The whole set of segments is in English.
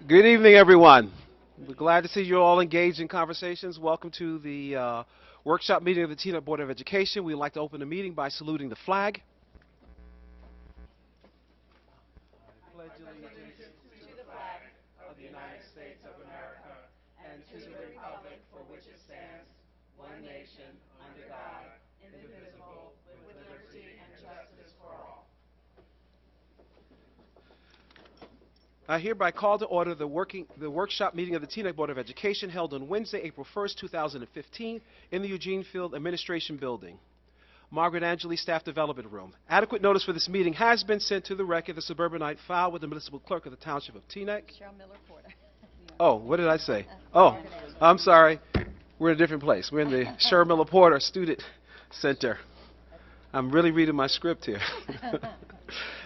Good evening, everyone. We're glad to see you all engaged in conversations. Welcome to the workshop meeting of the Teaneck Board of Education. We'd like to open the meeting by saluting the flag. I pledge allegiance to the flag of the United States of America and to the republic for which it stands, one nation, under God, indivisible, with liberty and justice for all. I hereby call to order the workshop meeting of the Teaneck Board of Education held on Wednesday, April 1st, 2015, in the Eugene Field Administration Building, Margaret Angeli Staff Development Room. Adequate notice for this meeting has been sent to the record, the Suburbanite file with the Municipal Clerk of the Township of Teaneck. Oh, what did I say? Oh, I'm sorry. We're in a different place. We're in the Sher Miller Porter Student Center. I'm really reading my script here.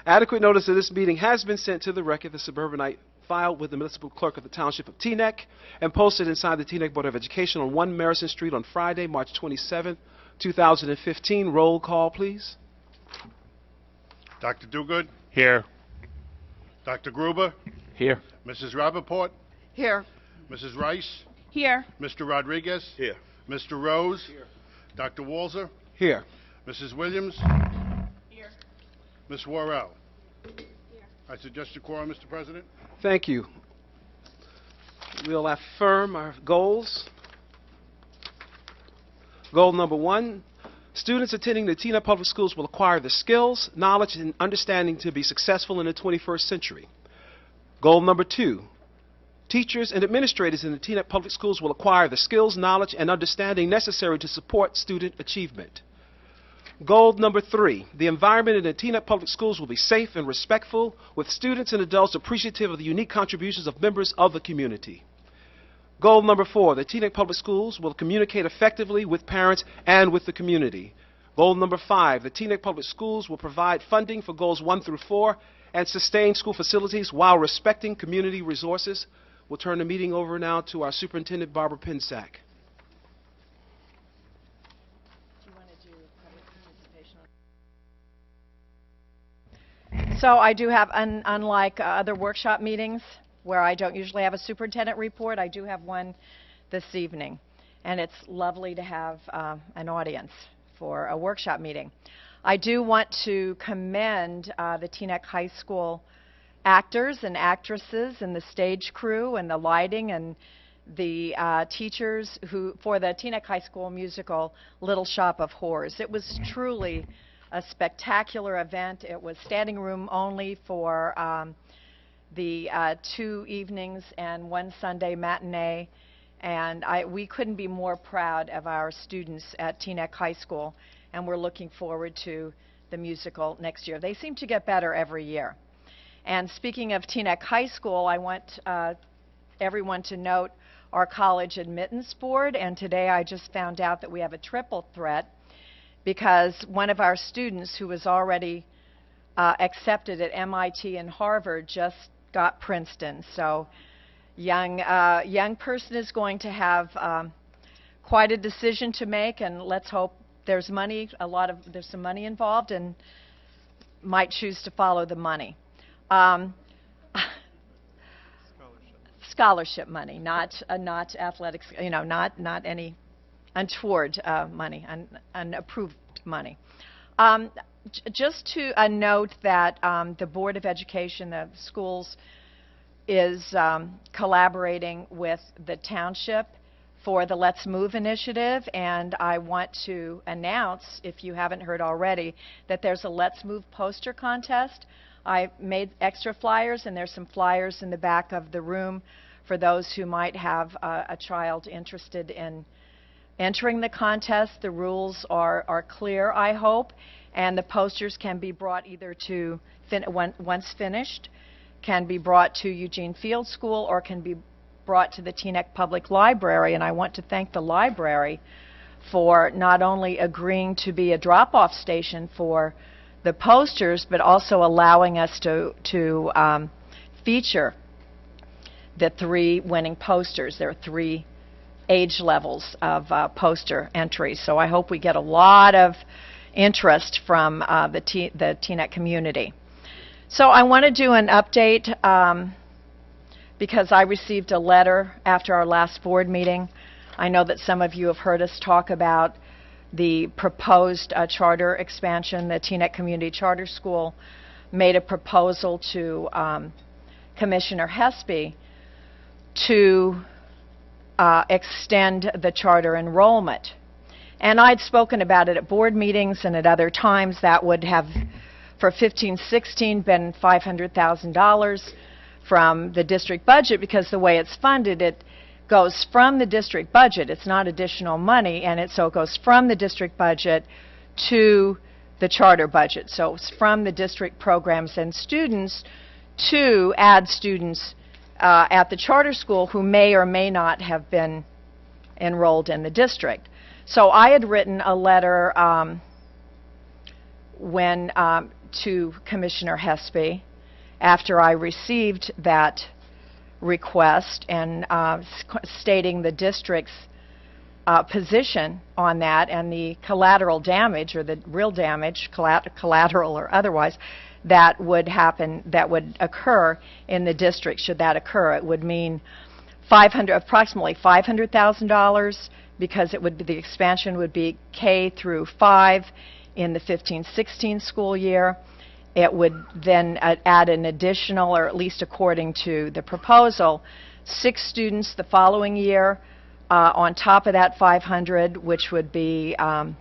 Adequate notice of this meeting has been sent to the record, the Suburbanite file with the Municipal Clerk of the Township of Teaneck, and posted inside the Teaneck Board of Education on 1 Marison Street on Friday, March 27, 2015. Roll call, please. Dr. Duguid? Here. Dr. Gruber? Here. Mrs. Rappaport? Here. Mrs. Rice? Here. Mr. Rodriguez? Here. Mr. Rose? Here. Dr. Walzer? Here. Mrs. Williams? Here. Ms. Worrell? Here. I suggest a quorum, Mr. President. Thank you. We'll affirm our goals. Goal number 1, students attending the Teaneck Public Schools will acquire the skills, knowledge, and understanding to be successful in the 21st century. Goal number 2, teachers and administrators in the Teaneck Public Schools will acquire the skills, knowledge, and understanding necessary to support student achievement. Goal number 3, the environment in the Teaneck Public Schools will be safe and respectful, with students and adults appreciative of the unique contributions of members of the community. Goal number 4, the Teaneck Public Schools will communicate effectively with parents and with the community. Goal number 5, the Teaneck Public Schools will provide funding for goals 1 through 4 and sustain school facilities while respecting community resources. We'll turn the meeting over now to our Superintendent, Barbara Pinsack. So I do have, unlike other workshop meetings where I don't usually have a superintendent report, I do have one this evening. And it's lovely to have an audience for a workshop meeting. I do want to commend the Teaneck High School actors and actresses and the stage crew and the lighting and the teachers for the Teaneck High School musical Little Shop of Horrors. It was truly a spectacular event. It was standing room only for the 2 evenings and 1 Sunday matinee, and we couldn't be more proud of our students at Teaneck High School, and we're looking forward to the musical next year. They seem to get better every year. And speaking of Teaneck High School, I want everyone to note our college admittance board, and today I just found out that we have a triple threat because one of our students who was already accepted at MIT and Harvard just got Princeton. So young person is going to have quite a decision to make, and let's hope there's money, there's some money involved, and might choose to follow the money. Scholarship money, not athletics, not any untoward money, unapproved money. Just to note that the Board of Education, the schools, is collaborating with the township for the Let's Move initiative, and I want to announce, if you haven't heard already, that there's a Let's Move poster contest. I made extra flyers, and there's some flyers in the back of the room for those who might have a child interested in entering the contest. The rules are clear, I hope, and the posters can be brought either to, once finished, can be brought to Eugene Field School or can be brought to the Teaneck Public Library. And I want to thank the library for not only agreeing to be a drop-off station for the posters, but also allowing us to feature the 3 winning posters. There are 3 age levels of poster entries. So I hope we get a lot of interest from the Teaneck community. So I want to do an update because I received a letter after our last board meeting. I know that some of you have heard us talk about the proposed charter expansion. The Teaneck Community Charter School made a proposal to Commissioner Hespy to extend the charter enrollment. And I'd spoken about it at board meetings and at other times. That would have, for 15-16, been $500,000 from the district budget, because the way it's funded, it goes from the district budget. It's not additional money, and so it goes from the district budget to the charter budget. So it's from the district programs and students to add students at the charter school who may or may not have been enrolled in the district. So I had written a letter to Commissioner Hespy after I received that request, and stating the district's position on that and the collateral damage, or the real damage, collateral or otherwise, that would happen, that would occur in the district should that occur. It would mean approximately $500,000, because it would be, the expansion would be K through 5 in the 15-16 school year. It would then add an additional, or at least according to the proposal, 6 students the following year on top of that 500, which would be around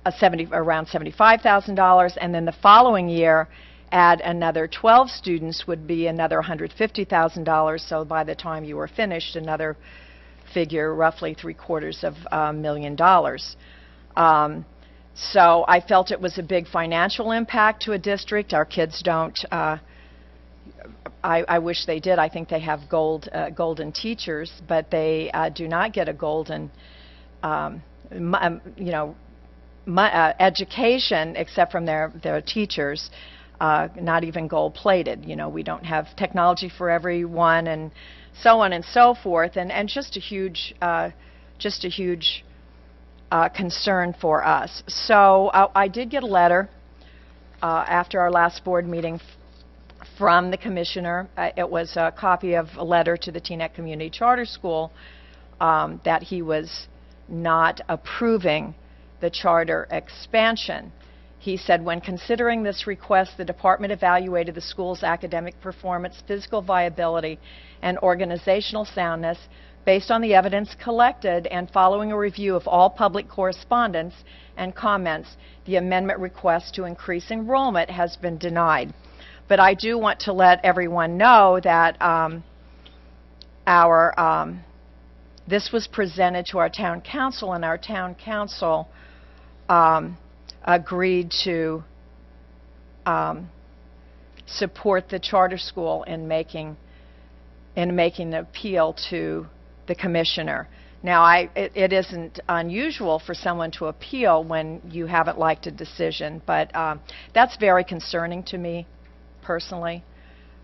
$75,000, and then the following year add another 12 students, would be another $150,000. So by the time you were finished, another figure, roughly $750,000. So I felt it was a big financial impact to a district. Our kids don't, I wish they did. I think they have golden teachers, but they do not get a golden, education, except from their teachers, not even gold-plated. You know, we don't have technology for everyone, and so on and so forth, and just a huge concern for us. So I did get a letter after our last board meeting from the commissioner. It was a copy of a letter to the Teaneck Community Charter School that he was not approving the charter expansion. He said, when considering this request, the department evaluated the school's academic performance, physical viability, and organizational soundness based on the evidence collected, and following a review of all public correspondence and comments, the amendment request to increase enrollment has been denied. But I do want to let everyone know that this was presented to our town council, and our town council agreed to support the charter school in making an appeal to the commissioner. Now, it isn't unusual for someone to appeal when you haven't liked a decision, but that's very concerning to me personally,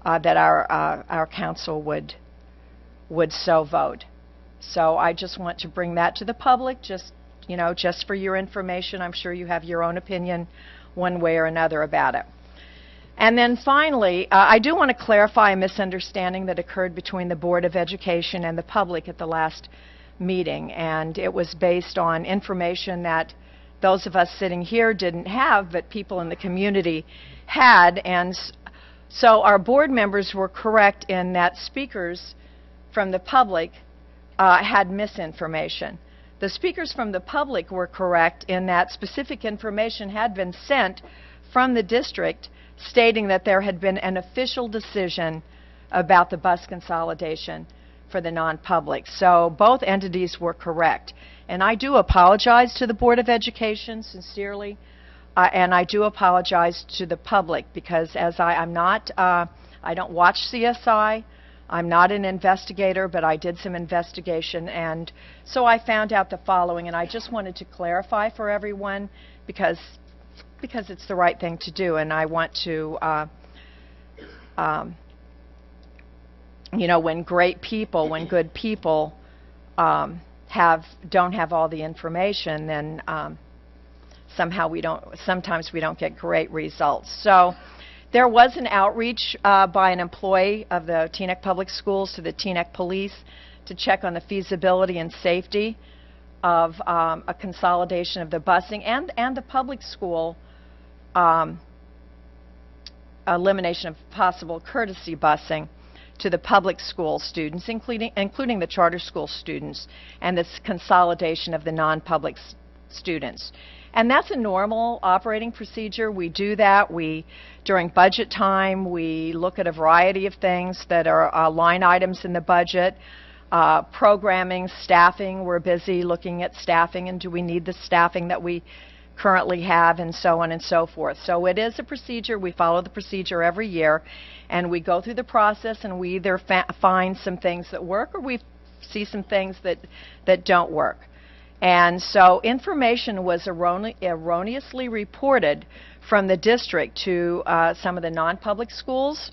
that our council would so vote. So I just want to bring that to the public, just for your information. I'm sure you have your own opinion one way or another about it. And then finally, I do want to clarify a misunderstanding that occurred between the Board of Education and the public at the last meeting, and it was based on information that those of us sitting here didn't have, but people in the community had. And so our board members were correct in that speakers from the public had misinformation. The speakers from the public were correct in that specific information had been sent from the district stating that there had been an official decision about the bus consolidation for the non-public. So both entities were correct. And I do apologize to the Board of Education, sincerely, and I do apologize to the public, because as I don't watch CSI, I'm not an investigator, but I did some investigation, and so I found out the following, and I just wanted to clarify for everyone, because it's the right thing to do, and I want to, when great people, when good people don't have all the information, then sometimes we don't get great results. So There was an outreach by an employee of the Teaneck Public Schools to the Teaneck Police to check on the feasibility and safety of a consolidation of the busing and the public school elimination of possible courtesy busing to the public school students, including the charter school students, and this consolidation of the non-public students. And that's a normal operating procedure. We do that. During budget time, we look at a variety of things that are line items in the budget. Programming, staffing, we're busy looking at staffing, and do we need the staffing that we currently have, and so on and so forth. So it is a procedure. We follow the procedure every year, and we go through the process, and we either find some things that work or we see some things that don't work. And so information was erroneously reported from the district to some of the non-public schools,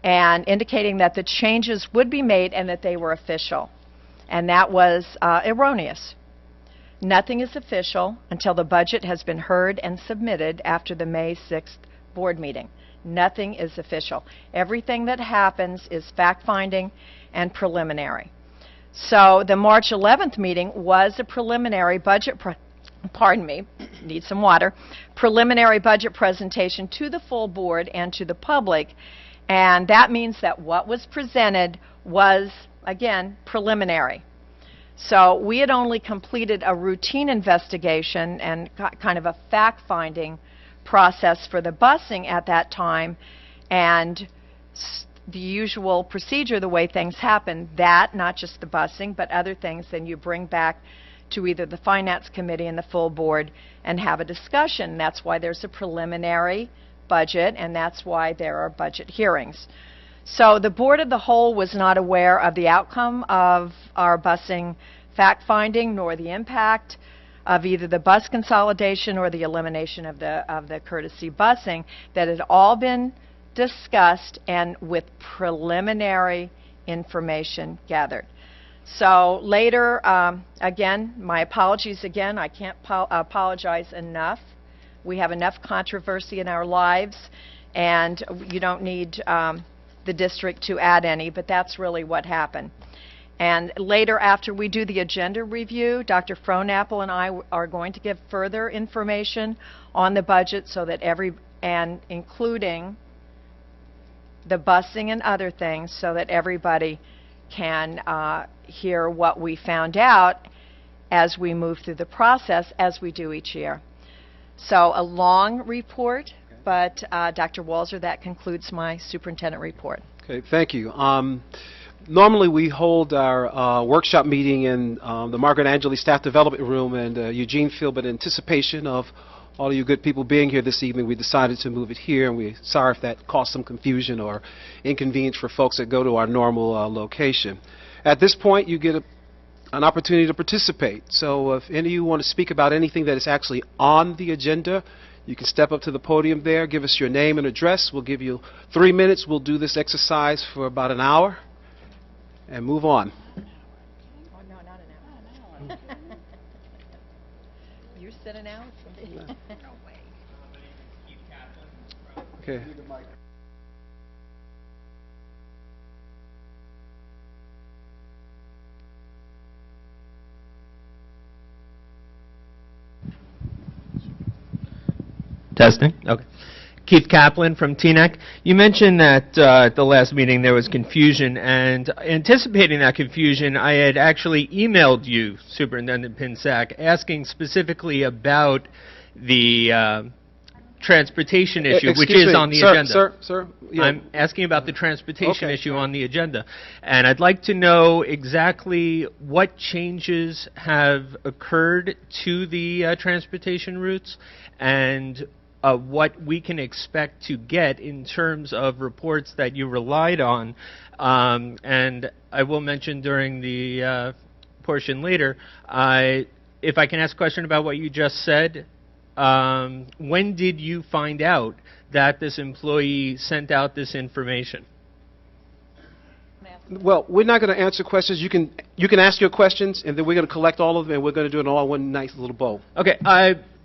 and indicating that the changes would be made and that they were official. And that was erroneous. Nothing is official until the budget has been heard and submitted after the May 6th board meeting. Nothing is official. Everything that happens is fact-finding and preliminary. So the March 11th meeting was a preliminary budget, need some water, preliminary budget presentation to the full board and to the public. And that means that what was presented was, again, preliminary. So we had only completed a routine investigation and kind of a fact-finding process for the busing at that time, and the usual procedure, the way things happen, that, not just the busing, but other things, then you bring back to either the Finance Committee and the full board and have a discussion. That's why there's a preliminary budget, and that's why there are budget hearings. So the Board of the Whole was not aware of the outcome of our busing fact-finding, nor the impact of either the bus consolidation or the elimination of the courtesy busing. That had all been discussed and with preliminary information gathered. So later, again, my apologies again. I can't apologize enough. We have enough controversy in our lives, and you don't need the district to add any, but that's really what happened. And later, after we do the agenda review, Dr. Frohnapple and I are going to give further information on the budget so that including the busing and other things, so that everybody can hear what we found out as we move through the process, as we do each year. So a long report, but Dr. Walzer, that concludes my superintendent report. Okay, thank you. Normally we hold our workshop meeting in the Margaret Angeli Staff Development Room in Eugene Field, but in anticipation of all of you good people being here this evening, we decided to move it here, and we're sorry if that caused some confusion or inconvenience for folks that go to our normal location. At this point, you get an opportunity to participate. So if any of you want to speak about anything that is actually on the agenda, you can step up to the podium there, give us your name and address. We'll give you 3 minutes. We'll do this exercise for about an hour and move on. Oh, no, not an hour. You said an hour? No way. Okay. Testing. Okay. Keith Kaplan from Teaneck. You mentioned that at the last meeting there was confusion, and anticipating that confusion, I had actually emailed you, Superintendent Pinsack, asking specifically about the transportation issue, which is on the agenda. Sir, yeah. I'm asking about the transportation issue on the agenda, and I'd like to know exactly what changes have occurred to the transportation routes, and what we can expect to get in terms of reports that you relied on. And I will mention during the portion later, if I can ask a question about what you just said, when did you find out that this employee sent out this information? Well, we're not going to answer questions. You can ask your questions, and then we're going to collect all of them, and we're going to do it all in one nice little bowl. Okay.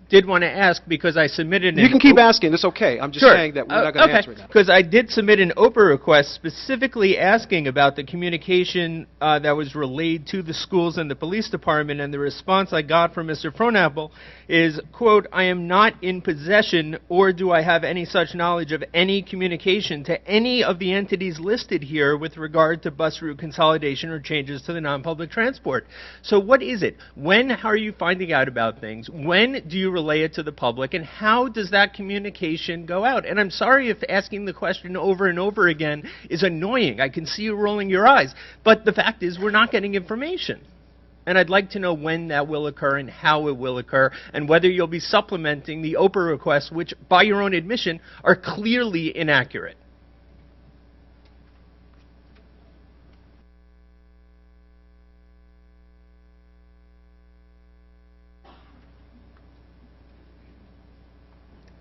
did want to ask, because I submitted You can keep asking. It's okay. I'm just Sure. saying that we're not going to answer it now. Because I did submit an OPA request specifically asking about the communication that was relayed to the schools and the police department, and the response I got from Mr. Frohnapple is, quote, "I am not in possession or do I have any such knowledge of any communication to any of the entities listed here with regard to bus route consolidation or changes to the non-public transport." So what is it? When are you finding out about things? When do you relay it to the public? And how does that communication go out? And I'm sorry if asking the question over and over again is annoying. I can see you rolling your eyes. But the fact is we're not getting information. And I'd like to know when that will occur and how it will occur, and whether you'll be supplementing the OPA requests, which, by your own admission, are clearly inaccurate.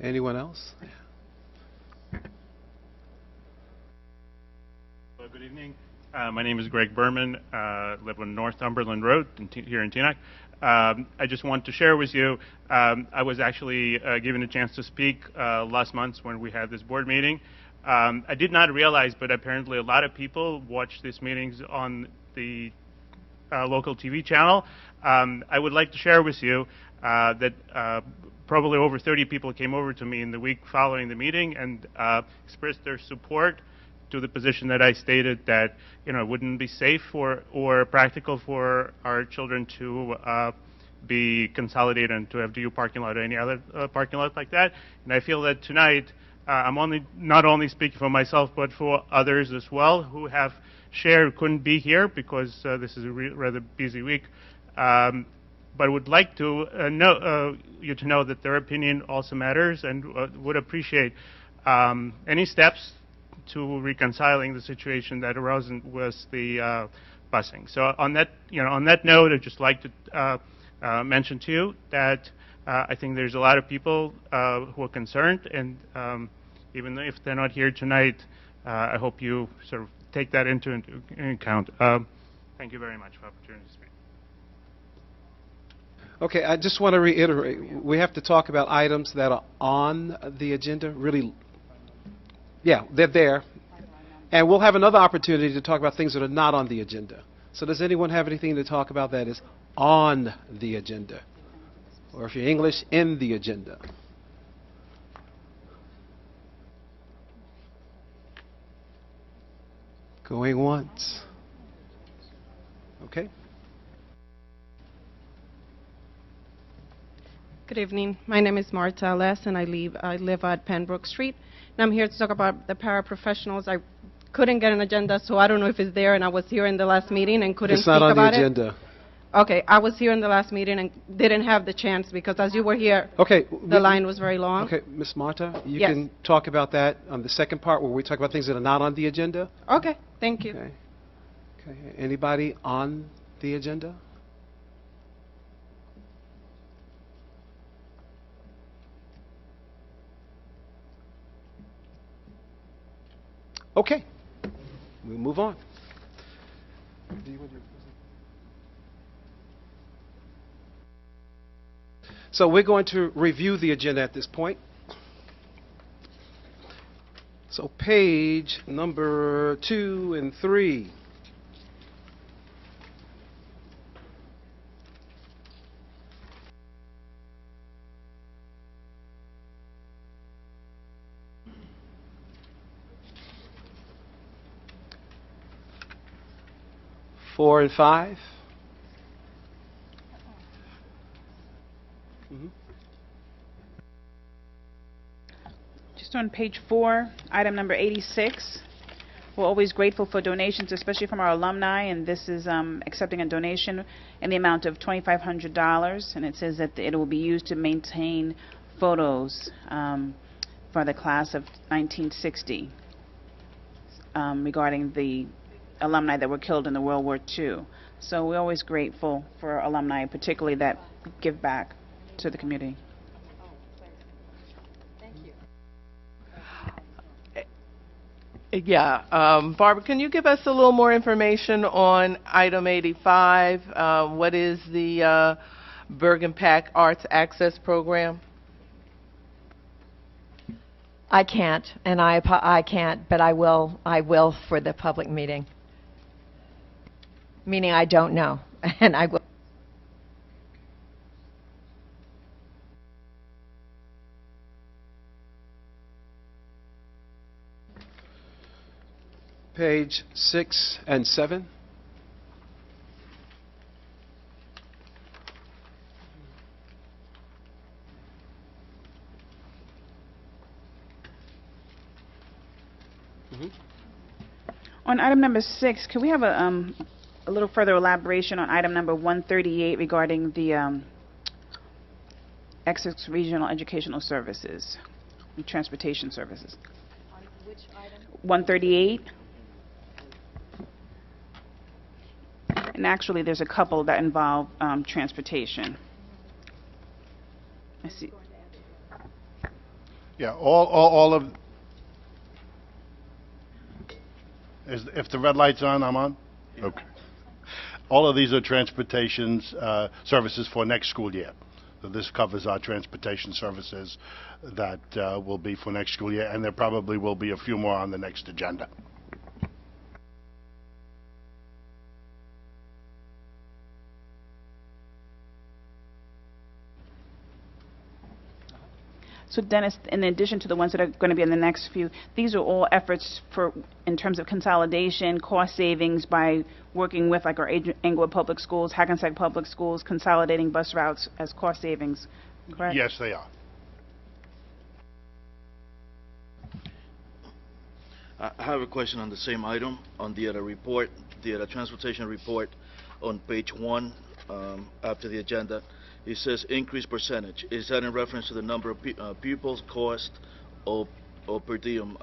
Anyone else? Hello, good evening. My name is Greg Berman. Live on Northumberland Road here in Teaneck. I just want to share with you, I was actually given a chance to speak last month when we had this board meeting. I did not realize, but apparently a lot of people watch these meetings on the local TV channel. I would like to share with you that probably over 30 people came over to me in the week following the meeting and expressed their support to the position that I stated, that it wouldn't be safe or practical for our children to be consolidated and to have the U parking lot or any other parking lot like that. And I feel that tonight I'm not only speaking for myself but for others as well who have shared, couldn't be here because this is a rather busy week. But would like to you to know that their opinion also matters, and would appreciate any steps to reconciling the situation that arose with the busing. So on that, on that note, I'd just like to mention to you that I think there's a lot of people who are concerned, and even if they're not here tonight, I hope you sort of take that into account. Thank you very much for the opportunity to speak. Okay, I just want to reiterate, we have to talk about items that are on the agenda, really. Yeah, they're there. And we'll have another opportunity to talk about things that are not on the agenda. So does anyone have anything to talk about that is on the agenda? Or if you're English, in the agenda? Going once. Okay. Good evening. My name is Marta Les, and I live at Pembroke Street. And I'm here to talk about the paraprofessionals. I couldn't get an agenda, so I don't know if it's there, and I was here in the last meeting and couldn't It's not speak on the about it. agenda. Okay, I was here in the last meeting and didn't have the chance because as you were here, Okay. the line was very long. Okay, Ms. Marta, you Yes. can talk about that on the second part where we talk about things that are not on the agenda. Okay, thank you. Okay. Okay. Anybody on the agenda? Okay. We'll move on. So we're going to review the agenda at this point. So page number 2 and 3. Four and 5. Just on page 4, item number 86. We're always grateful for donations, especially from our alumni, and this is accepting a donation in the amount of $2,500, and it says that it will be used to maintain photos for the class of 1960 regarding the alumni that were killed in the World War II. So we're always grateful for alumni, particularly that give back to the community. Yeah, Barbara, can you give us a little more information on item 85? What is the Bergen Pack Arts Access Program? I can't, and I can't, but I will for the public meeting. Meaning I don't know, and I will. Page 6 and 7. On item number 6, could we have a little further elaboration on item number 138 regarding the Essex Regional Educational Services, and Transportation Services? On which item? 138. And actually, there's a couple that involve transportation. I see. Yeah, all of, if the red light's on, I'm on? Okay. All of these are transportations, services for next school year. So this covers our transportation services that will be for next school year, and there probably will be a few more on the next agenda. So Dennis, in addition to the ones that are going to be in the next few, these are all efforts for, in terms of consolidation, cost savings by working with like our Englewood Public Schools, Hackensack Public Schools, consolidating bus routes as cost savings, correct? Yes, they are. I have a question on the same item, on the report, the transportation report on page 1, after the agenda. It says increase percentage. Is that in reference to the number of pupils, cost, or per diem?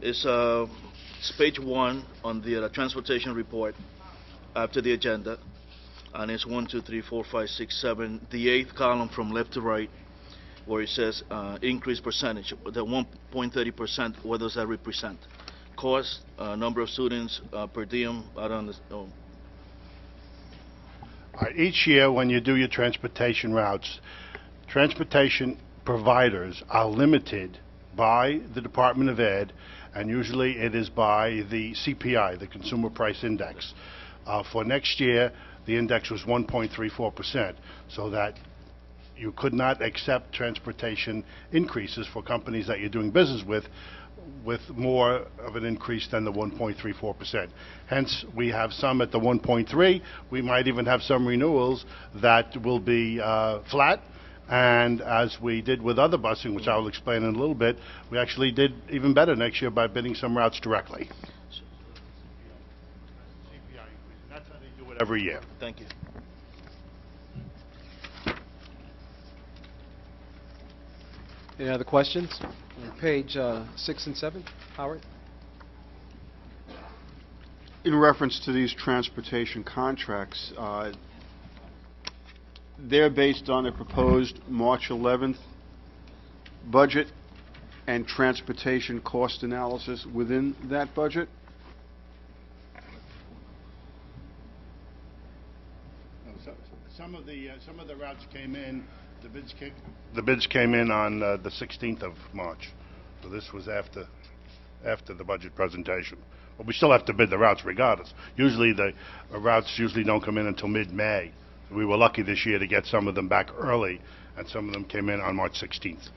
It's page 1 on the transportation report after the agenda, and it's 1, 2, 3, 4, 5, 6, 7, the 8th column from left to right, where it says increase percentage. The 1.30%, what does that represent? Cost, number of students, per diem, I don't understand. Each year when you do your transportation routes, transportation providers are limited by the Department of Ed, and usually it is by the CPI, the Consumer Price Index. For next year, the index was 1.34%, so that you could not accept transportation increases for companies that you're doing business with more of an increase than the 1.34%. Hence, we have some at the 1.3. We might even have some renewals that will be flat. And as we did with other busing, which I will explain in a little bit, we actually did even better next year by bidding some routes directly. That's how they do it every year. Thank you. Any other questions? Page 6 and 7, Howard? In reference to these transportation contracts, they're based on a proposed March 11th budget and transportation cost analysis within that budget? Some of the routes came in. The bids came in on the 16th of March, so this was after the budget presentation. But we still have to bid the routes regardless. Usually the routes don't come in until mid-May. We were lucky this year to get some of them back early, and some of them came in on March 16th.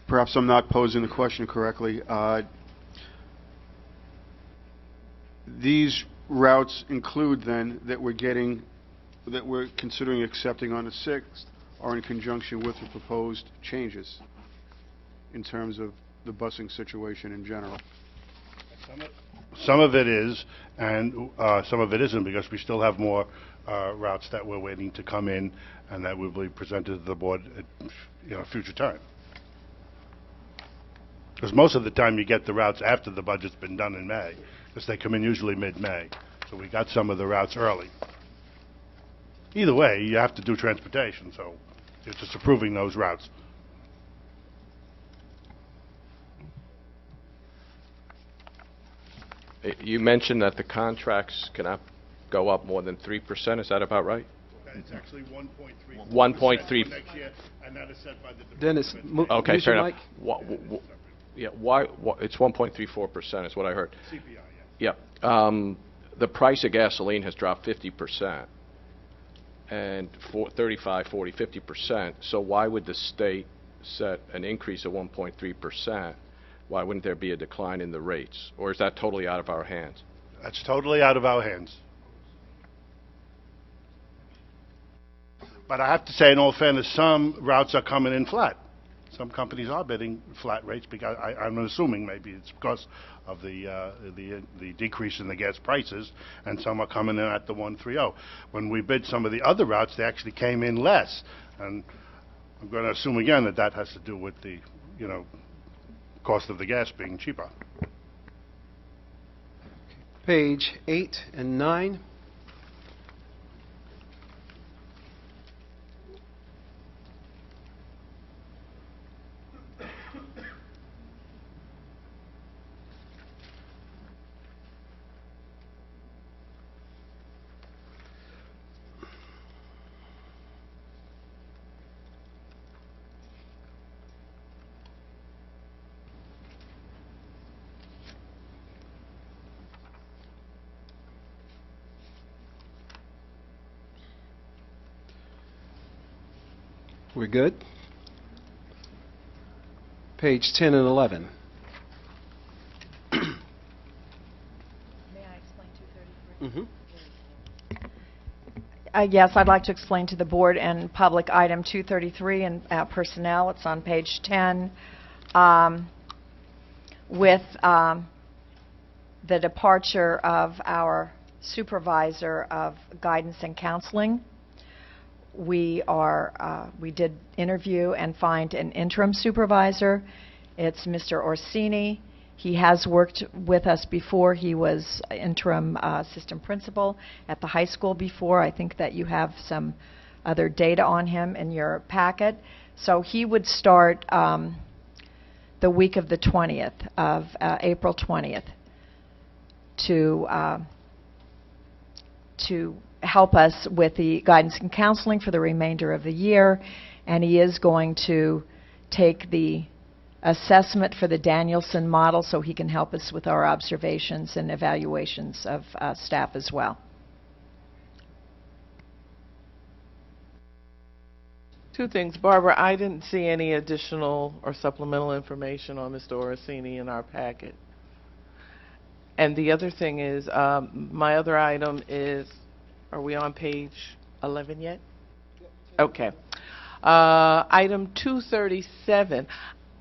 Perhaps I'm not posing the question correctly. These routes include then that we're considering accepting on the 6th are in conjunction with the proposed changes in terms of the busing situation in general. Some of it is, and some of it isn't, because we still have more routes that we're waiting to come in and that will be presented to the board at a future time. Because most of the time you get the routes after the budget's been done in May, because they come in usually mid-May. So we got some of the routes early. Either way, you have to do transportation, so it's just approving those routes. You mentioned that the contracts cannot go up more than 3%. Is that about right? It's actually 1.3. 1.3. Next year, and that is set by the Dennis, department. Okay, use fair your enough. mic. Yeah, why, it's 1.34% is what I heard. CPI, yeah. Yeah. The price of gasoline has dropped 50%, and 35, 40, 50%. So why would the state set an increase of 1.3%? Why wouldn't there be a decline in the rates? Or is that totally out of our hands? That's totally out of our hands. But I have to say, in all fairness, some routes are coming in flat. Some companies are bidding flat rates because I'm assuming maybe it's because of the decrease in the gas prices, and some are coming in at the 130. When we bid some of the other routes, they actually came in less, and I'm going to assume again that that has to do with the, cost of the gas being cheaper. Page 8 and 9. We're good. Page 10 and 11. May I explain 233? Yes, I'd like to explain to the board and public item 233 and personnel. It's on page 10. With the departure of our supervisor of guidance and counseling, we did interview and find an interim supervisor. It's Mr. Orsini. He has worked with us before. He was interim assistant principal at the high school before. I think that you have some other data on him in your packet. So he would start the week of the 20th of April 20th to help us with the guidance and counseling for the remainder of the year, and he is going to take the assessment for the Danielson model so he can help us with our observations and evaluations of staff as well. Two things. Barbara, I didn't see any additional or supplemental information on Mr. Orsini in our packet. And the other thing is, my other item is, are we on page 11 yet? Okay. Item 237.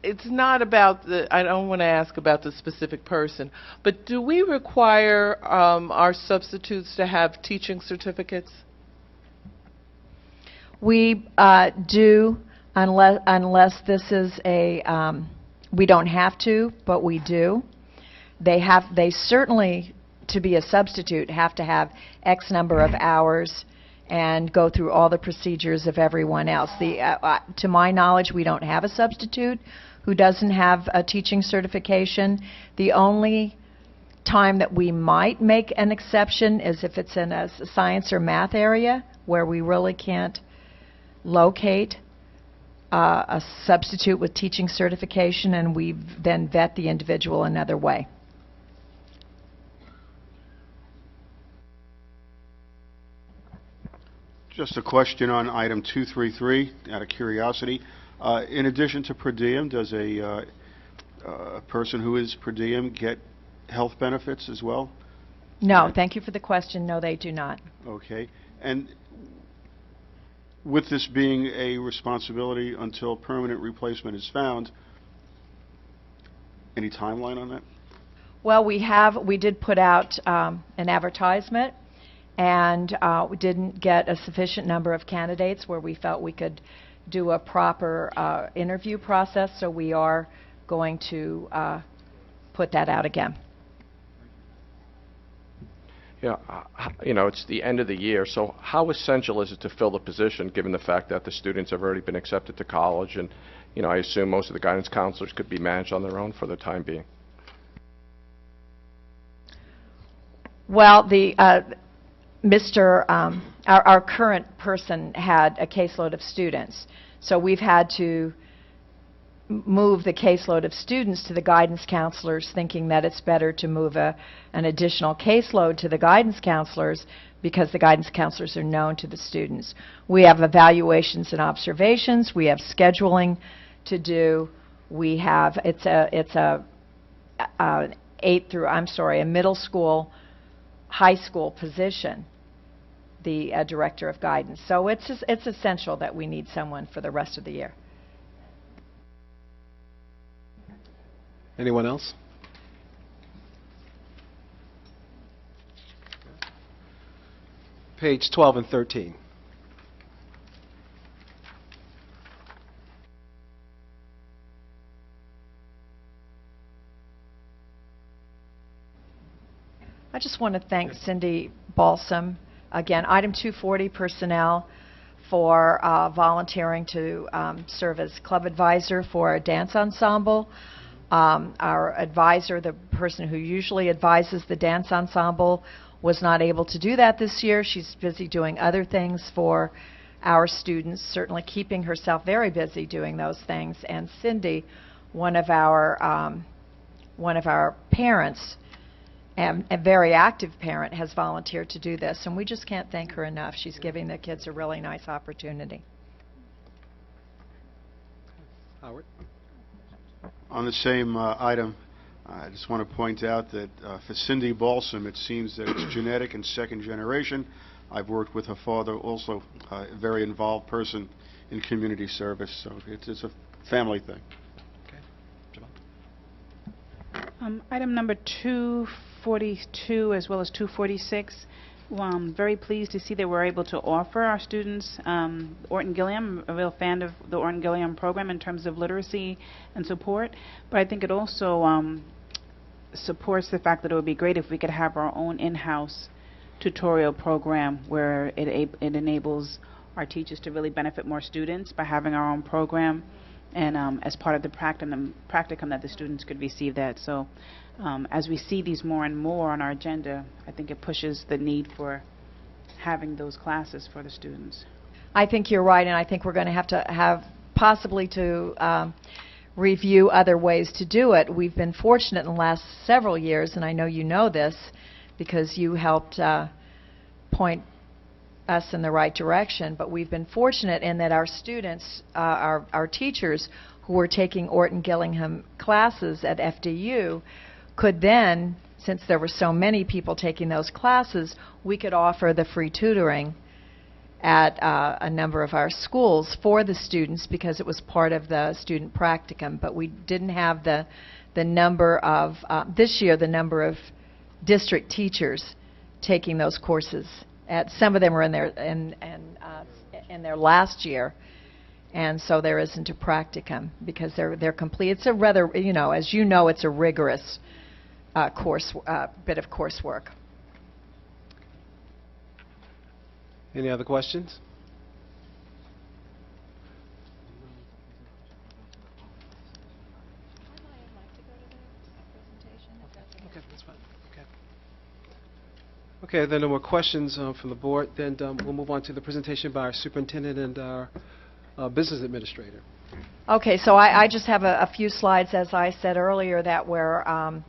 It's not about I don't want to ask about the specific person, but do we require our substitutes to have teaching certificates? We do, unless this is we don't have to, but we do. They certainly, to be a substitute, have to have X number of hours and go through all the procedures of everyone else. To my knowledge, we don't have a substitute who doesn't have a teaching certification. The only time that we might make an exception is if it's in a science or math area where we really can't locate a substitute with teaching certification, and we then vet the individual another way. Just a question on item 233, out of curiosity. In addition to per diem, does a person who is per diem get health benefits as well? No, thank you for the question. No, they do not. Okay. And with this being a responsibility until permanent replacement is found, any timeline on that? Well, we did put out an advertisement, and we didn't get a sufficient number of candidates where we felt we could do a proper interview process, so we are going to put that out again. Yeah, it's the end of the year, so how essential is it to fill the position given the fact that the students have already been accepted to college, and, I assume most of the guidance counselors could be managed on their own for the time being? Well, our current person had a caseload of students, so we've had to move the caseload of students to the guidance counselors, thinking that it's better to move an additional caseload to the guidance counselors because the guidance counselors are known to the students. We have evaluations and observations. We have scheduling to do. We have a middle school, high school position, the director of guidance. So it's essential that we need someone for the rest of the year. Anyone else? Page 12 and 13. I just want to thank Cindy Balsam. Again, item 240, personnel, for volunteering to serve as club advisor for a dance ensemble. Our advisor, the person who usually advises the dance ensemble, was not able to do that this year. She's busy doing other things for our students, certainly keeping herself very busy doing those things. And Cindy, one of our parents, and a very active parent, has volunteered to do this, and we just can't thank her enough. She's giving the kids a really nice opportunity. Howard? On the same item, I just want to point out that for Cindy Balsam, it seems that it's genetic and second generation. I've worked with her father, also a very involved person in community service, so it's a family thing. Item number 242 as well as 246. I'm very pleased to see that we're able to offer our students Orton Gilliam. I'm a real fan of the Orton Gilliam program in terms of literacy and support, but I think it also supports the fact that it would be great if we could have our own in-house tutorial program where it enables our teachers to really benefit more students by having our own program, and as part of the practicum that the students could receive that. So as we see these more and more on our agenda, I think it pushes the need for having those classes for the students. I think you're right, and I think we're going to have possibly to review other ways to do it. We've been fortunate in the last several years, and I know you know this because you helped point us in the right direction, but we've been fortunate in that our students, our teachers who were taking Orton Gillingham classes at FDU could then, since there were so many people taking those classes, we could offer the free tutoring at a number of our schools for the students because it was part of the student practicum. But we didn't have the number of, this year, the number of district teachers taking those courses. Some of them were in their last year, and so there isn't a practicum because they're complete. It's a rather, as you know, it's a rigorous bit of coursework. Any other questions? Okay, that's fine. Okay. Okay, then no more questions from the board. Then we'll move on to the presentation by our superintendent and our business administrator. Okay, so I just have a few slides, as I said earlier, that were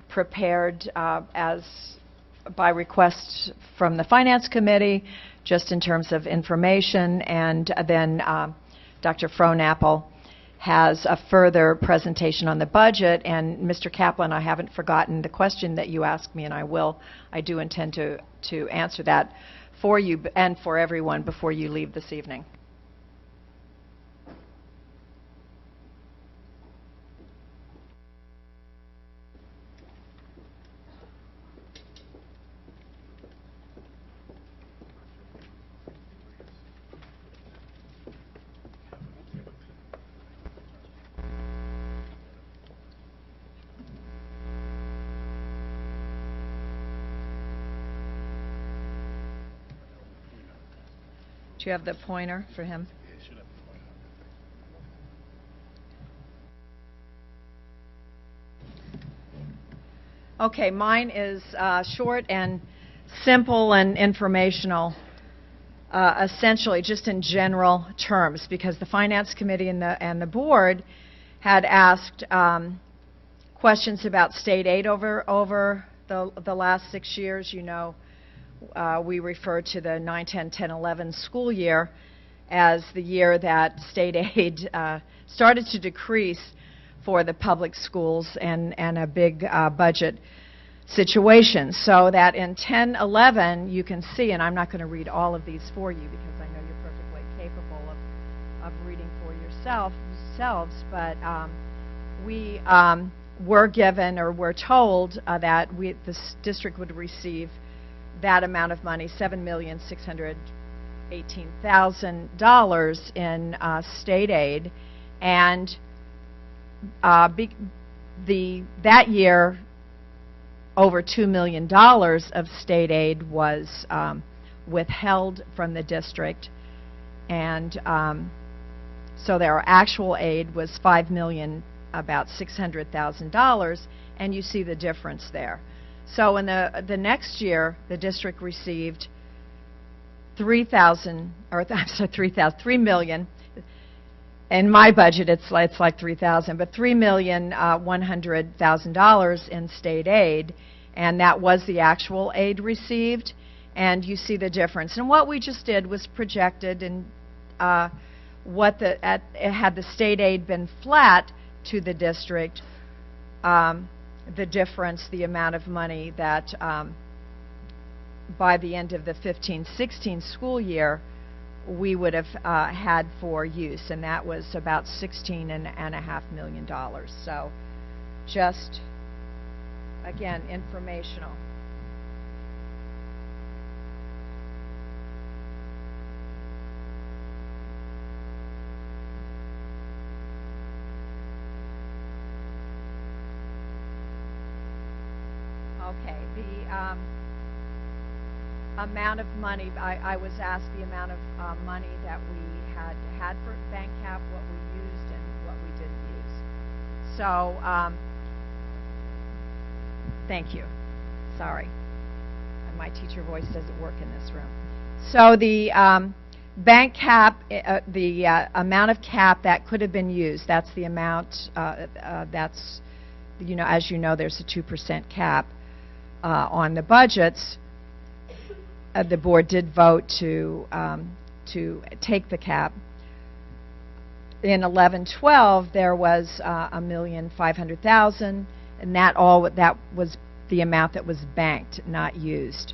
prepared as by request from the Finance Committee, just in terms of information, and then Dr. Frohnapple has a further presentation on the budget. And Mr. Kaplan, I haven't forgotten the question that you asked me, and I do intend to answer that for you and for everyone before you leave this evening. Do you have the pointer for him? Okay, mine is short and simple and informational, essentially just in general terms, because the Finance Committee and the Board had asked questions about state aid over the last 6 years. You know, we refer to the 9, 10, 10, 11 school year as the year that state aid started to decrease for the public schools and a big budget situation. So that in 10, 11, you can see, and I'm not going to read all of these for you because I know you're perfectly capable of reading for yourselves, but we were given or were told that this district would receive that amount of money, $7,618,000 in state aid, and that year, over $2 million of state aid was withheld from the district, and so their actual aid was about $600,000, and you see the difference there. So in the next year, the district received $3 million. In my budget, it's like $3,000, but $3,100,000 in state aid, and that was the actual aid received. And you see the difference. And what we just did was projected, and had the state aid been flat to the district, the difference, the amount of money that by the end of the 15-16 school year we would have had for use, and that was about $16.5 million. So just, again, informational. Okay, the amount of money, I was asked the amount of money that we had for bank cap, what we used and what we didn't use. So, thank you. Sorry. My teacher voice doesn't work in this room. So the bank cap, the amount of cap that could have been used, that's the amount, that's, you know, as you know, there's a 2% cap on the budgets. The board did vote to take the cap. In 11-12, there was $1,500,000, and that was the amount that was banked, not used,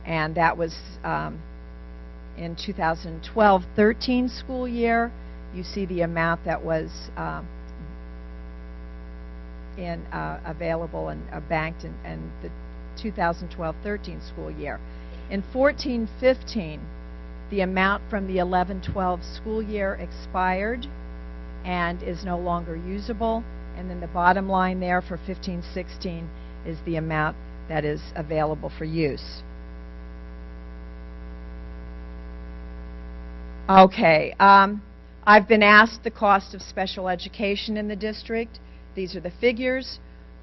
and that was in 2012-13 school year. You see the amount that was available and banked in the 2012-13 school year. In 14-15, the amount from the 11-12 school year expired and is no longer usable, and then the bottom line there for 15-16 is the amount that is available for use. Okay, I've been asked the cost of special education in the district. These are the figures.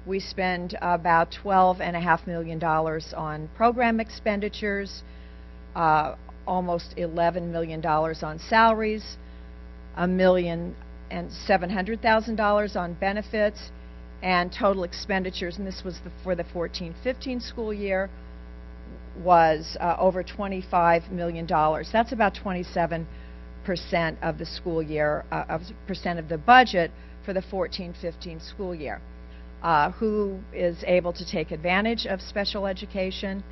We spend about $12.5 million on program expenditures, almost $11 million on salaries, $1,700,000 on benefits, and total expenditures, and this was for the 14-15 school year, was over $25 million. That's about 27% of the school year, percent of the budget for the 14-15 school year. Who is able to take advantage of special education?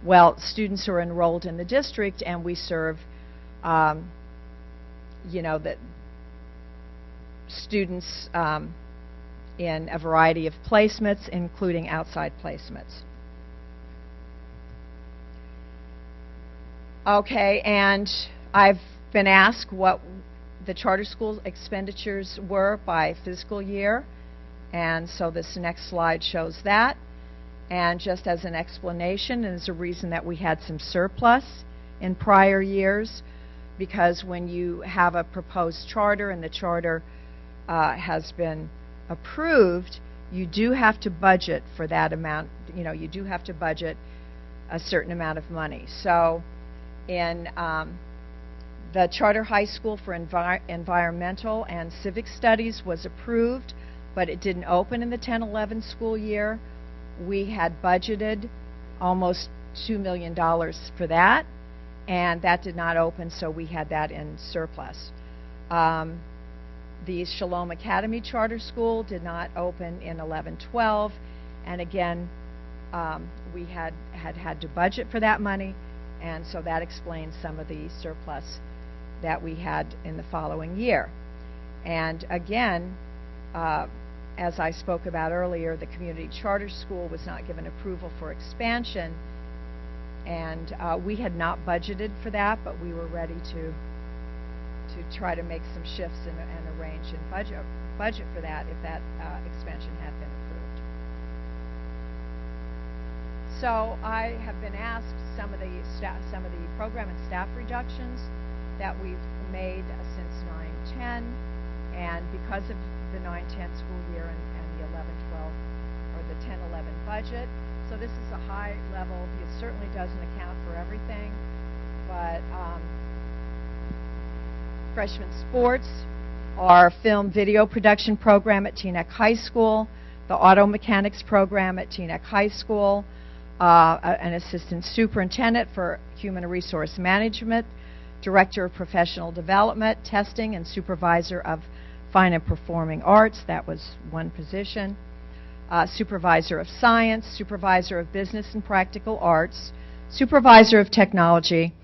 Well, students who are enrolled in the district, and we serve, you know, the students in a variety of placements, including outside placements. Okay, and I've been asked what the charter school expenditures were by fiscal year. And so this next slide shows that. And just as an explanation, and as a reason that we had some surplus in prior years, because when you have a proposed charter and the charter has been approved, you do have to budget for that amount. You do have to budget a certain amount of money. So in the charter high school for environmental and civic studies was approved, but it didn't open in the 10-11 school year. We had budgeted almost $2 million for that, and that did not open, so we had that in surplus. The Shalom Academy Charter School did not open in 11-12, and again, we had to budget for that money, and so that explains some of the surplus that we had in the following year. And again, as I spoke about earlier, the community charter school was not given approval for expansion, and we had not budgeted for that, but we were ready to try to make some shifts and arrange and budget for that if that expansion had been approved. So I have been asked some of the program and staff reductions that we've made since 9-10, and because of the 9-10 school year and the 11-12 or the 10-11 budget. So this is a high level. It certainly doesn't account for everything, but freshman sports, our film video production program at Teaneck High School, the auto mechanics program at Teaneck High School, an assistant superintendent for human resource management, director of professional development, testing, and supervisor of fine and performing arts. That was one position. Supervisor of science, supervisor of business and practical arts, supervisor of technology,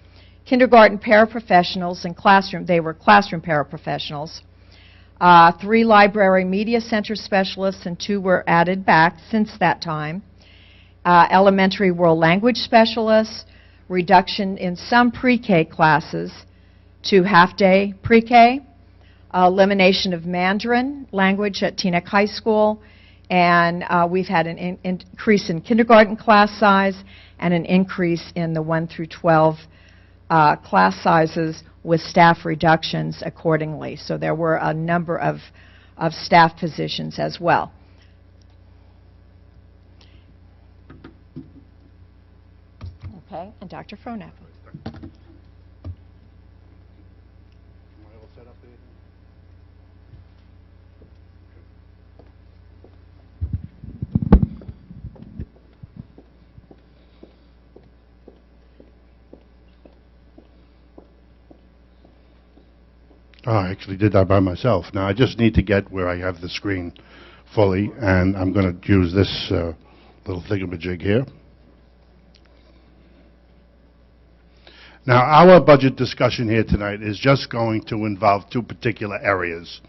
kindergarten paraprofessionals and classroom, they were classroom paraprofessionals, 3 library media center specialists, and 2 were added back since that time, elementary world language specialists, reduction in some pre-K classes to half-day pre-K, elimination of Mandarin language at Teaneck High School, and we've had an increase in kindergarten class size and an increase in the 1 through 12 class sizes with staff reductions accordingly. So there were a number of staff positions as well. Okay, and Dr. Frohnapple. Oh, I actually did that by myself. Now I just need to get where I have the screen fully, and I'm going to use this little thingamajig here. Now, our budget discussion here tonight is just going to involve 2 particular areas.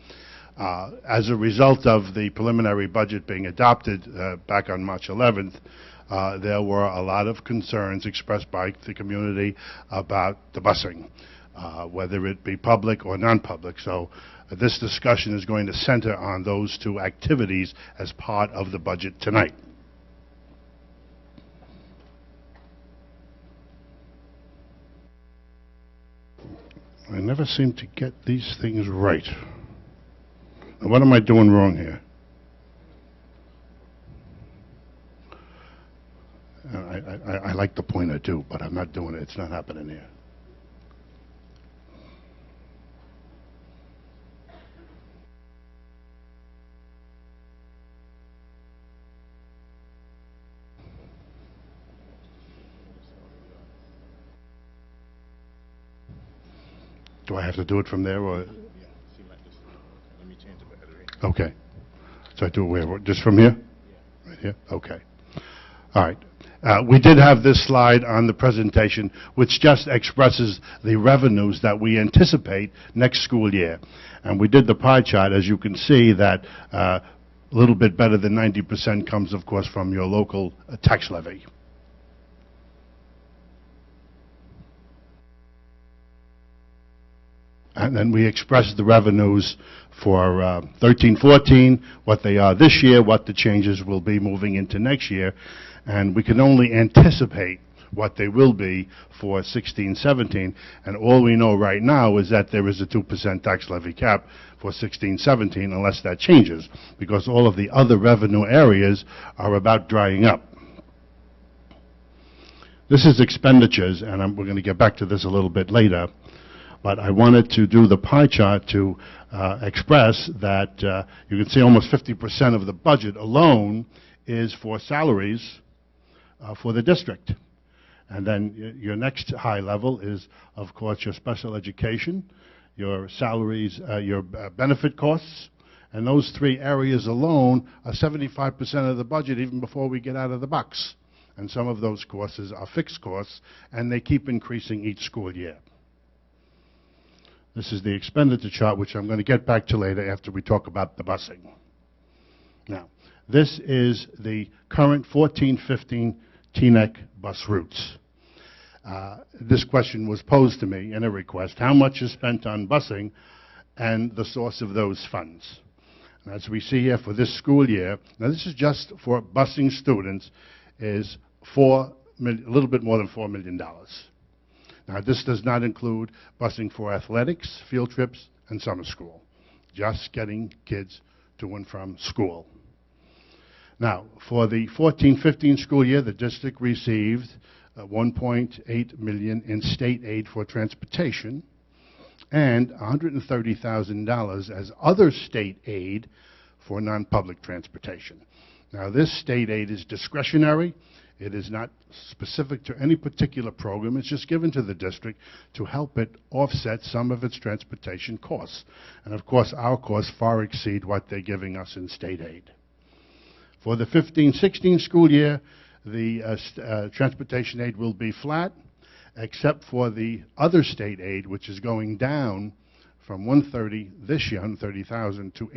As a result of the preliminary budget being adopted back on March 11th, there were a lot of concerns expressed by the community about the busing, whether it be public or non-public. So this discussion is going to center on those 2 activities as part of the budget tonight. I never seem to get these things right. Now, what am I doing wrong here? I like the pointer too, but I'm not doing it. It's not happening here. Do I have to do it from there, or? Okay. So I do it where? Just from here? Right here? Okay. All right. We did have this slide on the presentation, which just expresses the revenues that we anticipate next school year. And we did the pie chart. As you can see, that a little bit better than 90% comes, of course, from your local tax levy. And then we expressed the revenues for 13-14, what they are this year, what the changes will be moving into next year. And we can only anticipate what they will be for 16-17. And all we know right now is that there is a 2% tax levy cap for 16-17 unless that changes, because all of the other revenue areas are about drying up. This is expenditures, and we're going to get back to this a little bit later, but I wanted to do the pie chart to express that you can see almost 50% of the budget alone is for salaries for the district. And then your next high level is, of course, your special education, your salaries, your benefit costs, and those three areas alone are 75% of the budget even before we get out of the box. And some of those costs are fixed costs, and they keep increasing each school year. This is the expenditure chart, which I'm going to get back to later after we talk about the busing. Now, this is the current 14-15 Teaneck bus routes. This question was posed to me in a request: how much is spent on busing and the source of those funds? And as we see here for this school year, now this is just for busing students, is a little bit more than $4 million. Now, this does not include busing for athletics, field trips, and summer school, just getting kids to and from school. Now, for the 14-15 school year, the district received $1.8 million in state aid for transportation and $130,000 as other state aid for non-public transportation. Now, this state aid is discretionary. It is not specific to any particular program. It's just given to the district to help it offset some of its transportation costs. And of course, our costs far exceed what they're giving us in state aid. For the 15-16 school year, the transportation aid will be flat, except for the other state aid, which is going down from $130,000 this year, $130,000, to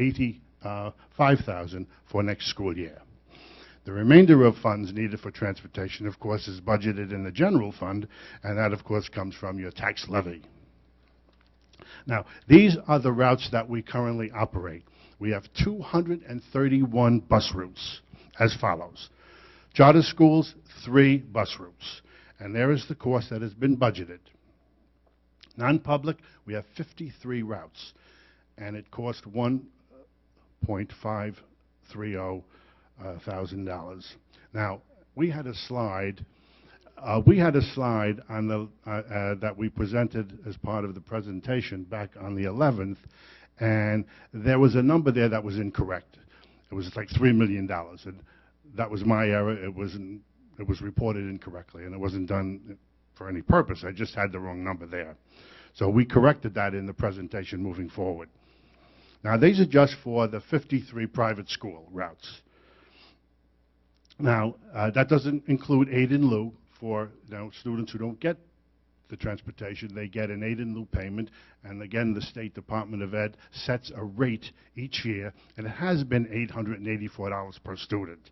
$85,000 for next school year. The remainder of funds needed for transportation, of course, is budgeted in the general fund, and that, of course, comes from your tax levy. Now, these are the routes that we currently operate. We have 231 bus routes as follows. Charter schools, 3 bus routes, and there is the cost that has been budgeted. Non-public, we have 53 routes, and it cost $1.530 $1,000. Now, we had a slide on the that we presented as part of the presentation back on the 11th, and there was a number there that was incorrect. It was like $3 million, and that was my error. It was reported incorrectly, and it wasn't done for any purpose. I just had the wrong number there. So we corrected that in the presentation moving forward. Now, these are just for the 53 private school routes. Now, that doesn't include aid in lieu for students who don't get the transportation. They get an aid in lieu payment, and again, the State Department of Ed sets a rate each year, and it has been $884 per student.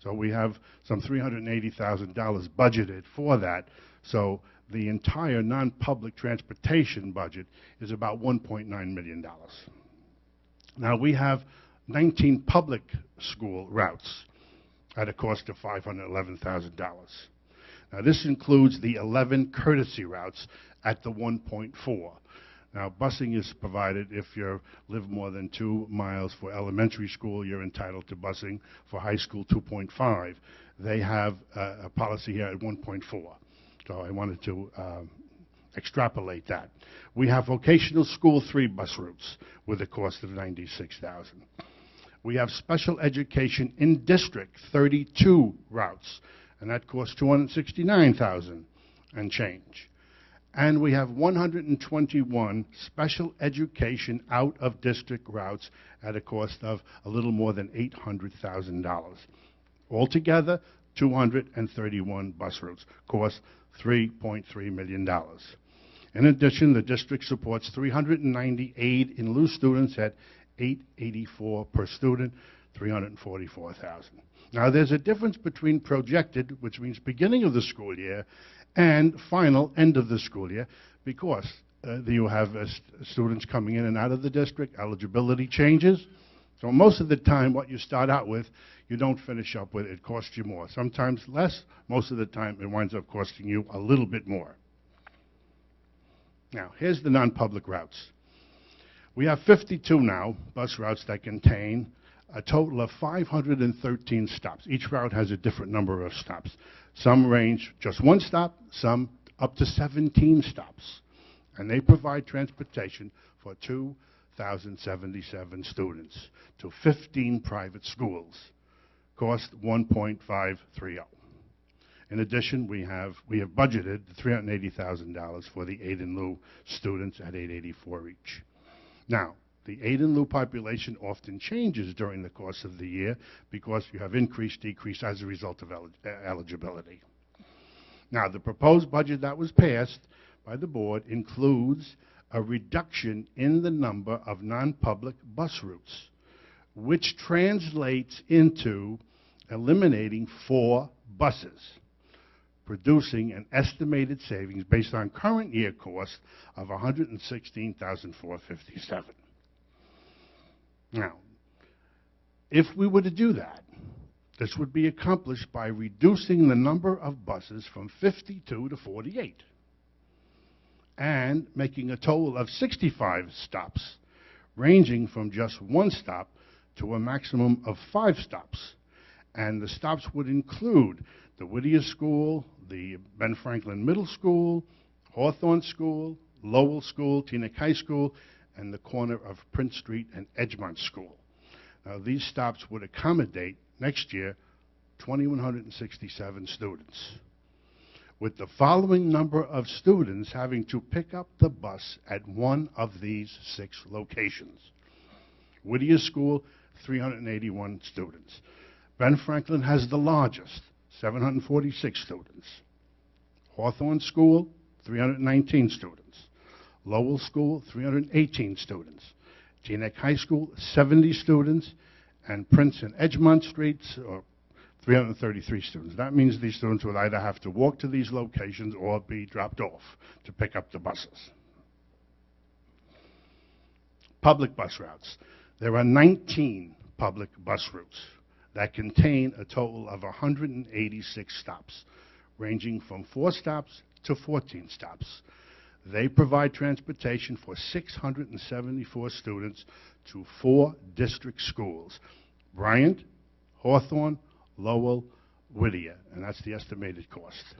So we have some $380,000 budgeted for that. So the entire non-public transportation budget is about $1.9 million. Now, we have 19 public school routes at a cost of $511,000. Now, this includes the 11 courtesy routes at the 1.4. Now, busing is provided if you live more than 2 miles. For elementary school, you're entitled to busing. For high school, 2.5. They have a policy here at 1.4. So I wanted to extrapolate that. We have vocational school 3 bus routes with a cost of $96,000. We have special education in district 32 routes, and that costs $269,000 and change. And we have 121 special education out of district routes at a cost of a little more than $800,000. Altogether, 231 bus routes, cost $3.3 million. In addition, the district supports 390 aid in lieu students at $884 per student, $344,000. Now, there's a difference between projected, which means beginning of the school year, and final end of the school year, because you have students coming in and out of the district, eligibility changes, So most of the time, what you start out with, you don't finish up with. It costs you more. Sometimes less. Most of the time, it winds up costing you a little bit more. Now, here's the non-public routes. We have 52 now, bus routes that contain a total of 513 stops. Each route has a different number of stops. Some range just one stop, some up to 17 stops. And they provide transportation for 2,077 students to 15 private schools. Cost $1.530. In addition, we have budgeted $380,000 for the aid in lieu students at $884 each. Now, the aid in lieu population often changes during the course of the year because you have increase, decrease as a result of eligibility. Now, the proposed budget that was passed by the board includes a reduction in the number of non-public bus routes, which translates into eliminating 4 buses, producing an estimated savings based on current year cost of $116,457. Now, if we were to do that, this would be accomplished by reducing the number of buses from 52 to 48 and making a total of 65 stops, ranging from just 1 stop to a maximum of 5 stops. And the stops would include the Whittier School, the Ben Franklin Middle School, Hawthorne School, Lowell School, Teaneck High School, and the corner of Prince Street and Edgemont School. Now, these stops would accommodate, next year, 2,167 students, with the following number of students having to pick up the bus at one of these 6 locations. Whittier School, 381 students. Ben Franklin has the largest, 746 students. Hawthorne School, 319 students. Lowell School, 318 students. Teaneck High School, 70 students. And Prince and Edgemont Streets, 333 students. That means these students would either have to walk to these locations or be dropped off to pick up the buses. Public bus routes. There are 19 public bus routes that contain a total of 186 stops, ranging from 4 stops to 14 stops. They provide transportation for 674 students to 4 district schools: Bryant, Hawthorne, Lowell, Whittier, and that's the estimated cost.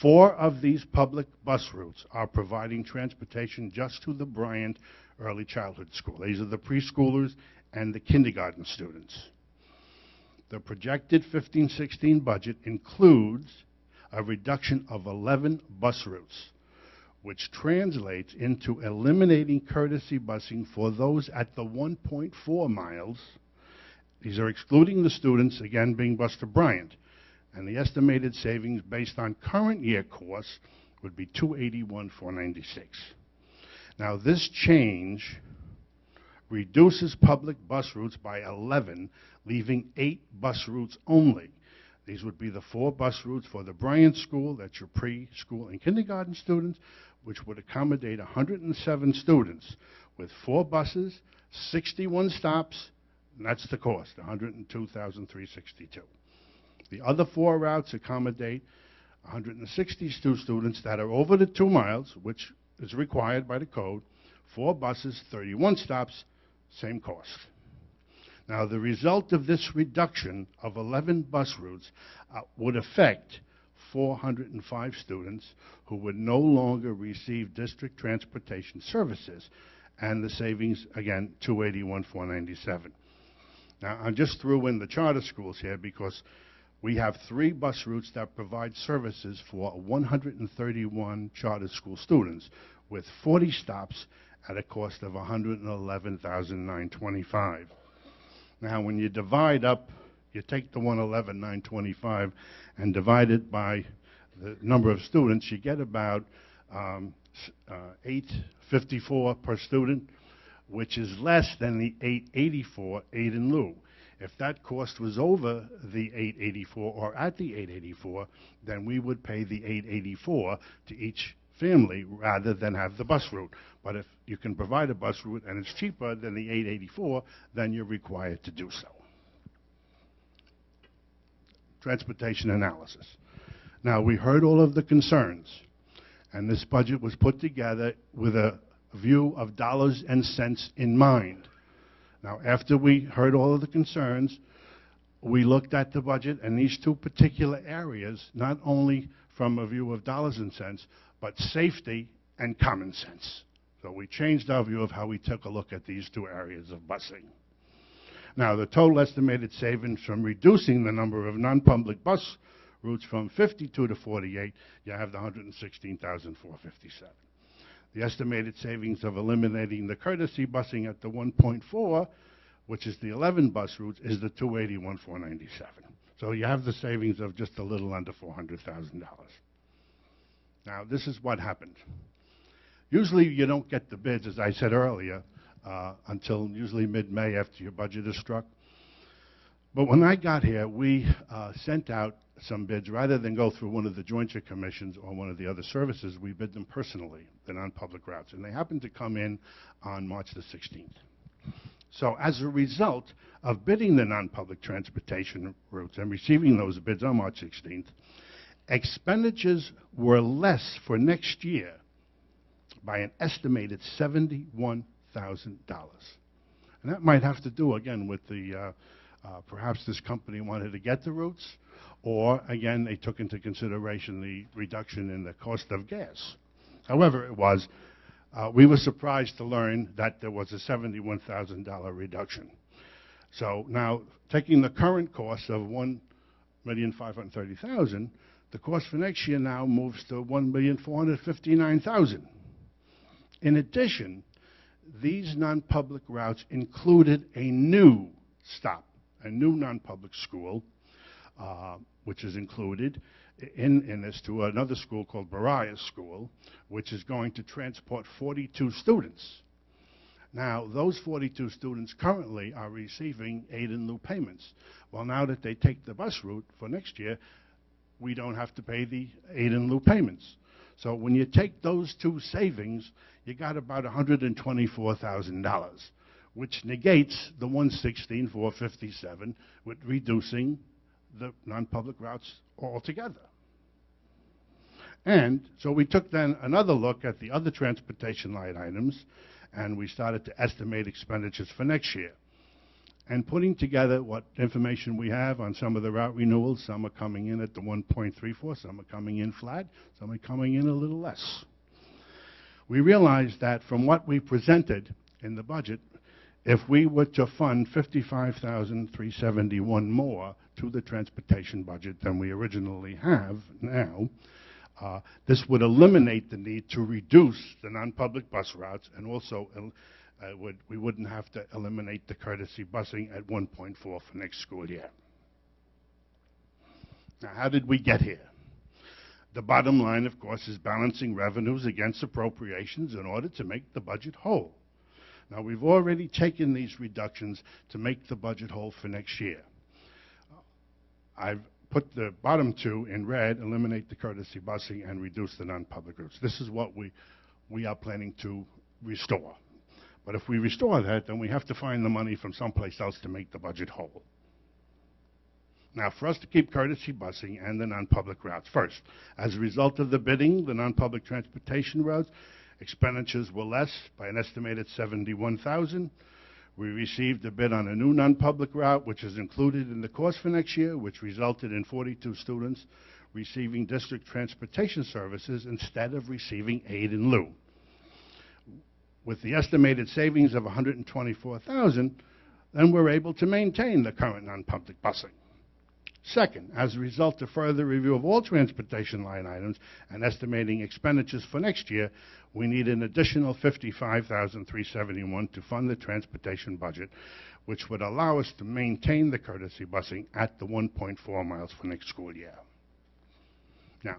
4 of these public bus routes are providing transportation just to the Bryant Early Childhood School. These are the preschoolers and the kindergarten students. The projected 15-16 budget includes a reduction of 11 bus routes, which translates into eliminating courtesy busing for those at the 1.4 miles. These are excluding the students, again, being bused to Bryant. And the estimated savings based on current year costs would be $281,496. Now, this change reduces public bus routes by 11, leaving 8 bus routes only. These would be the 4 bus routes for the Bryant School, that's your preschool and kindergarten students, which would accommodate 107 students with 4 buses, 61 stops, and that's the cost, $102,362. The other 4 routes accommodate 162 students that are over the 2 miles, which is required by the code, 4 buses, 31 stops, same cost. Now, the result of this reduction of 11 bus routes would affect 405 students who would no longer receive district transportation services, and the savings, again, $281,497. Now, I just threw in the charter schools here because we have 3 bus routes that provide services for 131 charter school students with 40 stops at a cost of $111,925. Now, when you divide up, you take the $111,925 and divide it by the number of students, you get about $854 per student, which is less than the $884 aid in lieu. If that cost was over the $884 or at the $884, then we would pay the $884 to each family rather than have the bus route. But if you can provide a bus route and it's cheaper than the 884, then you're required to do so. Transportation analysis. Now, we heard all of the concerns, and this budget was put together with a view of dollars and cents in mind. Now, after we heard all of the concerns, we looked at the budget and these two particular areas, not only from a view of dollars and cents, but safety and common sense. So we changed our view of how we took a look at these two areas of busing. Now, the total estimated savings from reducing the number of non-public bus routes from 52 to 48, you have the 116,457. The estimated savings of eliminating the courtesy busing at the 1.4, which is the 11 bus routes, is the 281,497. So you have the savings of just a little under $400,000. Now, this is what happened. Usually you don't get the bids, as I said earlier, until usually mid-May after your budget is struck. But when I got here, we sent out some bids. Rather than go through one of the jointure commissions or one of the other services, we bid them personally, the non-public routes. And they happened to come in on March the 16th. So as a result of bidding the non-public transportation routes and receiving those bids on March 16th, expenditures were less for next year by an estimated $71,000. And that might have to do, again, with the, perhaps this company wanted to get the routes, or, again, they took into consideration the reduction in the cost of gas. However it was, we were surprised to learn that there was a $71,000 reduction. So now, taking the current cost of $1,530,000, the cost for next year now moves to $1,459,000. In addition, these non-public routes included a new stop, a new non-public school, which is included in this to another school called Berea School, which is going to transport 42 students. Now, those 42 students currently are receiving aid in lieu payments. Well, now that they take the bus route for next year, we don't have to pay the aid in lieu payments. So when you take those two savings, you got about $124,000, which negates the $116,457 with reducing the non-public routes altogether. And so we took then another look at the other transportation line items, and we started to estimate expenditures for next year. And putting together what information we have on some of the route renewals, some are coming in at the 1.34, some are coming in flat, some are coming in a little less. We realized that from what we presented in the budget, if we were to fund $55,371 more to the transportation budget than we originally have now, this would eliminate the need to reduce the non-public bus routes, and also we wouldn't have to eliminate the courtesy busing at 1.4 for next school year. Now, how did we get here? The bottom line, of course, is balancing revenues against appropriations in order to make the budget whole. Now, we've already taken these reductions to make the budget whole for next year. I've put the bottom two in red, eliminate the courtesy busing and reduce the non-public routes. This is what we are planning to restore. But if we restore that, then we have to find the money from someplace else to make the budget whole. Now, for us to keep courtesy busing and the non-public routes first, as a result of the bidding, the non-public transportation routes, expenditures were less by an estimated $71,000. We received a bid on a new non-public route, which is included in the cost for next year, which resulted in 42 students receiving district transportation services instead of receiving aid in lieu. With the estimated savings of $124,000, then we're able to maintain the current non-public busing. Second, as a result of further review of all transportation line items and estimating expenditures for next year, we need an additional $55,371 to fund the transportation budget, which would allow us to maintain the courtesy busing at the 1.4 miles for next school year. Now,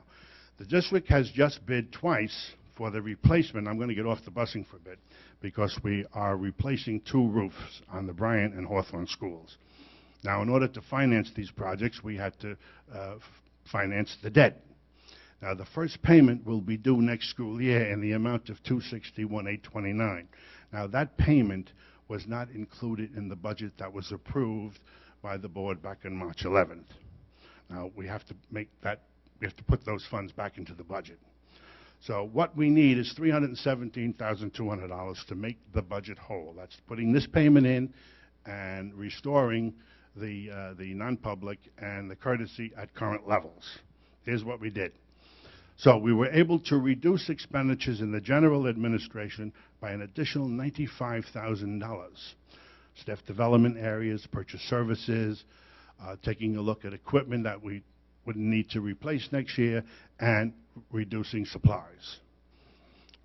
the district has just bid twice for the replacement. I'm going to get off the busing for a bit, because we are replacing two roofs on the Bryant and Hawthorne schools. Now, in order to finance these projects, we had to finance the debt. Now, the first payment will be due next school year in the amount of $261,829. Now, that payment was not included in the budget that was approved by the board back on March 11th. Now, we have to put those funds back into the budget. So what we need is $317,200 to make the budget whole. That's putting this payment in and restoring the non-public and the courtesy at current levels. Here's what we did. So we were able to reduce expenditures in the general administration by an additional $95,000. Staff development areas, purchase services, taking a look at equipment that we would need to replace next year, and reducing supplies.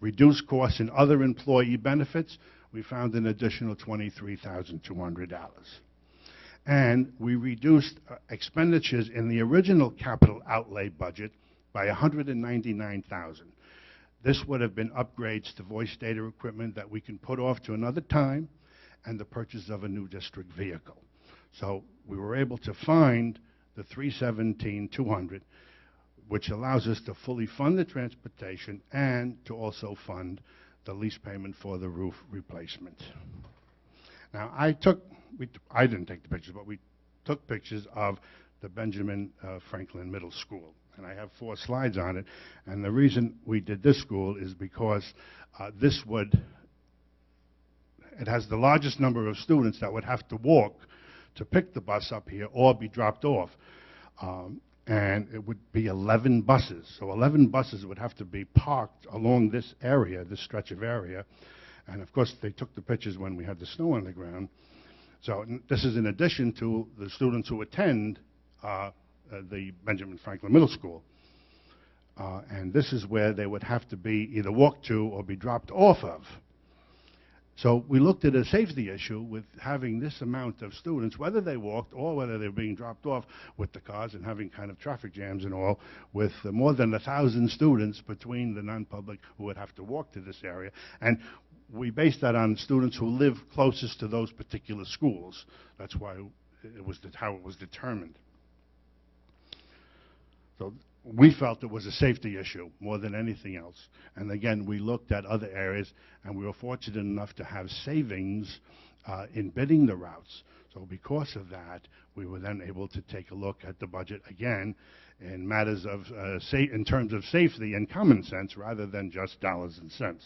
Reduced costs in other employee benefits, we found an additional $23,200. And we reduced expenditures in the original capital outlay budget by $199,000. This would have been upgrades to voice data equipment that we can put off to another time, and the purchase of a new district vehicle. So we were able to find the $317,200, which allows us to fully fund the transportation and to also fund the lease payment for the roof replacement. Now, I didn't take the pictures, but we took pictures of the Benjamin Franklin Middle School. And I have 4 slides on it. And the reason we did this school is because it has the largest number of students that would have to walk to pick the bus up here or be dropped off. And it would be 11 buses. So 11 buses would have to be parked along this area, this stretch of area. And of course, they took the pictures when we had the snow on the ground. So this is in addition to the students who attend the Benjamin Franklin Middle School. And this is where they would have to be either walked to or be dropped off of. So we looked at a safety issue with having this amount of students, whether they walked or whether they were being dropped off with the cars and having kind of traffic jams and all, with more than 1,000 students between the non-public who would have to walk to this area. And we based that on students who live closest to those particular schools. That's why how it was determined. So we felt it was a safety issue more than anything else. And again, we looked at other areas, and we were fortunate enough to have savings in bidding the routes. So because of that, we were then able to take a look at the budget again in matters of, in terms of safety and common sense rather than just dollars and cents.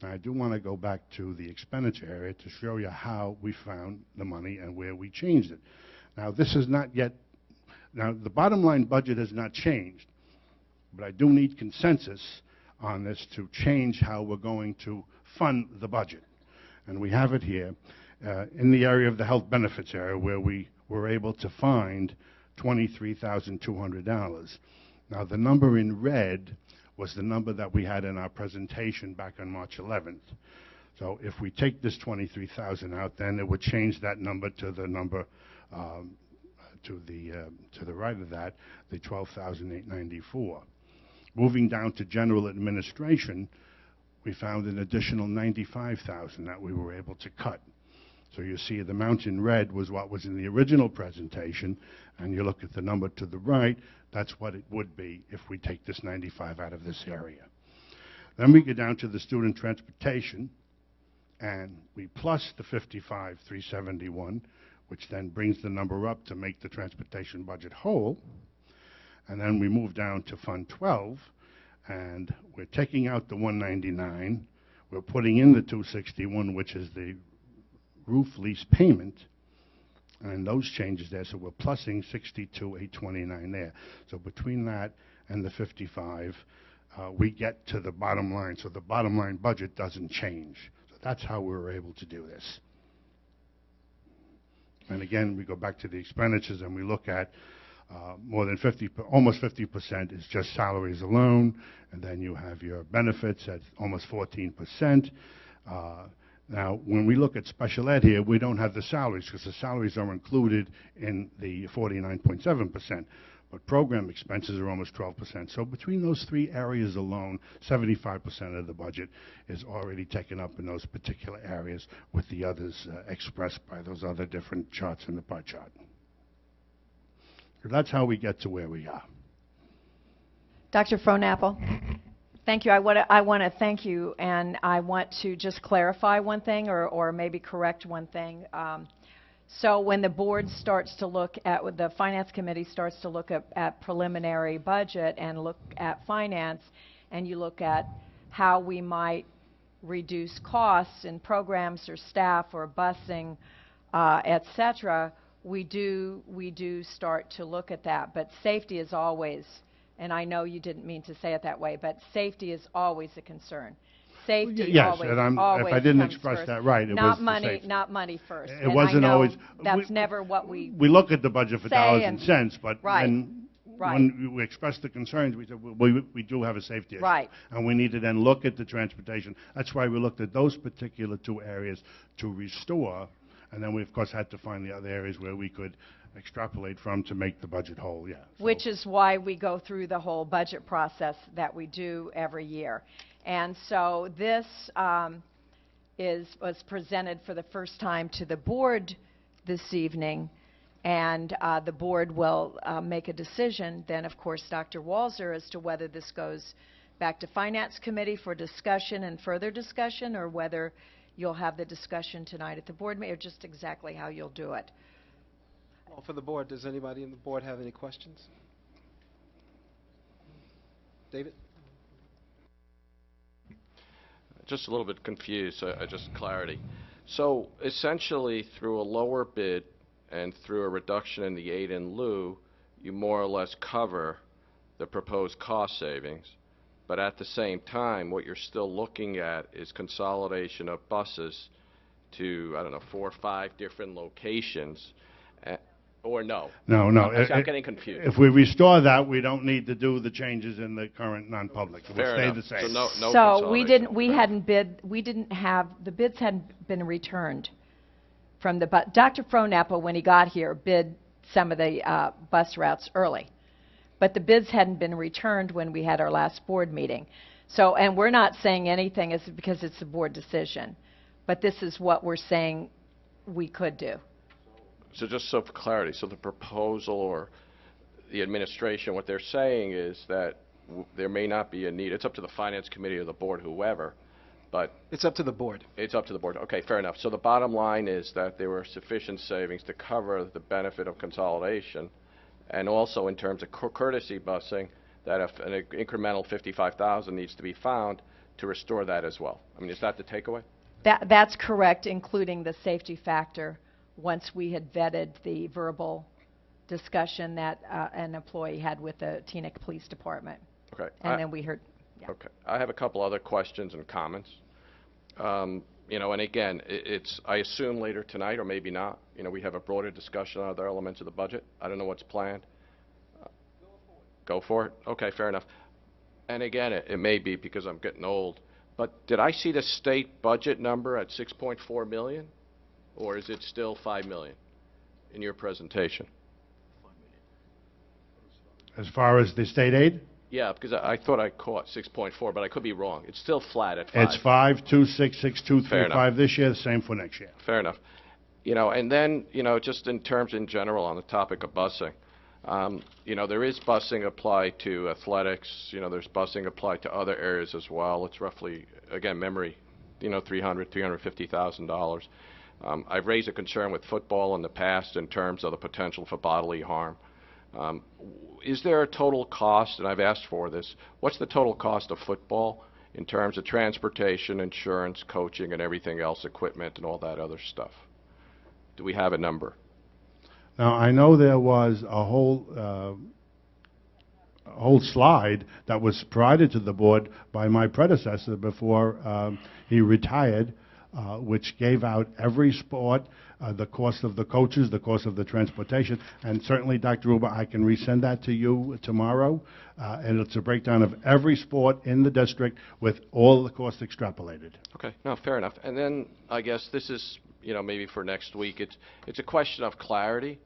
Now, I do want to go back to the expenditure area to show you how we found the money and where we changed it. Now, this is not yet. Now, the bottom line budget has not changed, but I do need consensus on this to change how we're going to fund the budget. And we have it here in the area of the health benefits area where we were able to find $23,200. Now, the number in red was the number that we had in our presentation back on March 11th. So if we take this $23,000 out, then it would change that number to the number to the right of that, the $12,894. Moving down to general administration, we found an additional $95,000 that we were able to cut. So you see the amount in red was what was in the original presentation, and you look at the number to the right, that's what it would be if we take this 95 out of this area. Then we get down to the student transportation, and we plus the 55,371, which then brings the number up to make the transportation budget whole. And then we move down to Fund 12, and we're taking out the 199. We're putting in the 261, which is the roof lease payment, and those changes there. So we're plussing 62,829 there. So between that and the 55, we get to the bottom line. So the bottom line budget doesn't change. So that's how we were able to do this. And again, we go back to the expenditures and we look at more than almost 50% is just salaries alone, and then you have your benefits at almost 14%. Now, when we look at special ed here, we don't have the salaries because the salaries are included in the 49.7%, but program expenses are almost 12%. So between those 3 areas alone, 75% of the budget is already taken up in those particular areas, with the others expressed by those other different charts in the pie chart. So that's how we get to where we are. Dr. Frohnapple, thank you. I want to thank you, and I want to just clarify one thing, or maybe correct one thing. So when the board starts to look at, the finance committee starts to look at preliminary budget and look at finance, and you look at how we might reduce costs in programs or staff or busing, et cetera, we do start to look at that. But safety is always, and I know you didn't mean to say it that way, but safety is always a concern. Safety Yes, always, and always if I didn't comes express first. that right, it Not was the money, safety. not money first. It And I wasn't know always. that's never what we. We look at the budget for say dollars and- and cents, but Right. when we expressed the concerns, we said, we do have a safety issue. Right. And we need to then look at the transportation. That's why we looked at those particular two areas to restore, and then we, of course, had to find the other areas where we could extrapolate from to make the budget whole, yeah. So- Which is why we go through the whole budget process that we do every year. And so this was presented for the first time to the board this evening, and the board will make a decision. Then, of course, Dr. Walzer, as to whether this goes back to Finance Committee for discussion and further discussion, or whether you'll have the discussion tonight at the board meeting, or just exactly how you'll do it. Well, for the board, does anybody in the board have any questions? David? Just a little bit confused, just clarity. So essentially, through a lower bid and through a reduction in the aid in lieu, you more or less cover the proposed cost savings. But at the same time, what you're still looking at is consolidation of buses to, I don't know, 4 or 5 different locations, or no? No, no. I'm getting confused. If we restore that, we don't need to do the changes in the current non-public. It will Fair stay enough. the same. So no So we consolidation. hadn't bid, we didn't have, the bids hadn't been returned from the, Dr. Frohnapple, when he got here, bid some of the bus routes early. But the bids hadn't been returned when we had our last board meeting. So, and we're not saying anything is because it's a board decision. But this is what we're saying we could do. So just so for clarity, so the proposal or the administration, what they're saying is that there may not be a need. It's up to the Finance Committee or the board, whoever, but It's up to the board. it's up to the board. Okay, fair enough. So the bottom line is that there were sufficient savings to cover the benefit of consolidation, and also in terms of courtesy busing, that if an incremental $55,000 needs to be found to restore that as well. I mean, is that the takeaway? That's correct, including the safety factor, once we had vetted the verbal discussion that an employee had with the Teaneck Police Department. Okay. And then we heard, yeah. Okay. I have a couple other questions and comments. You know, and again, it's, I assume later tonight, or maybe not, you know, we have a broader discussion on other elements of the budget. I don't know what's planned. Go for it? Okay, fair enough. And again, it may be because I'm getting old, but did I see the state budget number at 6.4 million? Or is it still 5 million in your presentation? As far as the state aid, Yeah, because I thought I caught 6.4, but I could be wrong. It's still flat at 5. it's 5,266,235 this year, the same for next year. Fair enough. You know, and then, you know, just in terms in general on the topic of busing, you know, there is busing applied to athletics. You know, there's busing applied to other areas as well. It's roughly, again, memory, you know, $350,000. I've raised a concern with football in the past in terms of the potential for bodily harm. Is there a total cost, and I've asked for this, what's the total cost of football in terms of transportation, insurance, coaching, and everything else, equipment, and all that other stuff? Do we have a number? Now, I know there was a whole slide that was provided to the board by my predecessor before he retired, which gave out every sport, the cost of the coaches, the cost of the transportation, and certainly, Dr. Ruba, I can resend that to you tomorrow, and it's a breakdown of every sport in the district with all the costs extrapolated. Okay, no, fair enough. And then I guess this is, you know, maybe for next week. It's a question of clarity,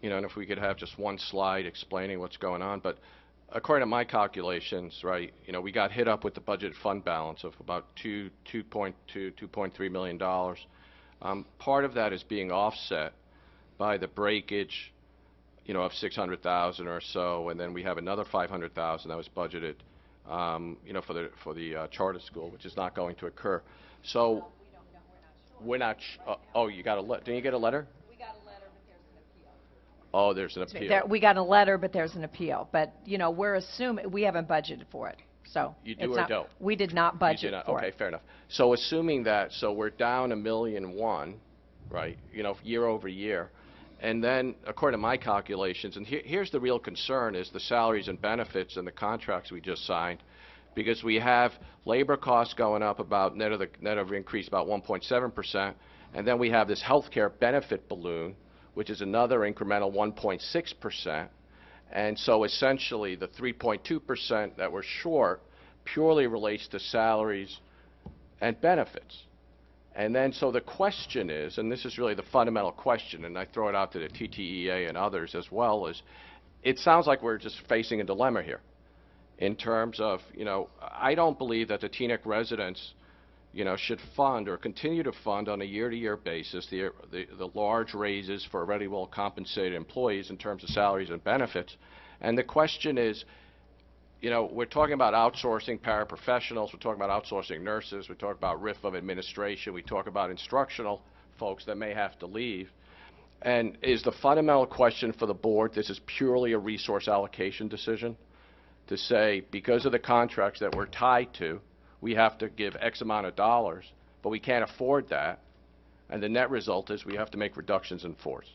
you know, and if we could have just one slide explaining what's going on. But according to my calculations, right, you know, we got hit up with the budget fund balance of about $2.3 million. Part of that is being offset by the breakage of 600,000 or so, and then we have another 500,000 that was budgeted, for the charter school, which is not going to occur. So we're not. Oh, you got a letter? Didn't you get a letter? We got a letter, but there's an appeal. Oh, there's an appeal. We got a letter, but there's an appeal. But we're assuming we haven't budgeted for it. So You do it's or not, don't? we did not budget You did not? for Okay, it. fair enough. So assuming that, so we're down $1,000,001, right? Year over year, and then according to my calculations, and here's the real concern: is the salaries and benefits and the contracts we just signed, because we have labor costs going up about net of increase about 1.7%, and then we have this healthcare benefit balloon, which is another incremental 1.6%. And so essentially the 3.2% that we're short purely relates to salaries and benefits. And then so the question is, and this is really the fundamental question, and I throw it out to the TTEA and others as well, is it sounds like we're just facing a dilemma here in terms of, I don't believe that the Teaneck residents, should fund or continue to fund on a year-to-year basis the large raises for already well-compensated employees in terms of salaries and benefits. And the question is, we're talking about outsourcing paraprofessionals, we're talking about outsourcing nurses, we talk about RIF of administration, we talk about instructional folks that may have to leave. And is the fundamental question for the board, this is purely a resource allocation decision, to say because of the contracts that we're tied to, we have to give X amount of dollars, but we can't afford that, and the net result is we have to make reductions in force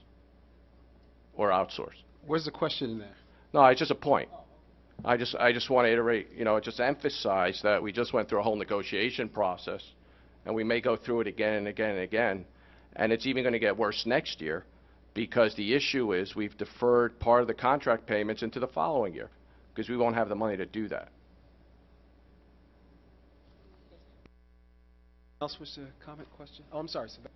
or outsource. Where's the question in there? No, it's just a point. I just want to iterate, just emphasize that we just went through a whole negotiation process, and we may go through it again and again and again, and it's even going to get worse next year because the issue is we've deferred part of the contract payments into the following year because we won't have the money to do that. Else wish to comment, question? Oh, I'm sorry, Sylvester.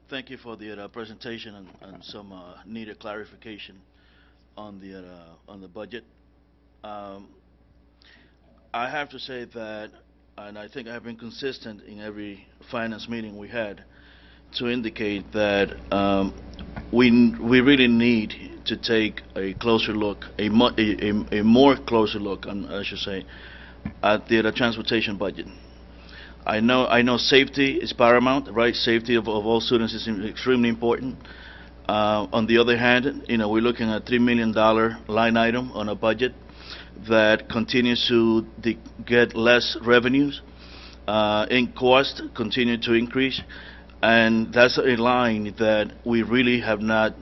Thank you for the presentation and some needed clarification on the budget. I have to say that, and I think I've been consistent in every finance meeting we had, to indicate that we really need to take a closer look, a more closer look, I should say, at the transportation budget. I know safety is paramount, right? Safety of all students is extremely important. On the other hand, we're looking at $3 million line item on a budget that continues to get less revenues, in cost continue to increase, and that's a line that we really have not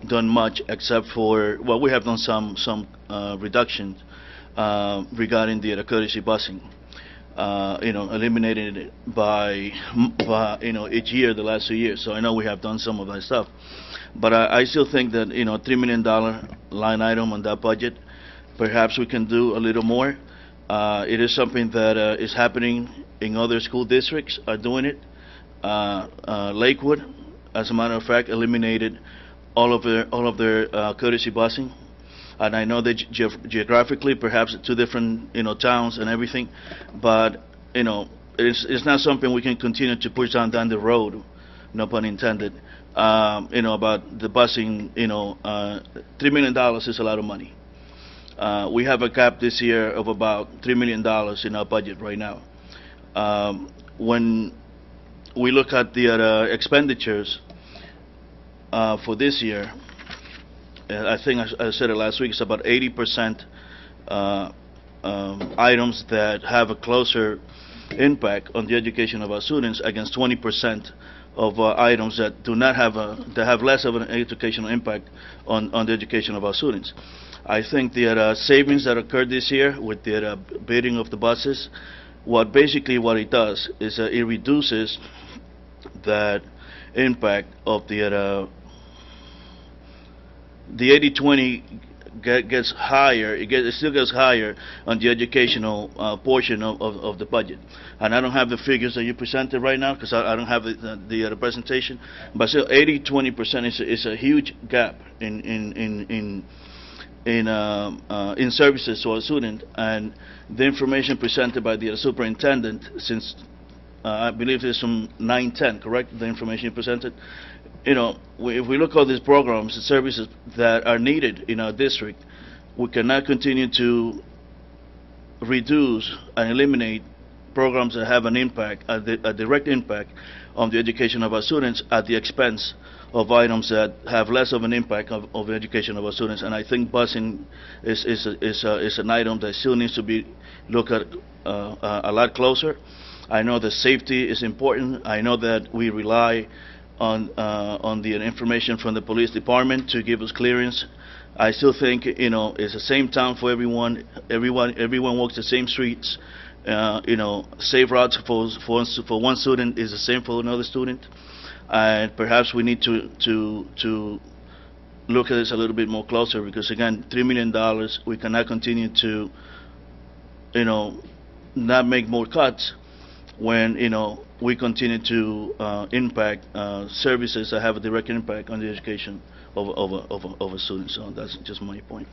done much except for, well, we have done some reductions regarding the courtesy busing. Eliminated it by each year the last 2 years. So I know we have done some of that stuff, but I still think that $3 million line item on that budget, perhaps we can do a little more. It is something that is happening in other school districts are doing it. Lakewood, as a matter of fact, eliminated all of their courtesy busing. And I know that geographically, perhaps two different towns and everything, but it's not something we can continue to push down the road, no pun intended. About the busing, $3 million is a lot of money. We have a gap this year of about $3 million in our budget right now. When we look at the expenditures for this year, I think I said it last week, it's about 80% items that have a closer impact on the education of our students against 20% of items that do not have that have less of an educational impact on the education of our students. I think the savings that occurred this year with the bidding of the buses, what it does is it reduces that impact of the 80-20 gets higher. It still gets higher on the educational portion of the budget. And I don't have the figures that you presented right now because I don't have the presentation. But still, 80-20% is a huge gap in services to our student. And the information presented by the superintendent, since I believe it's from 910, correct? The information you presented. You know, if we look at these programs and services that are needed in our district, we cannot continue to reduce and eliminate programs that have an impact, a direct impact on the education of our students at the expense of items that have less of an impact of the education of our students. And I think busing is an item that still needs to be looked at a lot closer. I know that safety is important. I know that we rely on the information from the police department to give us clearance. I still think, you know, it's the same town for everyone. Everyone walks the same streets. You know, safe routes for one student is the same for another student. And perhaps we need to look at this a little bit more closer, because again, $3 million, we cannot continue to, you know, not make more cuts when, you know, we continue to impact services that have a direct impact on the education of a student. So that's just my point.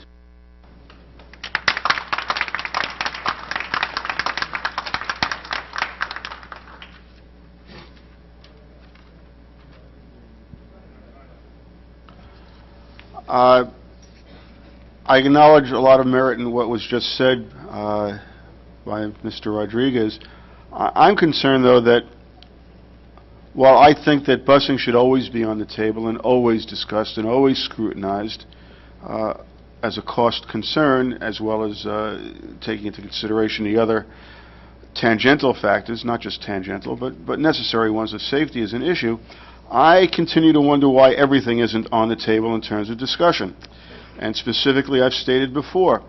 I acknowledge a lot of merit in what was just said by Mr. Rodriguez. I'm concerned, though, that while I think that busing should always be on the table and always discussed and always scrutinized as a cost concern, as well as taking into consideration the other tangential factors, not just tangential, but necessary ones of safety is an issue, I continue to wonder why everything isn't on the table in terms of discussion. And specifically, I've stated before,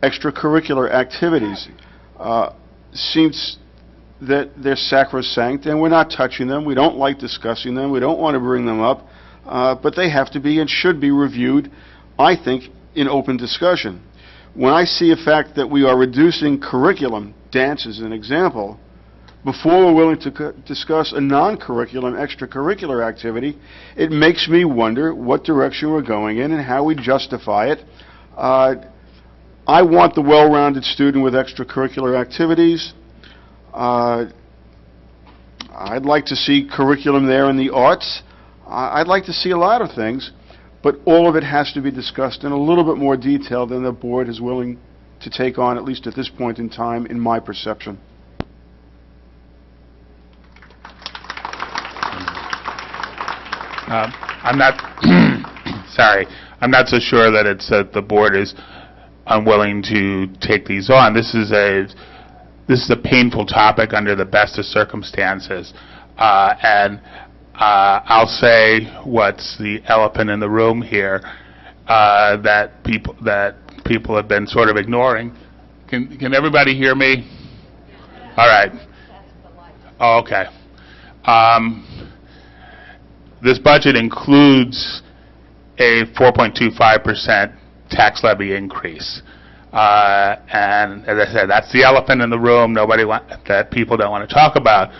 extracurricular activities seems that they're sacrosanct, and we're not touching them. We don't like discussing them. We don't want to bring them up, but they have to be and should be reviewed, I think, in open discussion. When I see a fact that we are reducing curriculum, dance as an example, before we're willing to discuss a non-curriculum, extracurricular activity, it makes me wonder what direction we're going in and how we justify it. I want the well-rounded student with extracurricular activities. I'd like to see curriculum there in the arts. I'd like to see a lot of things, but all of it has to be discussed in a little bit more detail than the board is willing to take on, at least at this point in time, in my perception. I'm not sorry. I'm not so sure that it's that the board is unwilling to take these on. This is a painful topic under the best of circumstances, and I'll say what's the elephant in the room here that people have been sort of ignoring. Can everybody hear me? All right. Oh, okay. This budget includes a 4.25% tax levy increase. And as I said, that's the elephant in the room that people don't want to talk about.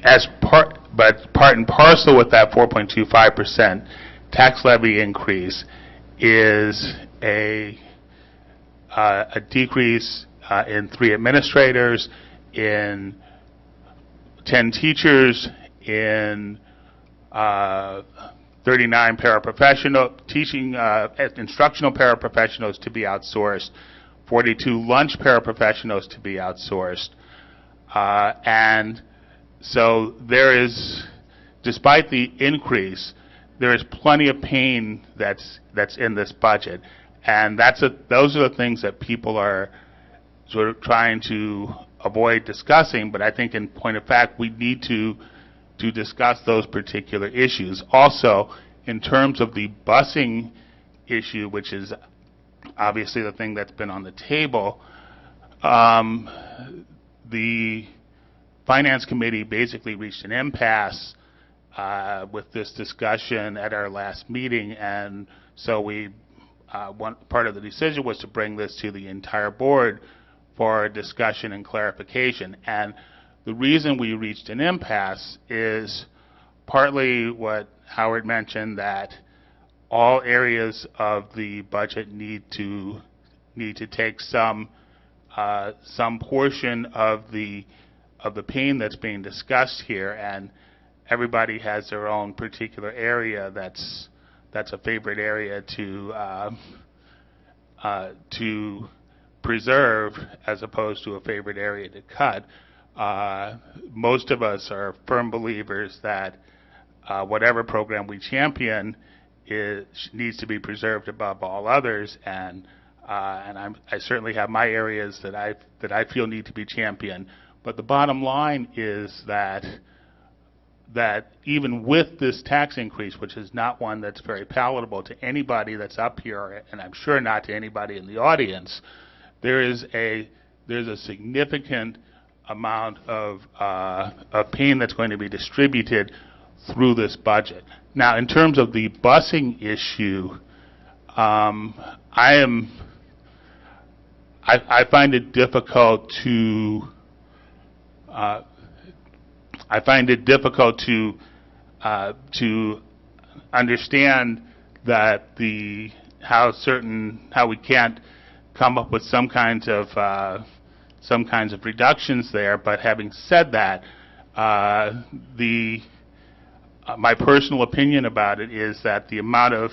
But part and parcel with that 4.25% tax levy increase is a decrease in 3 administrators, in 10 teachers, in 39 instructional paraprofessionals to be outsourced, 42 lunch paraprofessionals to be outsourced. And so there is, despite the increase, there is plenty of pain that's in this budget. And those are the things that people are sort of trying to avoid discussing, but I think in point of fact, we need to discuss those particular issues. Also, in terms of the busing issue, which is obviously the thing that's been on the table, the Finance Committee basically reached an impasse with this discussion at our last meeting, and so one part of the decision was to bring this to the entire board for discussion and clarification. And the reason we reached an impasse is partly what Howard mentioned, that all areas of the budget need to take some portion of the the pain that's being discussed here, and everybody has their own particular area that's a favorite area to preserve as opposed to a favorite area to cut. Most of us are firm believers that whatever program we champion needs to be preserved above all others, and I certainly have my areas that I feel need to be championed. But the bottom line is that even with this tax increase, which is not one that's very palatable to anybody that's up here, and I'm sure not to anybody in the audience, there's a significant amount of pain that's going to be distributed through this budget. Now, in terms of the busing issue, I find it difficult to understand that how we can't come up with some kinds of reductions there. But having said that, my personal opinion about it is that the amount of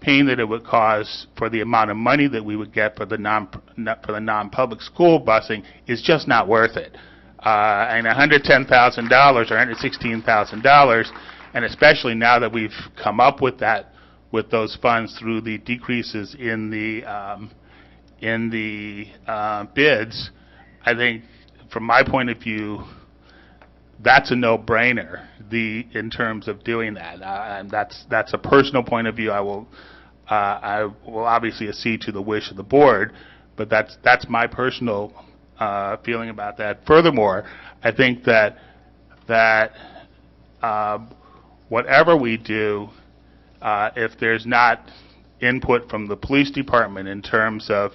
pain that it would cause for the amount of money that we would get for the non-public school busing is just not worth it. And $110,000 or $116,000, and especially now that we've come up with those funds through the decreases in the bids, I think, from my point of view, that's a no-brainer in terms of doing that. And that's a personal point of view. I will obviously accede to the wish of the board, but that's my personal feeling about that. Furthermore, I think that whatever we do, if there's not input from the police department in terms of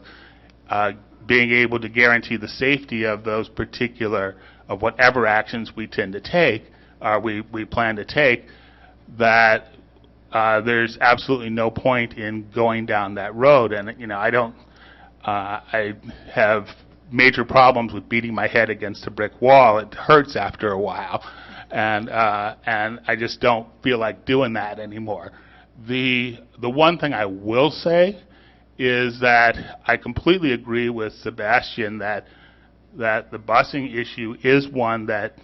being able to guarantee the safety of those particular, of whatever actions we tend to take, we plan to take, that there's absolutely no point in going down that road. And I have major problems with beating my head against a brick wall. It hurts after a while, and I just don't feel like doing that anymore. The one thing I will say is that I completely agree with Sebastian that the busing issue is one that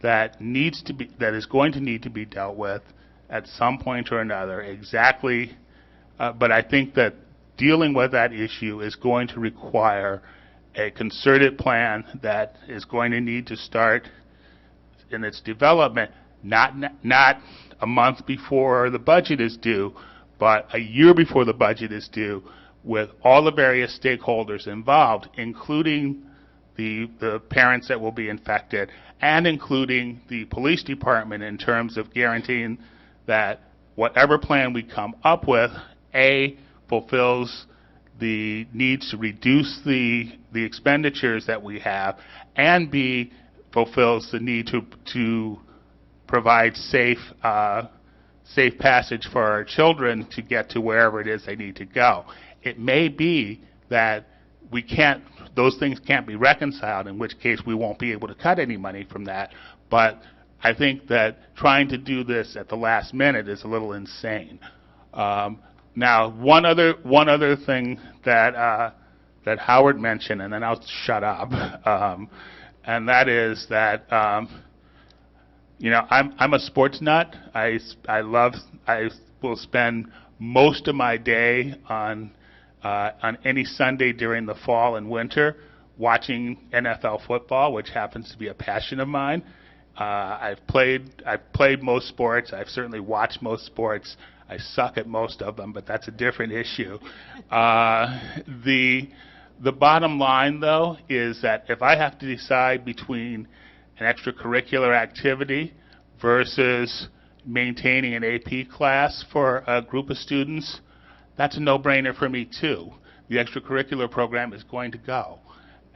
is going to need to be dealt with at some point or another. Exactly, but I think that dealing with that issue is going to require a concerted plan that is going to need to start in its development, not a month before the budget is due, but a year before the budget is due, with all the various stakeholders involved, including the parents that will be infected, and including the police department, in terms of guaranteeing that whatever plan we come up with, A, fulfills the needs to reduce the expenditures that we have, and B, fulfills the need to provide safe passage for our children to get to wherever it is they need to go. It may be that those things can't be reconciled, in which case we won't be able to cut any money from that, but I think that trying to do this at the last minute is a little insane. Now, one other thing that Howard mentioned, and then I'll shut up, and that is that I'm a sports nut. I will spend most of my day on any Sunday during the fall and winter watching NFL football, which happens to be a passion of mine. I've played most sports. I've certainly watched most sports. I suck at most of them, but that's a different issue. The bottom line, though, is that if I have to decide between an extracurricular activity versus maintaining an AP class for a group of students, that's a no-brainer for me, too. The extracurricular program is going to go.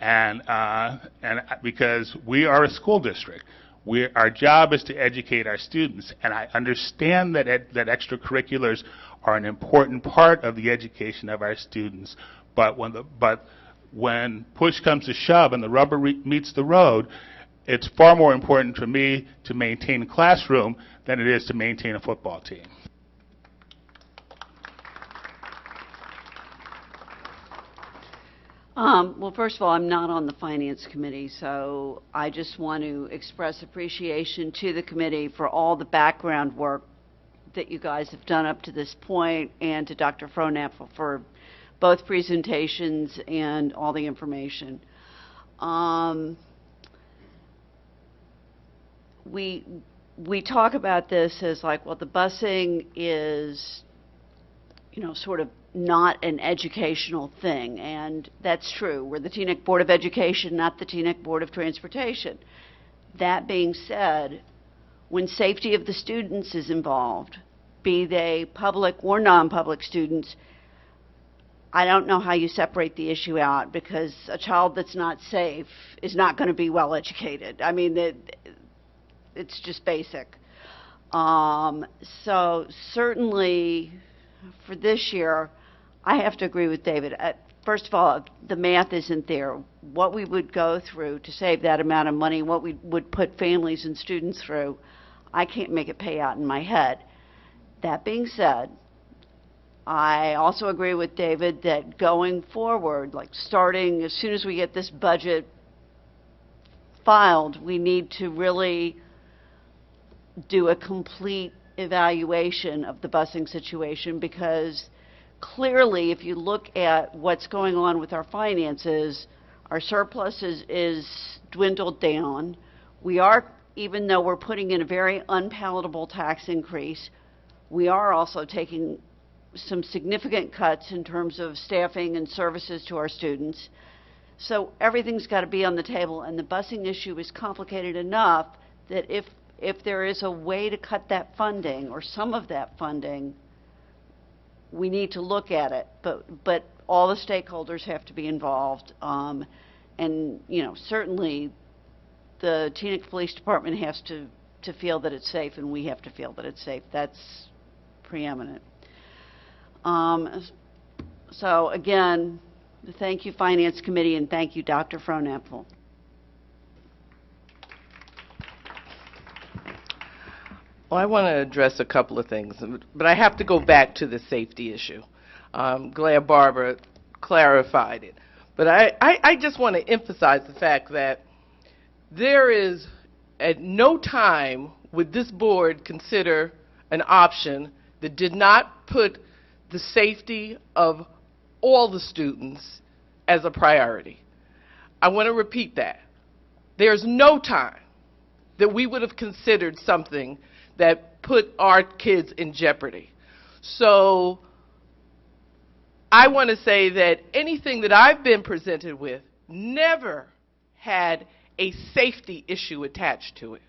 And because we are a school district, our job is to educate our students, and I understand that extracurriculars are an important part of the education of our students. But when push comes to shove and the rubber meets the road, it's far more important to me to maintain a classroom than it is to maintain a football team. Well, first of all, I'm not on the Finance Committee, so I just want to express appreciation to the committee for all the background work that you guys have done up to this point, and to Dr. Frohnapfel for both presentations and all the information. We talk about this as like, well, the busing is, you know, sort of not an educational thing, and that's true. We're the Teaneck Board of Education, not the Teaneck Board of Transportation. That being said, when safety of the students is involved, be they public or non-public students, I don't know how you separate the issue out, because a child that's not safe is not going to be well educated. I mean, it's just basic. So certainly for this year, I have to agree with David. First of all, the math isn't there. What we would go through to save that amount of money, what we would put families and students through, I can't make it pay out in my head. That being said, I also agree with David that going forward, like starting as soon as we get this budget filed, we need to really do a complete evaluation of the busing situation, because clearly, if you look at what's going on with our finances, our surplus is dwindled down. We are, even though we're putting in a very unpalatable tax increase, we are also taking some significant cuts in terms of staffing and services to our students. So everything's got to be on the table, and the busing issue is complicated enough that if there is a way to cut that funding or some of that funding, we need to look at it. But all the stakeholders have to be involved, and you know, certainly the Teaneck Police Department has to feel that it's safe, and we have to feel that it's safe. That's preeminent. So again, thank you, Finance Committee, and thank you, Dr. Frohnapfel. Well, I want to address a couple of things, but I have to go back to the safety issue. I'm glad Barbara clarified it. But I just want to emphasize the fact that there is, at no time would this board consider an option that did not put the safety of all the students as a priority. I want to repeat that. There's no time that we would have considered something that put our kids in jeopardy. So I want to say that anything that I've been presented with never had a safety issue attached to it.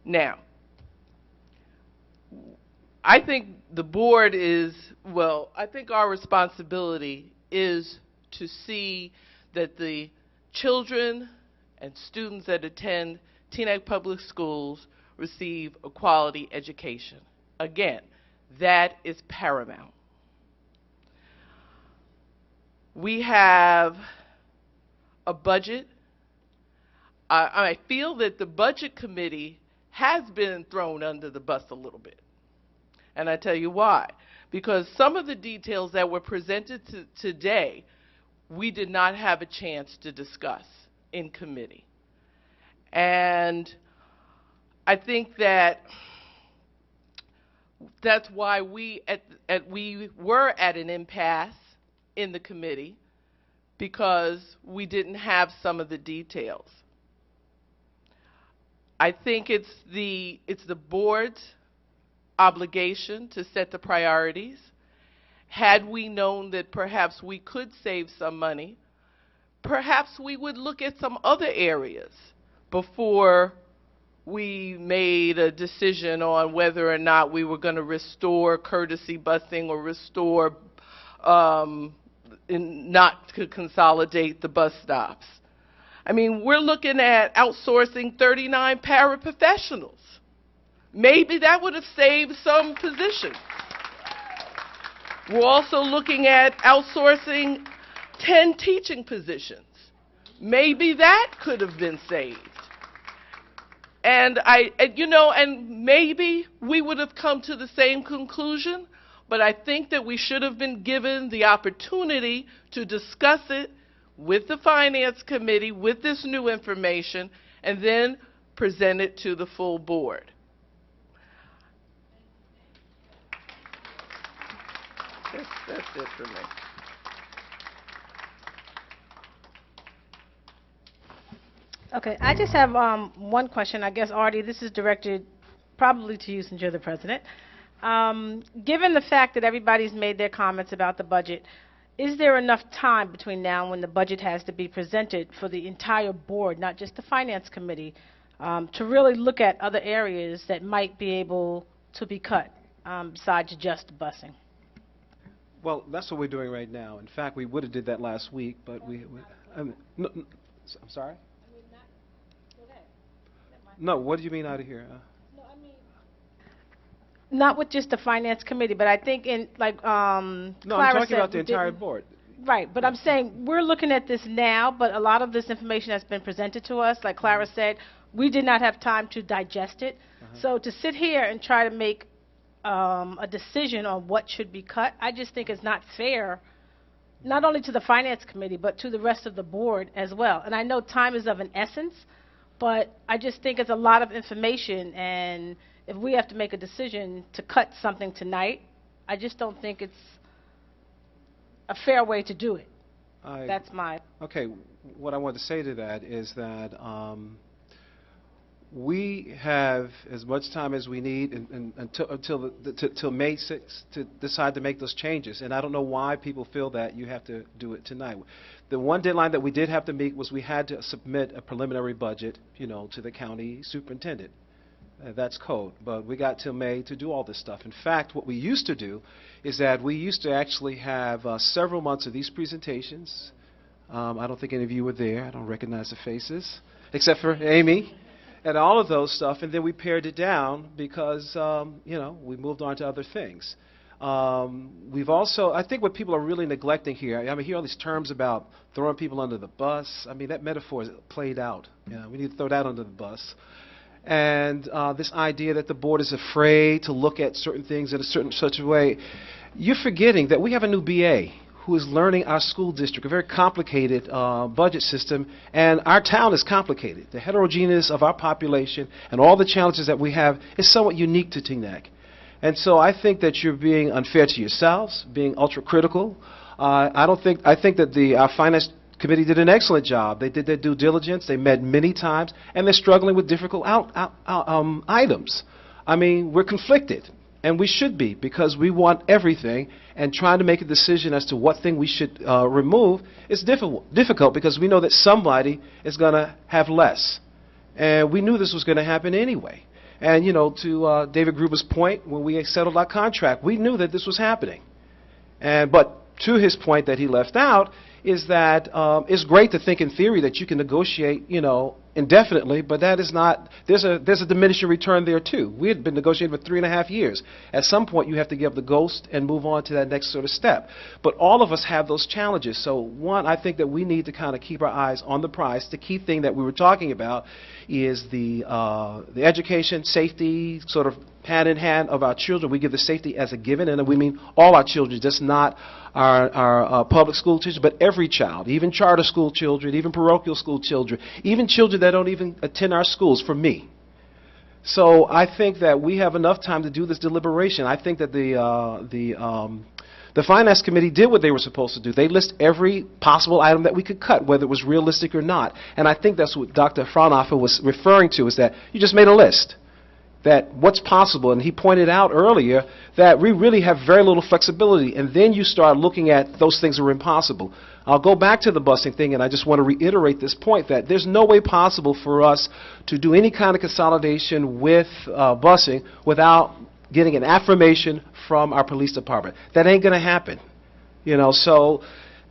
Now, I think the board is, well, I think our responsibility is to see that the children and students that attend Teaneck Public Schools receive a quality education. Again, that is paramount. We have a budget. I feel that the budget committee has been thrown under the bus a little bit. And I tell you why. Because some of the details that were presented today, we did not have a chance to discuss in committee. And I think that that's why we were at an impasse in the committee, because we didn't have some of the details. I think it's the board's obligation to set the priorities. Had we known that perhaps we could save some money, perhaps we would look at some other areas before we made a decision on whether or not we were going to restore courtesy busing or restore not to consolidate the bus stops. I mean, we're looking at outsourcing 39 paraprofessionals. Maybe that would have saved some positions. We're also looking at outsourcing 10 teaching positions. maybe that could have been saved. And and maybe we would have come to the same conclusion, but I think that we should have been given the opportunity to discuss it with the Finance Committee, with this new information, and then present it to the full board. That's it for me. Okay, I just have one question. I guess, Artie, this is directed probably to you since you're the president. Given the fact that everybody's made their comments about the budget, is there enough time between now and when the budget has to be presented for the entire board, not just the Finance Committee, to really look at other areas that might be able to be cut besides just busing? Well, that's what we're doing right now. In fact, we would have did that last week, but I'm sorry? No, what do you mean out of here? Not with just the Finance Committee, but I think in, like, No, I'm Clara talking said about the we entire didn't- board. Right, but I'm saying we're looking at this now, but a lot of this information has been presented to us. Like Clara said, we did not have time to digest it. So to sit here and try to make a decision on what should be cut, I just think it's not fair, not only to the Finance Committee, but to the rest of the board as well. And I know time is of an essence, but I just think it's a lot of information, and if we have to make a decision to cut something tonight, I just don't think it's a fair way to do it. That's my... Okay, what I want to say to that is that we have as much time as we need until May 6th to decide to make those changes, and I don't know why people feel that you have to do it tonight. The one deadline that we did have to meet was we had to submit a preliminary budget, to the county superintendent. That's code, but we got till May to do all this stuff. In fact, what we used to do is that we used to actually have several months of these presentations. I don't think any of you were there. I don't recognize the faces, except for Amy, and all of those stuff, and then we pared it down because, we moved on to other things. We've also, I think what people are really neglecting here, I hear all these terms about throwing people under the bus. That metaphor is played out. We need to throw that under the bus. And this idea that the board is afraid to look at certain things in such a way, you're forgetting that we have a new BA who is learning our school district, a very complicated budget system, and our town is complicated. The heterogeneous of our population and all the challenges that we have is somewhat unique to Teaneck. And so I think that you're being unfair to yourselves, being ultra-critical. I think that our Finance Committee did an excellent job. They did their due diligence. They met many times, and they're struggling with difficult items. We're conflicted, and we should be, because we want everything, and trying to make a decision as to what thing we should remove is difficult because we know that somebody is going to have less. And we knew this was going to happen anyway. And, to David Gruber's point, when we settled our contract, we knew that this was happening. But to his point that he left out, is that it's great to think in theory that you can negotiate, indefinitely, but that is not, there's a diminishing return there too. We had been negotiating for 3.5 years. At some point you have to give up the ghost and move on to that next sort of step. But all of us have those challenges. So one, I think that we need to kind of keep our eyes on the prize. The key thing that we were talking about is the education, safety, sort of hand in hand of our children. We give the safety as a given, and we mean all our children, just not our public school teachers, but every child, even charter school children, even parochial school children, even children that don't even attend our schools, for me. So I think that we have enough time to do this deliberation. I think that the Finance Committee did what they were supposed to do. They list every possible item that we could cut, whether it was realistic or not. And I think that's what Dr. Fraunhofer was referring to, is that you just made a list. That what's possible, and he pointed out earlier that we really have very little flexibility, and then you start looking at those things that are impossible. I'll go back to the busing thing, and I just want to reiterate this point, that there's no way possible for us to do any kind of consolidation with busing without getting an affirmation from our police department. That ain't going to happen. So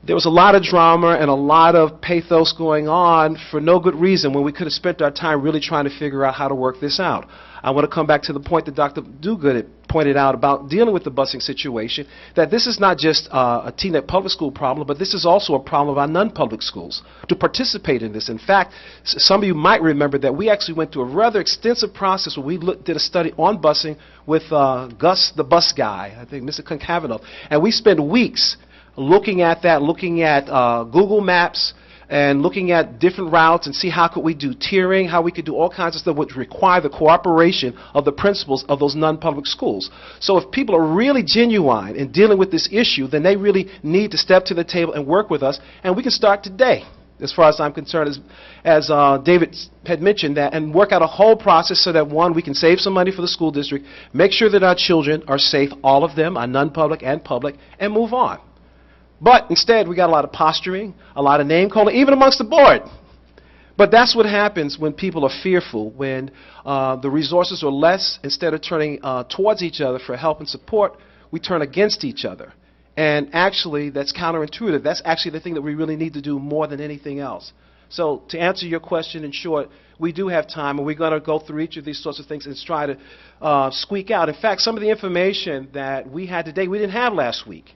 there was a lot of drama and a lot of pathos going on for no good reason when we could have spent our time really trying to figure out how to work this out. I want to come back to the point that Dr. Duguid had pointed out about dealing with the busing situation, that this is not just a Teaneck public school problem, but this is also a problem of our non-public schools to participate in this. In fact, some of you might remember that we actually went through a rather extensive process where we did a study on busing with Gus, the bus guy, I think Mr. Concavanagh, and we spent weeks looking at that, looking at Google Maps, and looking at different routes and see how could we do tiering, how we could do all kinds of stuff which require the cooperation of the principals of those non-public schools. So if people are really genuine in dealing with this issue, then they really need to step to the table and work with us, and we can start today, as far as I'm concerned, as David had mentioned, that, and work out a whole process so that, one, we can save some money for the school district, make sure that our children are safe, all of them, our non-public and public, and move on. But instead, we got a lot of posturing, a lot of name-calling, even amongst the board. But that's what happens when people are fearful, when the resources are less. Instead of turning towards each other for help and support, we turn against each other. And actually, that's counterintuitive. That's actually the thing that we really need to do more than anything else. So to answer your question in short, we do have time, and we're going to go through each of these sorts of things and try to squeak out. In fact, some of the information that we had today, we didn't have last week.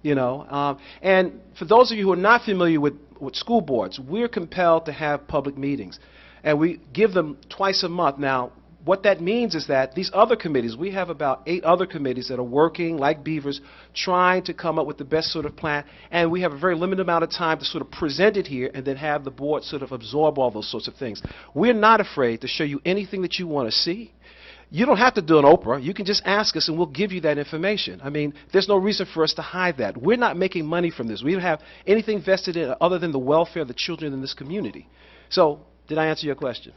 And for those of you who are not familiar with school boards, we're compelled to have public meetings, and we give them twice a month. Now, what that means is that these other committees, we have about 8 other committees that are working like beavers, trying to come up with the best sort of plan, and we have a very limited amount of time to sort of present it here and then have the board sort of absorb all those sorts of things. We're not afraid to show you anything that you want to see. You don't have to do an Oprah. You can just ask us, and we'll give you that information. I mean, there's no reason for us to hide that. We're not making money from this. We don't have anything vested in it other than the welfare of the children in this community. So, did I answer your question?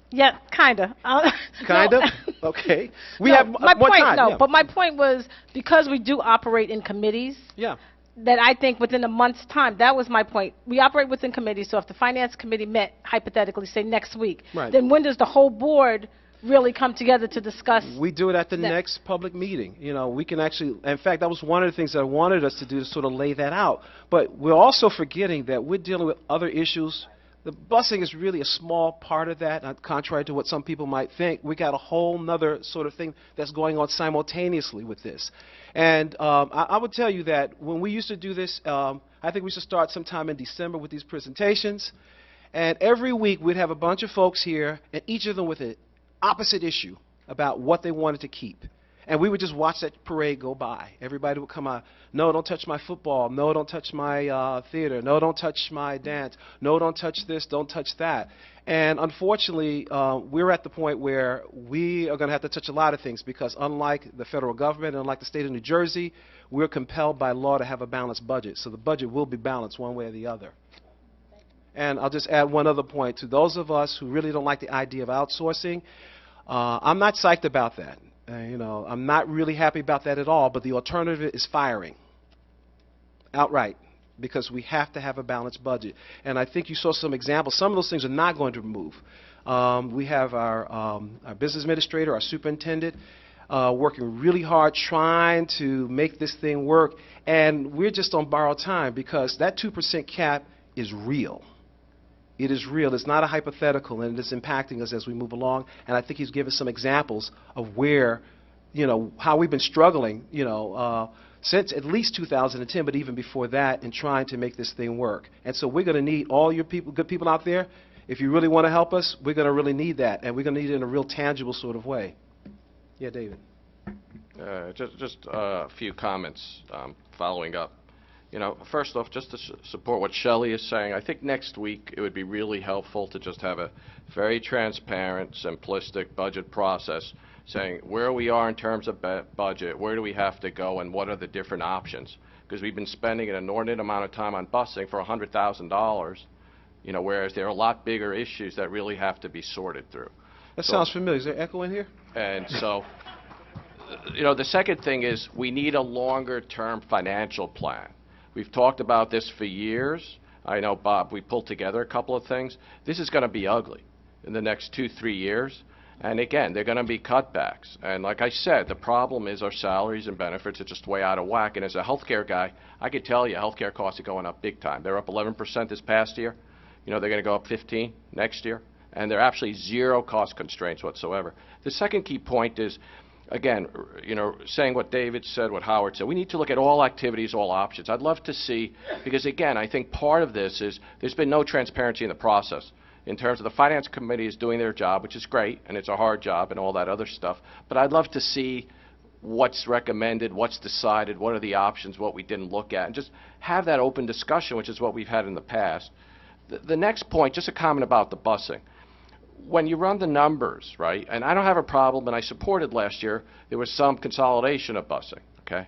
Yeah, kind of. Kind of? Okay. We no, have my more point, time. No, Yeah. but my point was, because we do operate in committees, Yeah. that I think within a month's time, that was my point. We operate within committees, so if the Finance Committee met, hypothetically, say next week, Right. then when does the whole board really come together to discuss? We do it at the that? next public meeting. We can actually, in fact, that was one of the things that I wanted us to do, to sort of lay that out. But we're also forgetting that we're dealing with other issues. The busing is really a small part of that, contrary to what some people might think. We got a whole nother sort of thing that's going on simultaneously with this. And I would tell you that when we used to do this, I think we should start sometime in December with these presentations. And every week we'd have a bunch of folks here, and each of them with an opposite issue about what they wanted to keep. And we would just watch that parade go by. Everybody would come out, no, don't touch my football. No, don't touch my theater. No, don't touch my dance. No, don't touch this. Don't touch that. And unfortunately, we're at the point where we are going to have to touch a lot of things, because unlike the federal government, and unlike the state of New Jersey, we're compelled by law to have a balanced budget. So the budget will be balanced one way or the other. And I'll just add one other point. To those of us who really don't like the idea of outsourcing, I'm not psyched about that. I'm not really happy about that at all, but the alternative is firing outright, because we have to have a balanced budget. And I think you saw some examples. Some of those things are not going to move. We have our business administrator, our superintendent, working really hard trying to make this thing work, and we're just on borrowed time, because that 2% cap is real. It is real. It's not a hypothetical, and it is impacting us as we move along. And I think he's given some examples of where, how we've been struggling, since at least 2010, but even before that, in trying to make this thing work. And so we're going to need all your people, good people out there. If you really want to help us, we're going to really need that, and we're going to need it in a real tangible sort of way. Yeah, David. Just a few comments following up. First off, just to support what Shelley is saying, I think next week it would be really helpful to just have a very transparent, simplistic budget process saying where we are in terms of budget, where do we have to go, and what are the different options. Because we've been spending an inordinate amount of time on busing for $100,000, whereas there are a lot bigger issues that really have to be sorted through. That sounds familiar. Is there echo in here? And so, the second thing is we need a longer-term financial plan. We've talked about this for years. I know, Bob, we pulled together a couple of things. This is going to be ugly in the next 2-3 years. And again, they're going to be cutbacks. And like I said, the problem is our salaries and benefits are just way out of whack. And as a healthcare guy, I could tell you healthcare costs are going up big time. They're up 11% this past year. You know, they're going to go up 15 next year. And they're actually zero cost constraints whatsoever. The second key point is, again, you know, saying what David said, what Howard said, we need to look at all activities, all options. I'd love to see, because again, I think part of this is there's been no transparency in the process. In terms of the Finance Committee is doing their job, which is great, and it's a hard job and all that other stuff, but I'd love to see what's recommended, what's decided, what are the options, what we didn't look at, and just have that open discussion, which is what we've had in the past. The next point, just a comment about the busing. When you run the numbers, right, and I don't have a problem, and I supported last year, there was some consolidation of busing, okay?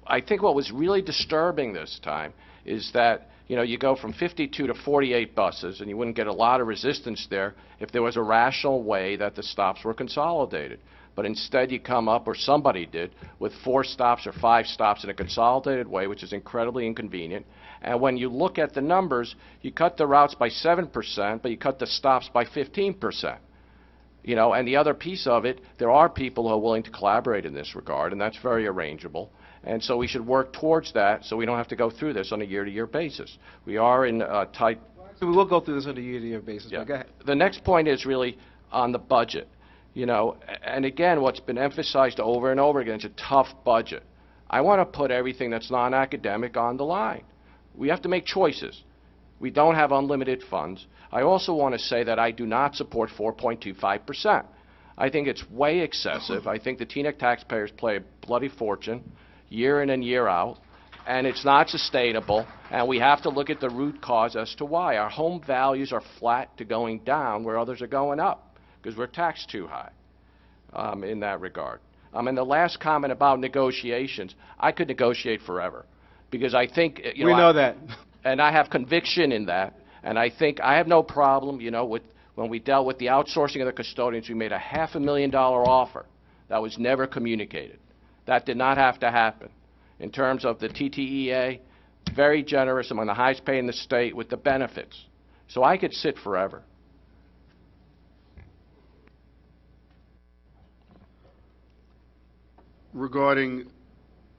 I think what was really disturbing this time is that, you know, you go from 52 to 48 buses, and you wouldn't get a lot of resistance there if there was a rational way that the stops were consolidated. But instead you come up, or somebody did, with 4 stops or 5 stops in a consolidated way, which is incredibly inconvenient. And when you look at the numbers, you cut the routes by 7%, but you cut the stops by 15%. You know, and the other piece of it, there are people who are willing to collaborate in this regard, and that's very arrangeable. And so we should work towards that so we don't have to go through this on a year-to-year basis. We are in tight... So we will go through this on a year-to-year basis, Yeah. but go ahead. The next point is really on the budget. You know, and again, what's been emphasized over and over again, it's a tough budget. I want to put everything that's non-academic on the line. We have to make choices. We don't have unlimited funds. I also want to say that I do not support 4.25%. I think it's way excessive. I think the Teaneck taxpayers pay a bloody fortune year in and year out, and it's not sustainable, and we have to look at the root cause as to why. Our home values are flat to going down where others are going up, because we're taxed too high in that regard. And the last comment about negotiations, I could negotiate forever, because I think, you know... We know that. And I have conviction in that, and I think I have no problem, you know, with when we dealt with the outsourcing of the custodians, we made a $500,000 offer that was never communicated. That did not have to happen. In terms of the TTEA, very generous, among the highest paid in the state with the benefits. So I could sit forever. Regarding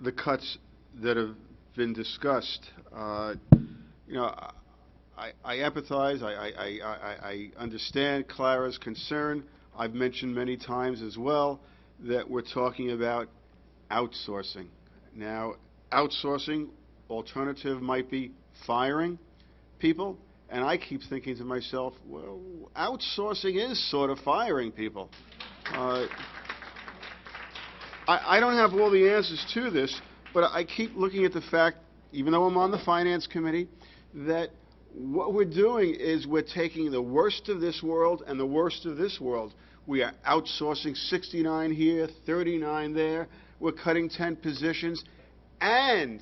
the cuts that have been discussed, you know, I empathize, I understand Clara's concern. I've mentioned many times as well that we're talking about outsourcing. Now, outsourcing, alternative might be firing people, and I keep thinking to myself, well, outsourcing is sort of firing people. I don't have all the answers to this, but I keep looking at the fact, even though I'm on the Finance Committee, that what we're doing is we're taking the worst of this world and the worst of this world. We are outsourcing 69 here, 39 there. We're cutting 10 positions, and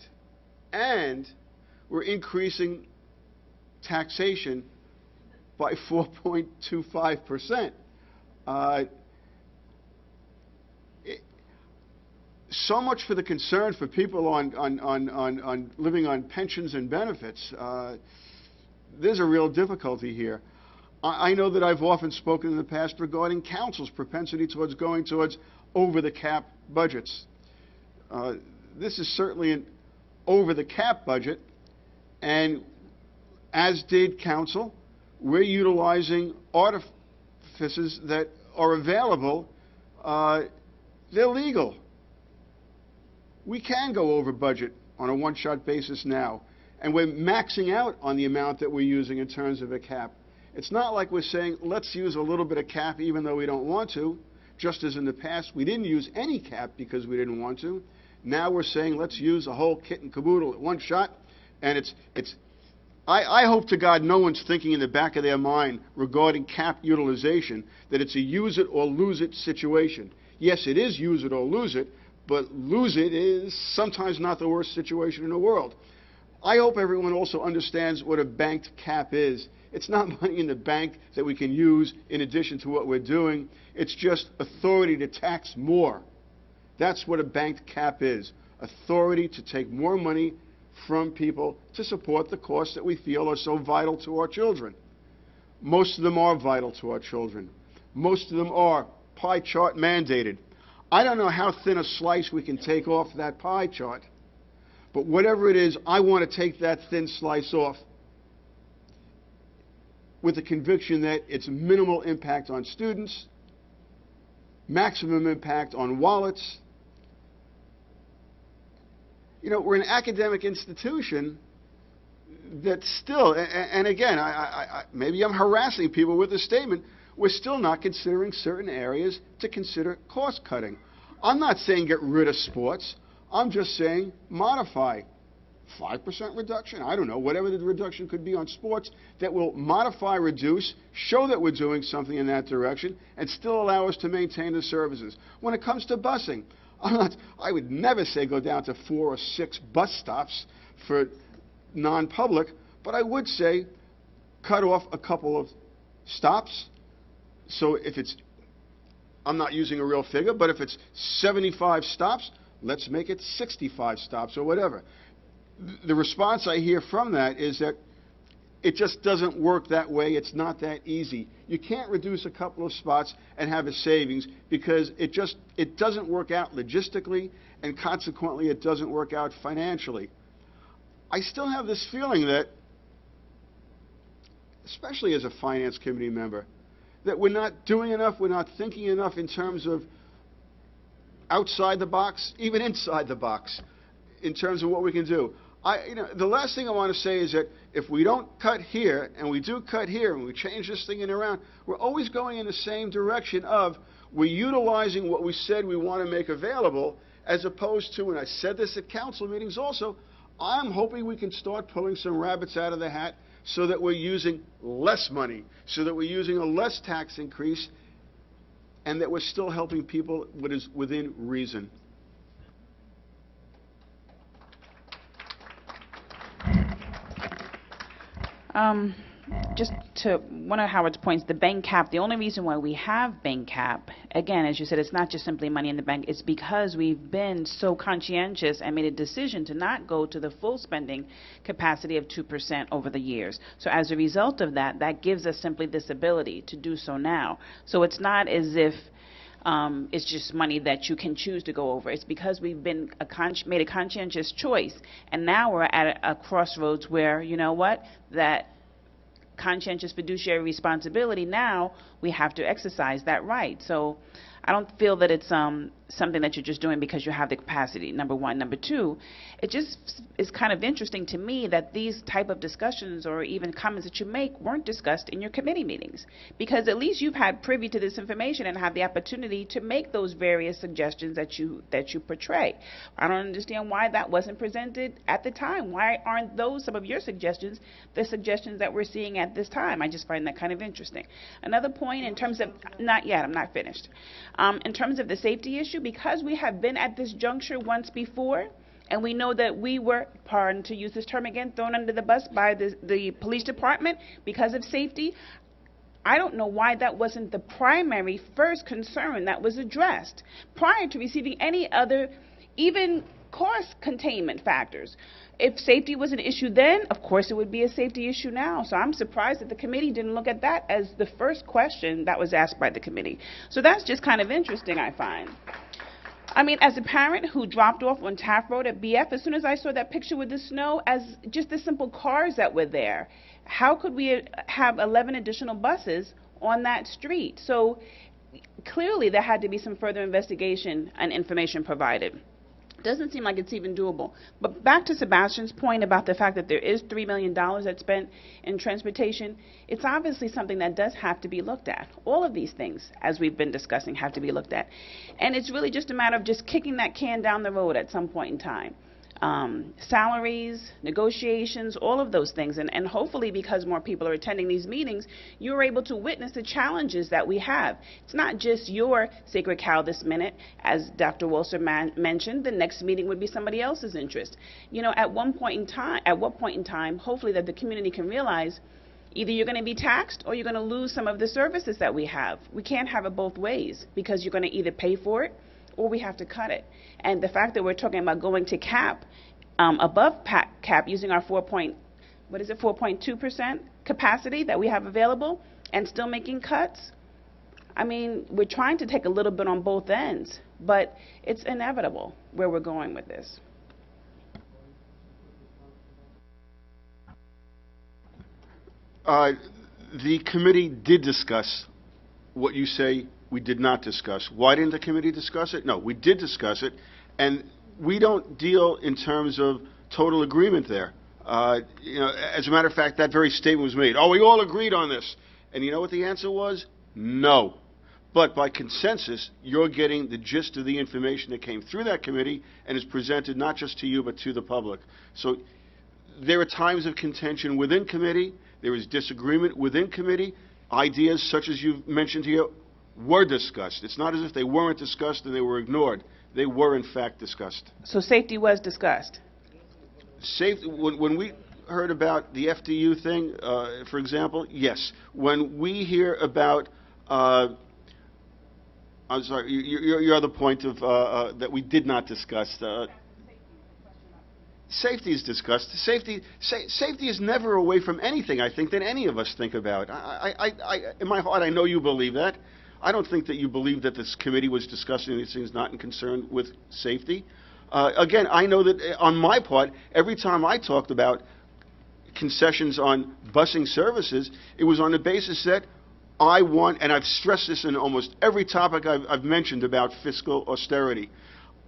we're increasing taxation by 4.25%. So much for the concern for people on living on pensions and benefits. There's a real difficulty here. I know that I've often spoken in the past regarding council's propensity towards going towards over-the-cap budgets. This is certainly an over-the-cap budget, and as did council, we're utilizing artifices that are available. They're legal. We can go over budget on a one-shot basis now, and we're maxing out on the amount that we're using in terms of a cap. It's not like we're saying, let's use a little bit of cap even though we don't want to, just as in the past we didn't use any cap because we didn't want to. Now we're saying, let's use a whole kit and caboodle at one shot, and I hope to God no one's thinking in the back of their mind regarding cap utilization that it's a use it or lose it situation. Yes, it is use it or lose it, but lose it is sometimes not the worst situation in the world. I hope everyone also understands what a banked cap is. It's not money in the bank that we can use in addition to what we're doing. It's just authority to tax more. That's what a banked cap is. Authority to take more money from people to support the costs that we feel are so vital to our children. Most of them are vital to our children. Most of them are pie chart mandated. I don't know how thin a slice we can take off that pie chart, but whatever it is, I want to take that thin slice off with the conviction that it's minimal impact on students, maximum impact on wallets. You know, we're an academic institution that still, and again, maybe I'm harassing people with this statement, we're still not considering certain areas to consider cost cutting. I'm not saying get rid of sports. I'm just saying modify. 5% reduction, I don't know, whatever the reduction could be on sports that will modify, reduce, show that we're doing something in that direction, and still allow us to maintain the services. When it comes to busing, I would never say go down to 4 or 6 bus stops for non-public, but I would say cut off a couple of stops. So if it's, I'm not using a real figure, but if it's 75 stops, let's make it 65 stops or whatever. The response I hear from that is that it just doesn't work that way. It's not that easy. You can't reduce a couple of spots and have a savings because it doesn't work out logistically, and consequently it doesn't work out financially. I still have this feeling that, especially as a finance committee member, that we're not doing enough, we're not thinking enough in terms of outside the box, even inside the box, in terms of what we can do. The last thing I want to say is that if we don't cut here, and we do cut here, and we change this thing in around, we're always going in the same direction of we're utilizing what we said we want to make available, as opposed to, and I said this at council meetings also, I'm hoping we can start pulling some rabbits out of the hat so that we're using less money, so that we're using a less tax increase, and that we're still helping people what is within reason. Just to one of Howard's points, the bank cap, the only reason why we have bank cap, again, as you said, it's not just simply money in the bank, it's because we've been so conscientious and made a decision to not go to the full spending capacity of 2% over the years. So as a result of that, that gives us simply this ability to do so now. So it's not as if it's just money that you can choose to go over. It's because we've been made a conscientious choice, and now we're at a crossroads where, you know what, that conscientious fiduciary responsibility, now we have to exercise that right. So I don't feel that it's something that you're just doing because you have the capacity, number one. Number two, it just is kind of interesting to me that these type of discussions or even comments that you make weren't discussed in your committee meetings, because at least you've had privy to this information and have the opportunity to make those various suggestions that you portray. I don't understand why that wasn't presented at the time. Why aren't those some of your suggestions the suggestions that we're seeing at this time? I just find that kind of interesting. Another point in terms of, not yet, I'm not finished. In terms of the safety issue, because we have been at this juncture once before, and we know that we were, pardon to use this term again, thrown under the bus by the police department because of safety, I don't know why that wasn't the primary first concern that was addressed prior to receiving any other, even cost containment factors. If safety was an issue then, of course it would be a safety issue now. So I'm surprised that the committee didn't look at that as the first question that was asked by the committee. So that's just kind of interesting, I find. I mean, as a parent who dropped off on Taft Road at BF, as soon as I saw that picture with the snow, as just the simple cars that were there, how could we have 11 additional buses on that street? So clearly there had to be some further investigation and information provided. Doesn't seem like it's even doable. But back to Sebastian's point about the fact that there is $3 million that's spent in transportation, it's obviously something that does have to be looked at. All of these things, as we've been discussing, have to be looked at. And it's really just a matter of just kicking that can down the road at some point in time. Salaries, negotiations, all of those things. And hopefully, because more people are attending these meetings, you're able to witness the challenges that we have. It's not just your sacred cow this minute. As Dr. Wolser mentioned, the next meeting would be somebody else's interest. You know, at what point in time, hopefully that the community can realize either you're going to be taxed or you're going to lose some of the services that we have. We can't have it both ways, because you're going to either pay for it or we have to cut it. And the fact that we're talking about going to cap, above cap, using our 4.2% capacity that we have available, and still making cuts, I mean, we're trying to take a little bit on both ends, but it's inevitable where we're going with this. The committee did discuss what you say we did not discuss. Why didn't the committee discuss it? No, we did discuss it, and we don't deal in terms of total agreement there. As a matter of fact, that very statement was made. Oh, we all agreed on this. And you know what the answer was? No. But by consensus, you're getting the gist of the information that came through that committee and is presented not just to you but to the public. So there are times of contention within committee. There is disagreement within committee. Ideas such as you've mentioned here were discussed. It's not as if they weren't discussed and they were ignored. They were, in fact, discussed. So safety was discussed? Safety, when we heard about the FDU thing, for example, yes. When we hear about, I'm sorry, your other point of that we did not discuss. Safety is discussed. Safety is never away from anything, I think, that any of us think about. In my heart, I know you believe that. I don't think that you believe that this committee was discussing these things not in concern with safety. Again, I know that on my part, every time I talked about concessions on busing services, it was on the basis that I want, and I've stressed this in almost every topic I've mentioned about fiscal austerity,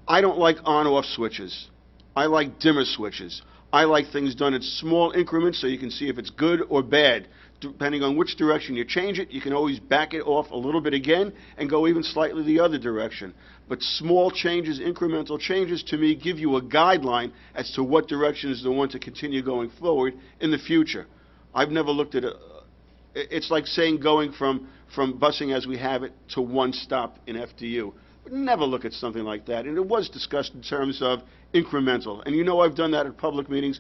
I don't like on-off switches. I like dimmer switches. I like things done in small increments so you can see if it's good or bad. Depending on which direction you change it, you can always back it off a little bit again and go even slightly the other direction. But small changes, incremental changes, to me, give you a guideline as to what direction is the one to continue going forward in the future. I've never looked at it's like saying going from busing as we have it to one stop in FDU. Never look at something like that. And it was discussed in terms of incremental. And you know I've done that at public meetings.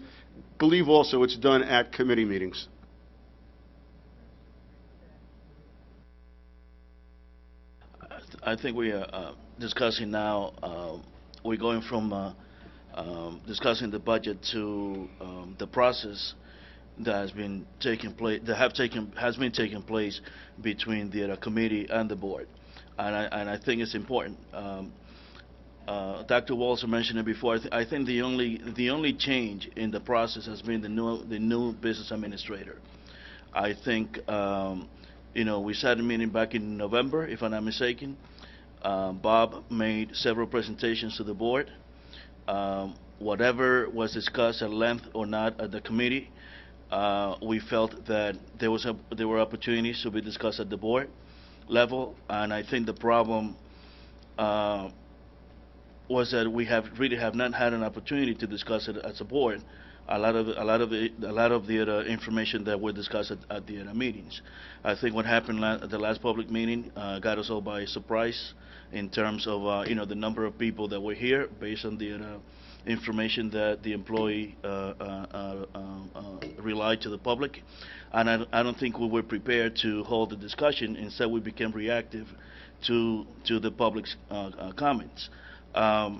Believe also it's done at committee meetings. I think we are discussing now, we're going from discussing the budget to the process that has been taking place, has been taking place between the committee and the board, and I think it's important. Dr. Walter mentioned it before. I think the only change in the process has been the new business administrator. I think we sat a meeting back in November, if I'm not mistaken. Bob made several presentations to the board. Whatever was discussed at length or not at the committee, we felt that there were opportunities to be discussed at the board level, and I think the problem was that we really have not had an opportunity to discuss it as a board. A lot of the information that we discussed at the meetings. I think what happened at the last public meeting got us all by surprise in terms of the number of people that were here based on the information that the employee relied to the public, and I don't think we were prepared to hold the discussion. Instead, we became reactive to the public's comments. I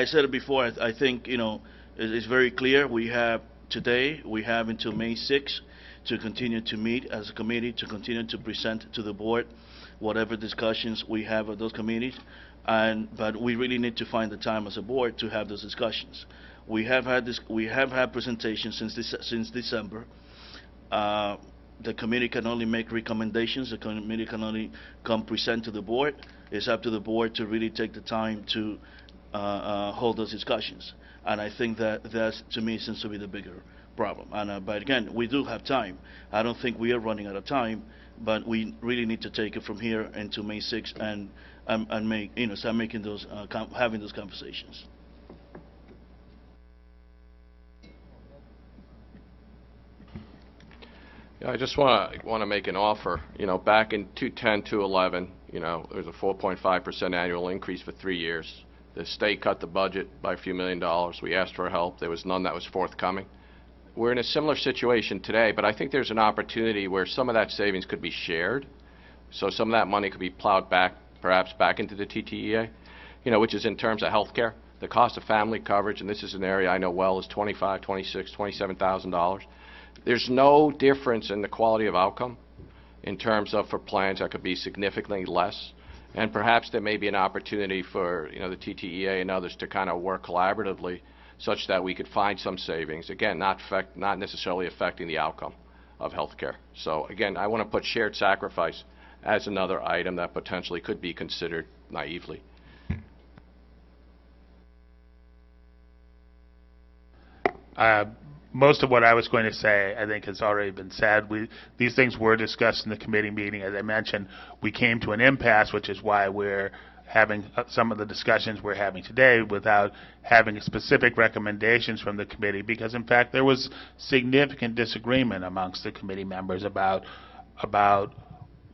said it before. I think it's very clear. We have until May 6th to continue to meet as a committee, to continue to present to the board whatever discussions we have at those committees. But we really need to find the time as a board to have those discussions. We have had presentations since December. The committee can only make recommendations. The committee can only come present to the board. It's up to the board to really take the time to hold those discussions. And I think that to me, seems to be the bigger problem. But again, we do have time. I don't think we are running out of time, but we really need to take it from here into May 6th and make, start making those, having those conversations. Yeah, I just want to make an offer. Back in 2010, 2011, there was a 4.5% annual increase for 3 years. The state cut the budget by a few $1 million. We asked for help. There was none that was forthcoming. We're in a similar situation today, but I think there's an opportunity where some of that savings could be shared. So some of that money could be plowed back, perhaps back into the TTEA, which is in terms of health care. The cost of family coverage, and this is an area I know well, is $25,000, $26,000, $27,000. There's no difference in the quality of outcome in terms of for plans that could be significantly less. And perhaps there may be an opportunity for, the TTEA and others to kind of work collaboratively such that we could find some savings. Again, not necessarily affecting the outcome of healthcare. So again, I want to put shared sacrifice as another item that potentially could be considered naively. Most of what I was going to say, I think, has already been said. These things were discussed in the committee meeting. As I mentioned, we came to an impasse, which is why we're having some of the discussions we're having today without having specific recommendations from the committee, because, in fact, there was significant disagreement amongst the committee members about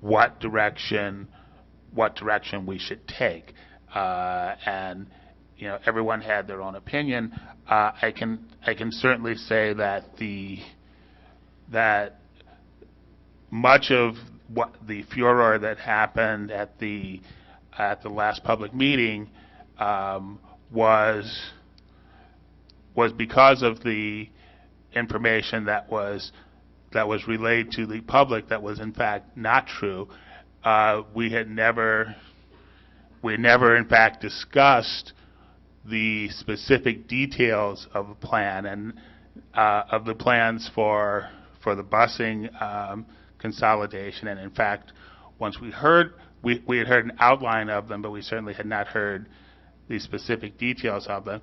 what direction we should take. And everyone had their own opinion. I can certainly say that that much of what the furor that happened at the last public meeting was because of the information that was relayed to the public that was in fact not true. We never in fact discussed the specific details of the plan and of the plans for the busing consolidation. And in fact, once we had heard an outline of them, but we certainly had not heard the specific details of them.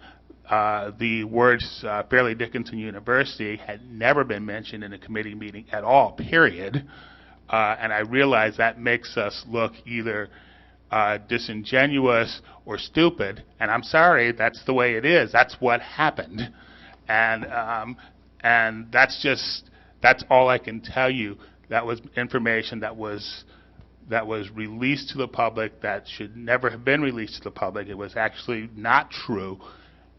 The words Fairleigh Dickinson University had never been mentioned in a committee meeting at all, period. And I realize that makes us look either disingenuous or stupid, and I'm sorry, that's the way it is. That's what happened, and that's all I can tell you. That was information that was released to the public that should never have been released to the public. It was actually not true,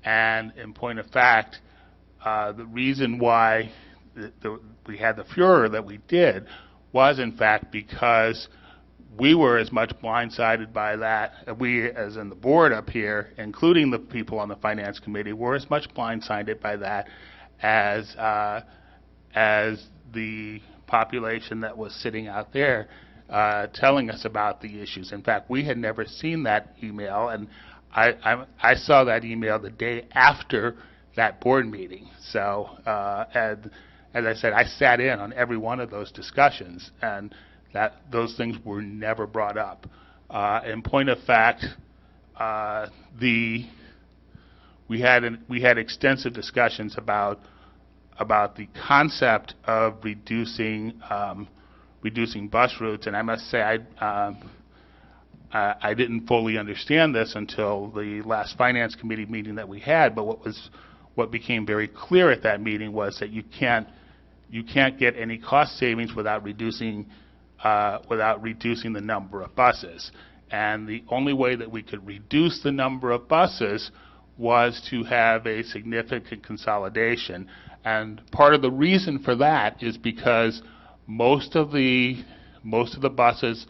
and in point of fact, the reason why we had the furor that we did was in fact because we were as much blindsided by that, we as in the board up here, including the people on the finance committee, were as much blindsided by that as the population that was sitting out there telling us about the issues. In fact, we had never seen that email, and I saw that email the day after that board meeting. So, as I said, I sat in on every one of those discussions, and those things were never brought up. In point of fact, we had extensive discussions about the concept of reducing bus routes, and I must say I didn't fully understand this until the last finance committee meeting that we had. But what became very clear at that meeting was that you can't get any cost savings without reducing the number of buses. And the only way that we could reduce the number of buses was to have a significant consolidation. And part of the reason for that is because most of the buses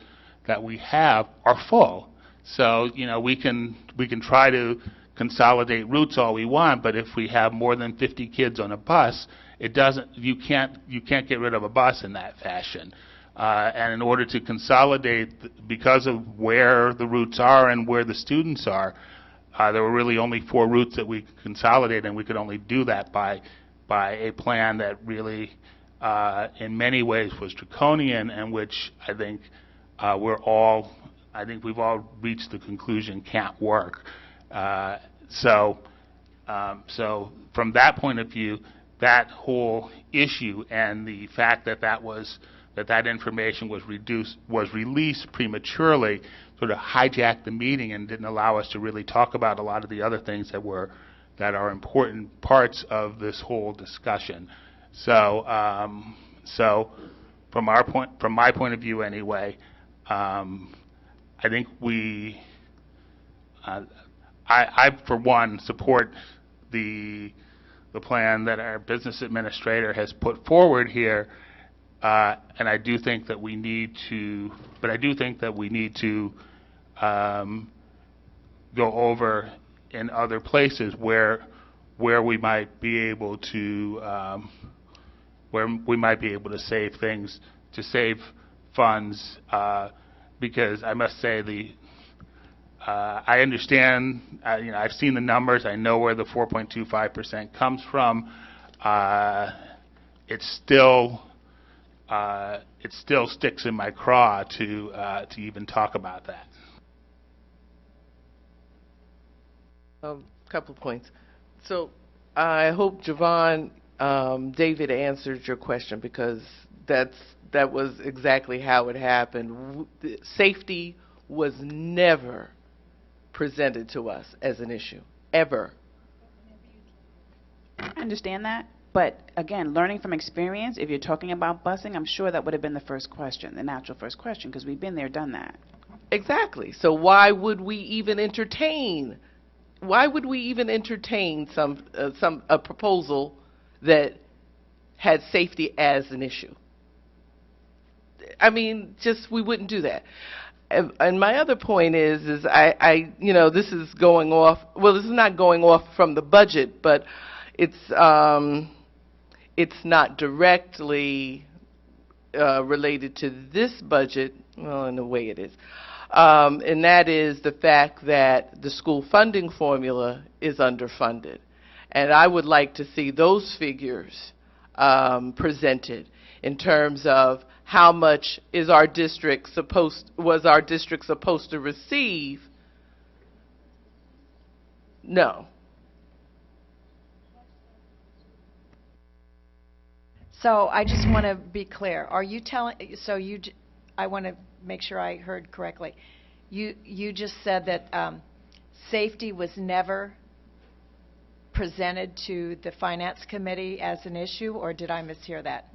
that we have are full. So we can try to consolidate routes all we want, but if we have more than 50 kids on a bus, you can't get rid of a bus in that fashion. And in order to consolidate, because of where the routes are and where the students are, there were really only 4 routes that we could consolidate, and we could only do that by a plan that really, in many ways, was draconian, and which I think we've all reached the conclusion can't work. So from that point of view, that whole issue and the fact that information was released prematurely sort of hijacked the meeting and didn't allow us to really talk about a lot of the other things that are important parts of this whole discussion. So from my point of view anyway, I think I for one support the plan that our business administrator has put forward here. And I do think that we need to, go over in other places where we might be able to save things, to save funds, because I must say I understand, I've seen the numbers, I know where the 4.25% comes from. It still sticks in my craw to even talk about that. Couple of points. So I hope Javon, David answered your question, because that was exactly how it happened. Safety was never presented to us as an issue, ever. I understand that, but again, learning from experience, if you're talking about busing, I'm sure that would have been the first question, the natural first question, because we've been there, done that. Exactly. So why would we even entertain? Why would we even entertain a proposal that had safety as an issue? I mean, just we wouldn't do that. And my other point is this is going off. Well, this is not going off from the budget, but it's not directly related to this budget. Well, in a way, it is. And that is the fact that the school funding formula is underfunded. And I would like to see those figures presented in terms of how much was our district supposed to receive. No. So I just want to be clear. Are you telling, I want to make sure I heard correctly. You just said that safety was never presented to the Finance Committee as an issue, or did I mishear that?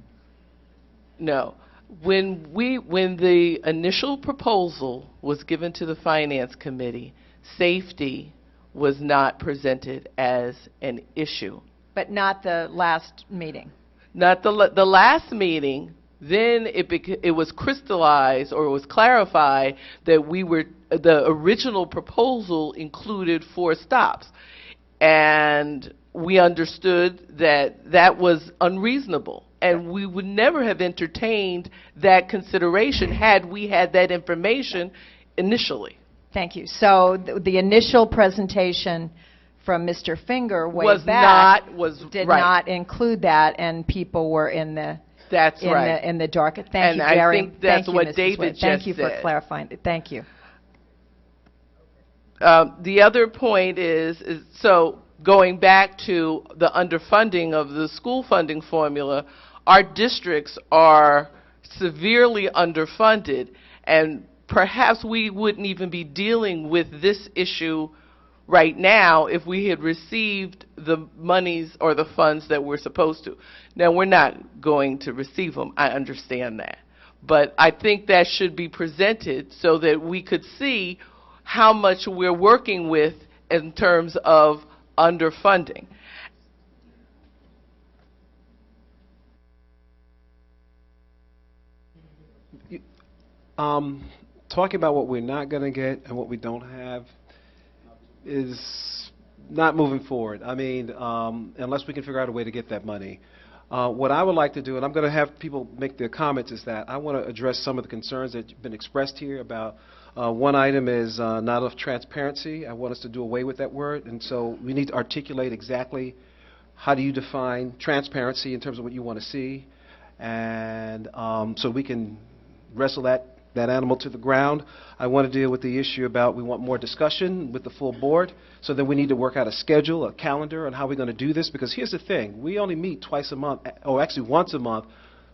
No. When the initial proposal was given to the Finance Committee, safety was not presented as an issue. But not the last meeting? Not the last meeting. Then it was crystallized, or it was clarified, that the original proposal included 4 stops. And we understood that was unreasonable. And we would never have entertained that consideration had we had that information initially. Thank you. So the initial presentation from Mr. Finger did not include that, and people were in the in the dark. Thank you very much. I think that's what David just said. Thank you for clarifying it. Thank you. The other point is so going back to the underfunding of the school funding formula, our districts are severely underfunded, and perhaps we wouldn't even be dealing with this issue right now if we had received the monies or the funds that we're supposed to. Now, we're not going to receive them. I understand that. But I think that should be presented so that we could see how much we're working with in terms of underfunding. Talking about what we're not going to get and what we don't have is not moving forward. I mean, unless we can figure out a way to get that money. What I would like to do, and I'm going to have people make their comments, is that I want to address some of the concerns that have been expressed here about one item is not enough transparency. I want us to do away with that word, and so we need to articulate exactly how do you define transparency in terms of what you want to see, and so we can wrestle that animal to the ground. I want to deal with the issue about we want more discussion with the full board, so then we need to work out a schedule, a calendar on how we're going to do this, because here's the thing, we only meet twice a month, or actually once a month,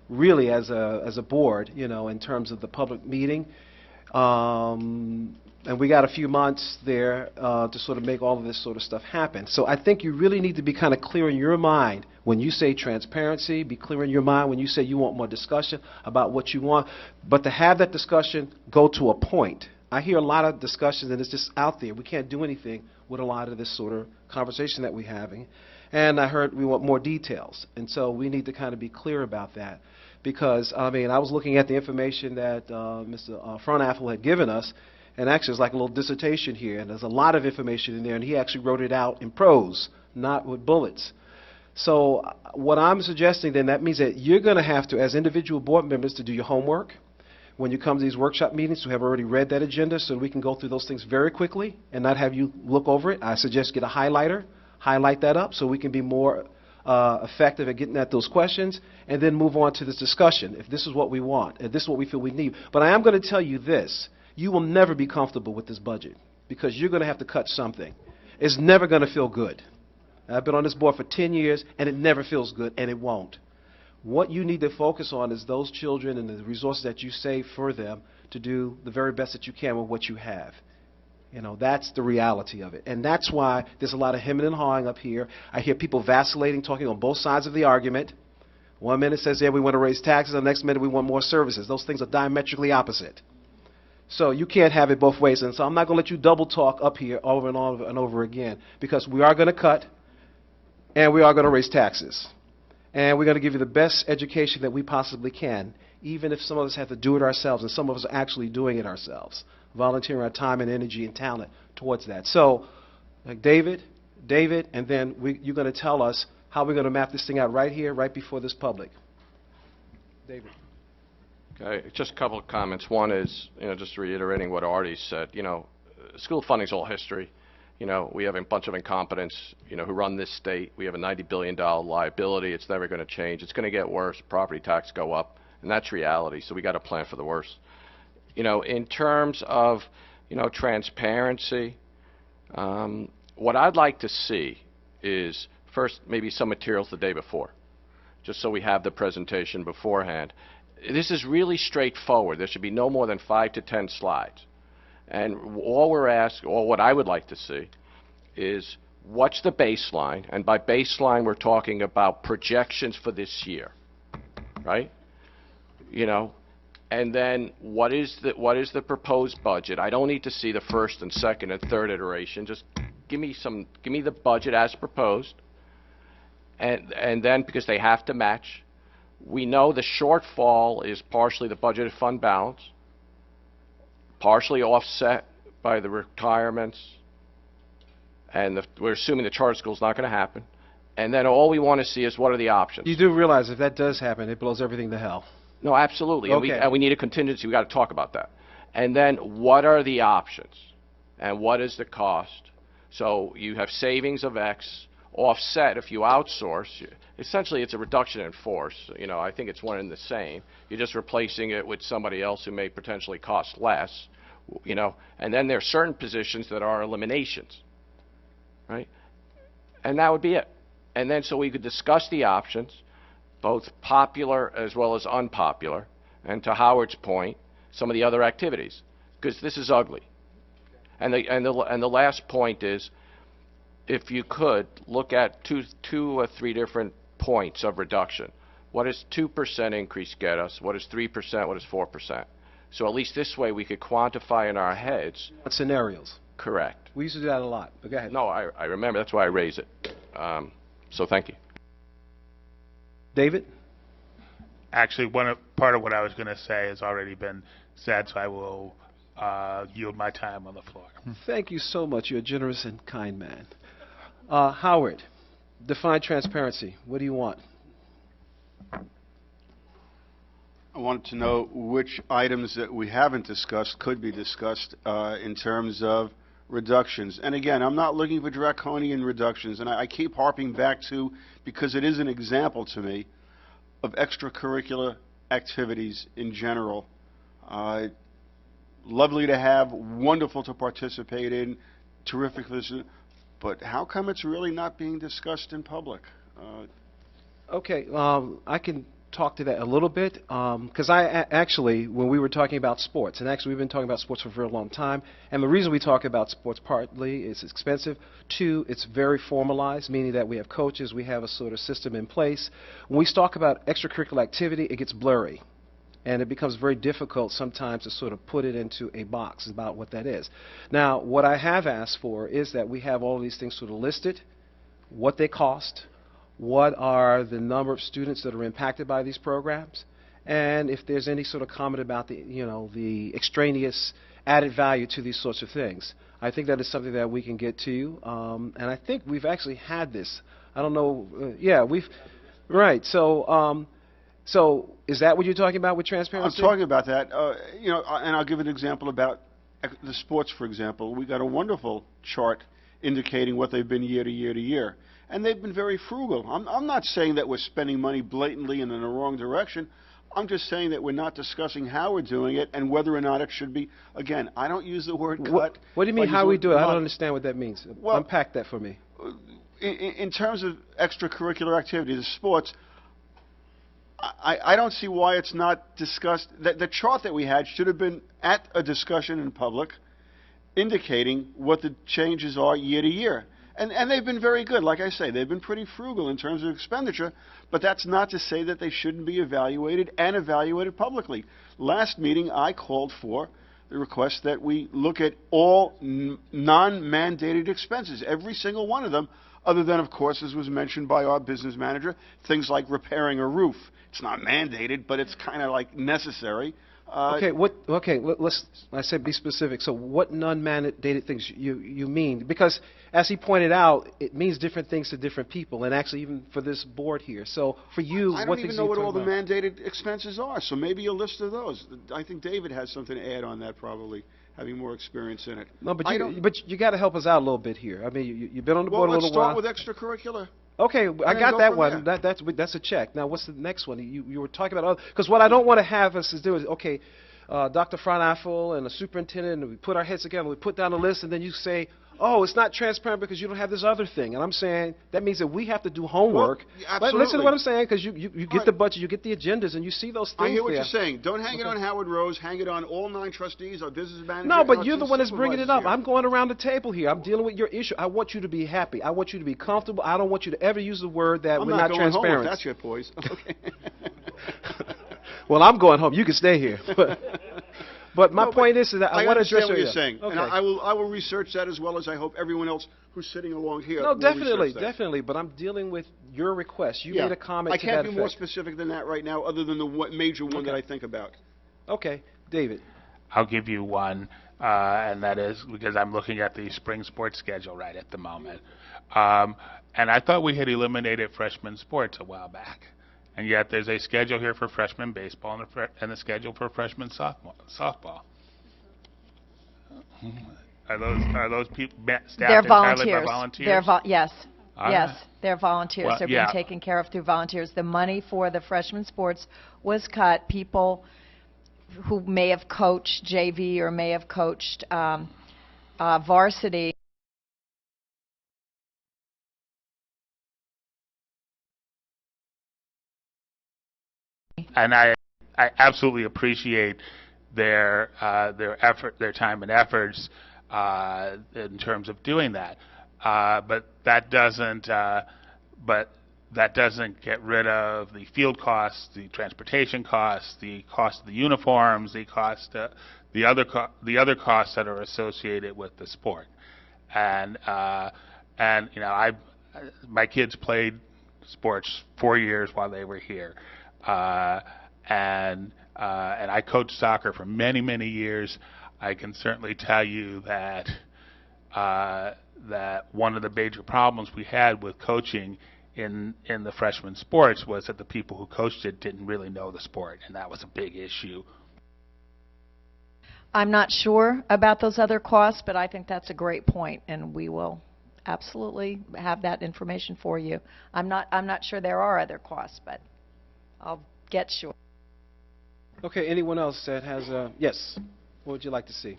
really as a board, you know, in terms of the public meeting. And we got a few months there to sort of make all of this sort of stuff happen. So I think you really need to be kind of clear in your mind when you say transparency, be clear in your mind when you say you want more discussion about what you want, but to have that discussion go to a point. I hear a lot of discussions and it's just out there. We can't do anything with a lot of this sort of conversation that we're having. And I heard we want more details. And so we need to kind of be clear about that. Because, I mean, I was looking at the information that Mr. Fronaffel had given us, and actually it's like a little dissertation here, and there's a lot of information in there, and he actually wrote it out in prose, not with bullets. So what I'm suggesting then, that means that you're going to have to, as individual board members, to do your homework. when you come to these workshop meetings to have already read that agenda so we can go through those things very quickly and not have you look over it. I suggest get a highlighter, highlight that up so we can be more effective at getting at those questions, and then move on to this discussion if this is what we want, if this is what we feel we need. But I am going to tell you this. You will never be comfortable with this budget because you're going to have to cut something. It's never going to feel good. I've been on this board for 10 years, and it never feels good, and it won't. What you need to focus on is those children and the resources that you save for them to do the very best that you can with what you have. You know, that's the reality of it. And that's why there's a lot of hemming and hawing up here. I hear people vacillating, talking on both sides of the argument. One minute says, yeah, we want to raise taxes, and the next minute we want more services. Those things are diametrically opposite. So you can't have it both ways. And so I'm not going to let you double talk up here over and over and over again, because we are going to cut and we are going to raise taxes. And we're going to give you the best education that we possibly can, even if some of us have to do it ourselves, and some of us are actually doing it ourselves, volunteering our time and energy and talent towards that. So, like David, and then you're going to tell us how we're going to map this thing out right here, right before this public. David. Okay, just a couple of comments. One is, just reiterating what Artie said. School funding's all history. We have a bunch of incompetents, who run this state. We have a $90 billion liability. It's never going to change. It's going to get worse. Property tax go up, and that's reality. So we got to plan for the worst. In terms of, transparency, what I'd like to see is first maybe some materials the day before, just so we have the presentation beforehand. This is really straightforward. There should be no more than 5 to 10 slides. And all we're asked, or what I would like to see, is what's the baseline? And by baseline, we're talking about projections for this year, right? And then what is the proposed budget? I don't need to see the first and second and third iteration. Just give me the budget as proposed. And then, because they have to match, we know the shortfall is partially the budgeted fund balance, partially offset by the retirements, and we're assuming the charter school is not going to happen. And then all we want to see is what are the options. You do realize if that does happen, it blows everything to hell. No, absolutely. Okay. And we need a contingency. We've got to talk about that. And then what are the options? And what is the cost? So you have savings of X, offset if you outsource. Essentially, it's a reduction in force. I think it's one and the same. You're just replacing it with somebody else who may potentially cost less. And then there are certain positions that are eliminations, right? And that would be it. And then so we could discuss the options, both popular as well as unpopular, and to Howard's point, some of the other activities, because this is ugly. And the last point is, if you could look at two or three different points of reduction. What does 2% increase get us? What is 3%? What is 4%? So at least this way we could quantify in our heads. Scenarios. Correct. We used to do that a lot, but go ahead. No, I remember. That's why I raised it. So thank you. David? Actually, part of what I was going to say has already been said, so I will yield my time on the floor. Thank you so much. You're a generous and kind man. Howard, define transparency. What do you want? I wanted to know which items that we haven't discussed could be discussed in terms of reductions. And again, I'm not looking for draconian reductions, and I keep harping back to, because it is an example to me, of extracurricular activities in general. Lovely to have, wonderful to participate in, terrific for this, but how come it's really not being discussed in public? Okay, I can talk to that a little bit, because actually, when we were talking about sports, and actually we've been talking about sports for a very long time, and the reason we talk about sports partly is it's expensive, two, it's very formalized, meaning that we have coaches, we have a sort of system in place. When we talk about extracurricular activity, it gets blurry, and it becomes very difficult sometimes to sort of put it into a box about what that is. Now, what I have asked for is that we have all of these things sort of listed, what they cost, what are the number of students that are impacted by these programs, and if there's any sort of comment about the extraneous added value to these sorts of things. I think that is something that we can get to you, and I think we've actually had this. I don't know, yeah, right, so So is that what you're talking about with I'm transparency? talking about that, and I'll give an example about the sports, for example. We got a wonderful chart indicating what they've been year to year to year, and they've been very frugal. I'm not saying that we're spending money blatantly and in the wrong direction. I'm just saying that we're not discussing how we're doing it and whether or not it should be. Again, I don't use the word cut. What do you mean I use how the we word do it? I don't mod- understand what that means. Well, Unpack that for me. in terms of extracurricular activities, the sports, I don't see why it's not discussed. The chart that we had should have been at a discussion in public indicating what the changes are year to year. And they've been very good. Like I say, they've been pretty frugal in terms of expenditure, but that's not to say that they shouldn't be evaluated and evaluated publicly. Last meeting, I called for the request that we look at all non-mandated expenses, every single one of them, other than, of course, as was mentioned by our business manager, things like repairing a roof. It's not mandated, but it's kind of like necessary. Let's, I said be specific. So what non-mandated things you mean? Because as he pointed out, it means different things to different people, and actually even for this board here. So for you, I what don't things even know are you what all the talking mandated expenses are, so maybe a list of those. I think David has something to add on that, probably, having more experience in it. No, but I you, don't- but you got to help us out a little bit here. I mean, you've been on the Well, board a let's little while. start with extracurricular. Okay, I and got go that from one. there. That's a check. Now, what's the next one? You were talking about because what I don't want to have us to do is okay, Dr. Franaffel and the superintendent, and we put our heads together, we put down a list, and then you say, oh, it's not transparent because you don't have this other thing. And I'm saying that means that we have to do homework. Well, But absolutely. listen to what I'm saying, because you get Right. the budget, you get the agendas, and you see those things I hear what there. you're saying. Don't hang it Okay. on Howard Rose. Hang it on all 9 trustees, our business manager. No, and but our you're 2 the one that's bringing it up. supervisors I'm going around the table here. I'm dealing with your issue. I want you to be happy. I want you to be comfortable. I don't want you to ever use the word that here. I'm we're not not going home transparent. if that's your poise. Okay. Well, I'm going home. You can stay here. But my No, point is that I want to understand address what your you're saying, Okay. and I will research that as well as I hope everyone else who's sitting along here. No, will definitely, research that. definitely. But I'm dealing with your request. You Yeah. made a comment I to can't that be more effect. specific than that right now, other than the major one Okay. that I think about. Okay, David. I'll give you one, and that is because I'm looking at the spring sports schedule right at the moment. And I thought we had eliminated freshman sports a while back. And yet there's a schedule here for freshman baseball and a schedule for freshman softball. Are those people staffed They're entirely by volunteers. volunteers? Yes, All yes, right. they're volunteers. Well, They're yeah. being taken care of through volunteers. The money for the freshman sports was cut. People who may have coached JV or may have coached varsity. And I absolutely appreciate their effort, their time and efforts in terms of doing that. But that doesn't get rid of the field costs, the transportation costs, the cost of the uniforms, the other costs that are associated with the sport. And you know, my kids played sports 4 years while they were here. And I coached soccer for many, many years. I can certainly tell you that that one of the major problems we had with coaching in the freshman sports was that the people who coached it didn't really know the sport, and that was a big issue. I'm not sure about those other costs, but I think that's a great point, and we will absolutely have that information for you. I'm not sure there are other costs, but I'll get sure. Okay, anyone else that has yes? What would you like to see?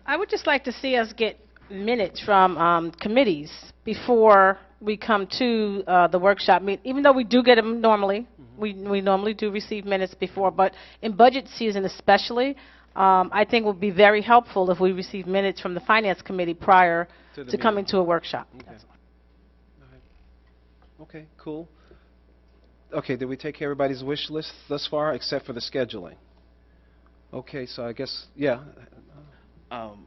I would just like to see us get minutes from committees before we come to the workshop meet. Even though we do get them normally, we normally do receive minutes before, but in budget season especially, I think it would be very helpful if we receive minutes from the finance committee prior to coming to a workshop. Okay. All right. Okay, cool. Okay, did we take care of everybody's wish list thus far, except for the scheduling? Okay, so I guess, yeah. Well,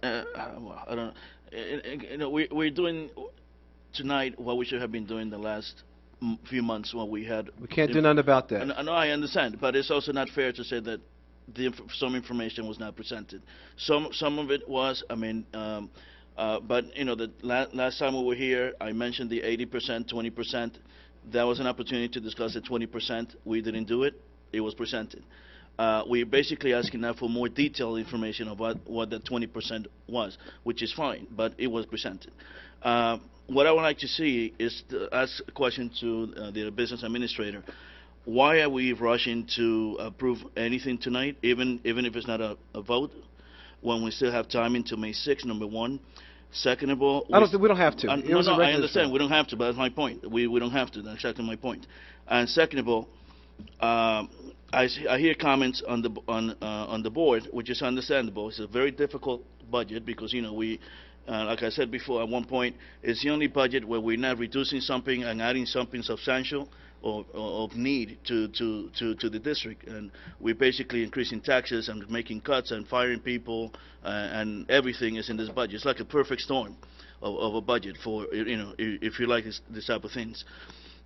I don't know. You know, we're doing tonight what we should have been doing the last few months when we had. We can't do nothing about that. I know, I understand, but it's also not fair to say that some information was not presented. Some of it was. I mean, but you know, the last time we were here, I mentioned the 80%, 20%. That was an opportunity to discuss the 20%. We didn't do it. It was presented. We're basically asking now for more detailed information about what the 20% was, which is fine, but it was presented. What I would like to see is to ask a question to the business administrator. Why are we rushing to approve anything tonight, even if it's not a vote, when we still have time until May 6th, number one? Second of all, we don't have to. It no, was a I regular understand. show. We don't have to, but that's my point. We don't have to. That's exactly my point. And second of all, I hear comments on the board, which is understandable. It's a very difficult budget because we, like I said before, at one point, it's the only budget where we're not reducing something and adding something substantial or of need to the district, and we're basically increasing taxes and making cuts and firing people, and everything is in this budget. It's like a perfect storm of a budget for if you like this type of things.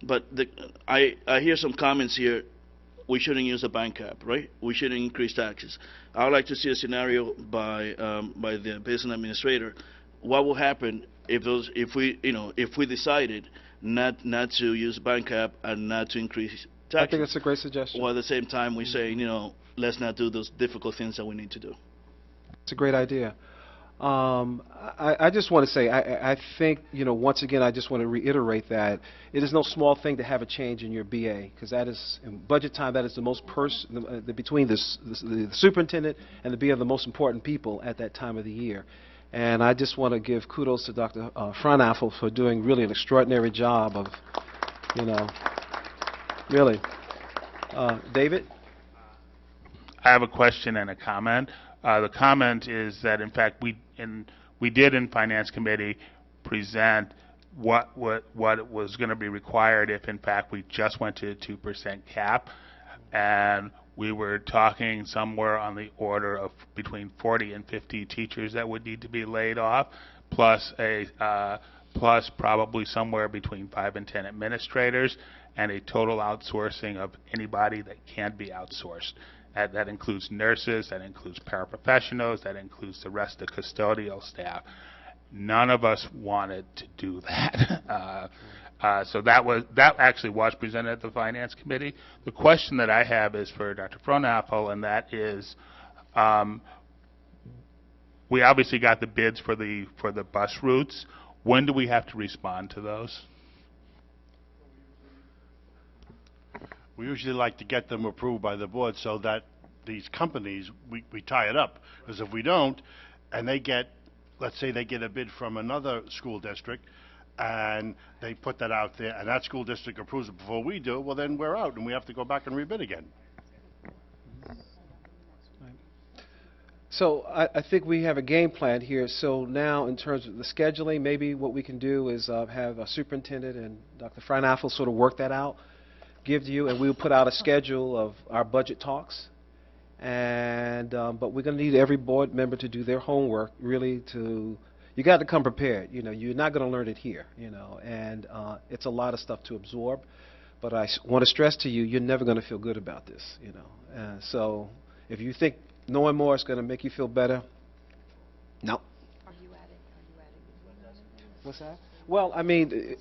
But I hear some comments here. We shouldn't use a bank cap, right? We shouldn't increase taxes. I would like to see a scenario by the business administrator. What will happen if we decided not to use bank cap and not to increase taxes? I think that's a great suggestion. While at the same time we say, let's not do those difficult things that we need to do. It's a great idea. I just want to say, I think, once again, I just want to reiterate that it is no small thing to have a change in your BA, because that is, in budget time, that is the most between the superintendent and the BA are the most important people at that time of the year. And I just want to give kudos to Dr. Frauenapfel for doing really an extraordinary job of, really. David? I have a question and a comment. The comment is that, in fact, we did in Finance Committee present what was going to be required if, in fact, we just went to a 2% cap, and we were talking somewhere on the order of between 40 and 50 teachers that would need to be laid off, plus probably somewhere between 5 and 10 administrators, and a total outsourcing of anybody that can't be outsourced. That includes nurses, that includes paraprofessionals, that includes the rest of the custodial staff. None of us wanted to do that. So that actually was presented at the Finance Committee. The question that I have is for Dr. Frauenapfel, and that is, we obviously got the bids for the bus routes. When do we have to respond to those? We usually like to get them approved by the board so that these companies, we tie it up. Because if we don't, and they get, let's say they get a bid from another school district, and they put that out there, and that school district approves it before we do, well, then we're out, and we have to go back and rebid again. So I think we have a game plan here. So now, in terms of the scheduling, maybe what we can do is have a superintendent and Dr. Frauenapfel sort of work that out, give to you, and we'll put out a schedule of our budget talks. And but we're going to need every board member to do their homework, really. You got to come prepared. You're not going to learn it here. And it's a lot of stuff to absorb. But I want to stress to you, you're never going to feel good about this. So if you think knowing more is going to make you feel better, no. Are you adding? What's that? Well, I mean.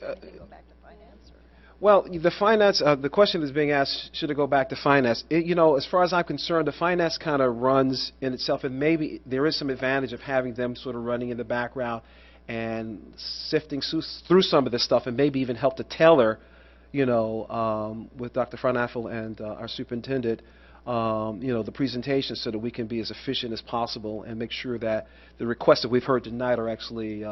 Well, the finance, the question is being asked, should it go back to finance? As far as I'm concerned, the finance kind of runs in itself, and maybe there is some advantage of having them sort of running in the background and sifting through some of this stuff, and maybe even help to tailor, with Dr. Frauenapfel and our superintendent, the presentation so that we can be as efficient as possible and make sure that the requests that we've heard tonight are actually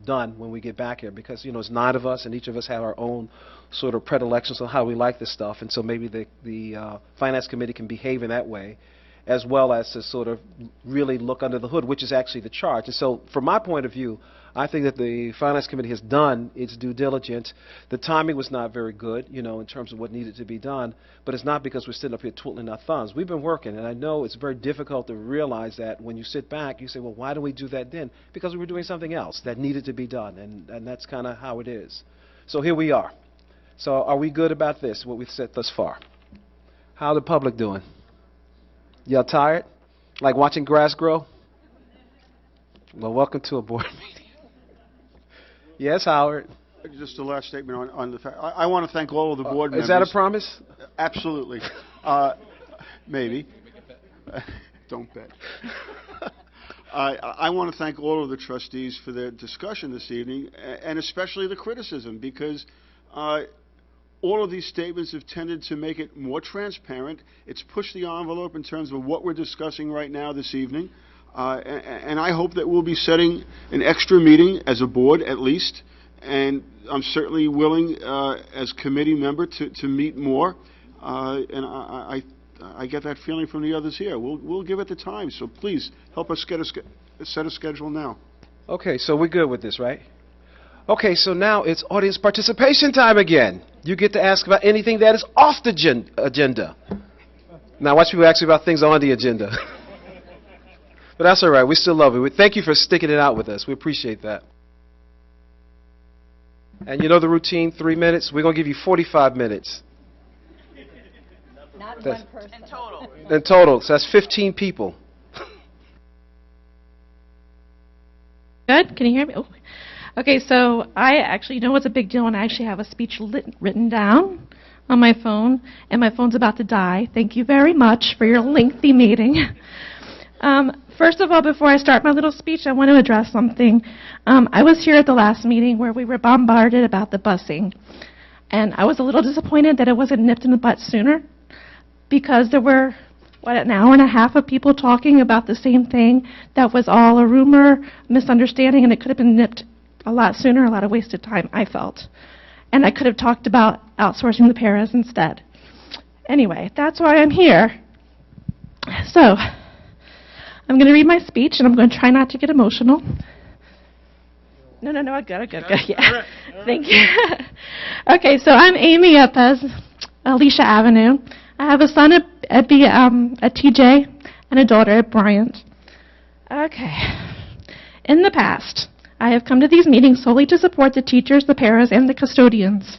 done when we get back here, because it's 9 of us and each of us have our own sort of predilections on how we like this stuff, and so maybe the Finance Committee can behave in that way, as well as to sort of really look under the hood, which is actually the charge. And so from my point of view, I think that the Finance Committee has done its due diligence. The timing was not very good, in terms of what needed to be done, but it's not because we're sitting up here twiddling our thumbs. We've been working, and I know it's very difficult to realize that when you sit back, you say, well, why don't we do that then? Because we were doing something else that needed to be done, and that's kind of how it is. So here we are. So are we good about this, what we've said thus far? How the public doing? Y'all tired? Like watching grass grow? Well, welcome to a board meeting. Yes, Howard. Just the last statement on the fact, I want to thank all of the board members. Is that a promise? Absolutely. Maybe. Don't bet. I want to thank all of the trustees for their discussion this evening, and especially the criticism, because all of these statements have tended to make it more transparent. It's pushed the envelope in terms of what we're discussing right now this evening. And I hope that we'll be setting an extra meeting as a board, at least, and I'm certainly willing, as committee member, to meet more. And I get that feeling from the others here. We'll give it the time, so please help us set a schedule now. Okay, so we're good with this, right? Okay, so now it's audience participation time again. You get to ask about anything that is off the agenda. Now watch people ask you about things on the agenda. But that's all right. We still love it. Thank you for sticking it out with us. We appreciate that. And you know the routine, 3 minutes. We're going to give you 45 minutes. Not one person. In total. In total. So that's 15 people. Good? Can you hear me? Oh. Okay, so I actually, you know what's a big deal when I actually have a speech written down on my phone, and my phone's about to die. Thank you very much for your lengthy meeting. First of all, before I start my little speech, I want to address something. I was here at the last meeting where we were bombarded about the busing, and I was a little disappointed that it wasn't nipped in the butt sooner, because there were, an hour and a half of people talking about the same thing that was all a rumor, misunderstanding, and it could have been nipped a lot sooner, a lot of wasted time, I felt. And I could have talked about outsourcing the paras instead. Anyway, that's why I'm here. So, I'm going to read my speech, and I'm going to try not to get emotional. No, good, yeah. Thank you. Okay, so I'm Amy Yepes, Alicia Avenue. I have a son at TJ and a daughter at Bryant. Okay. In the past, I have come to these meetings solely to support the teachers, the paras, and the custodians.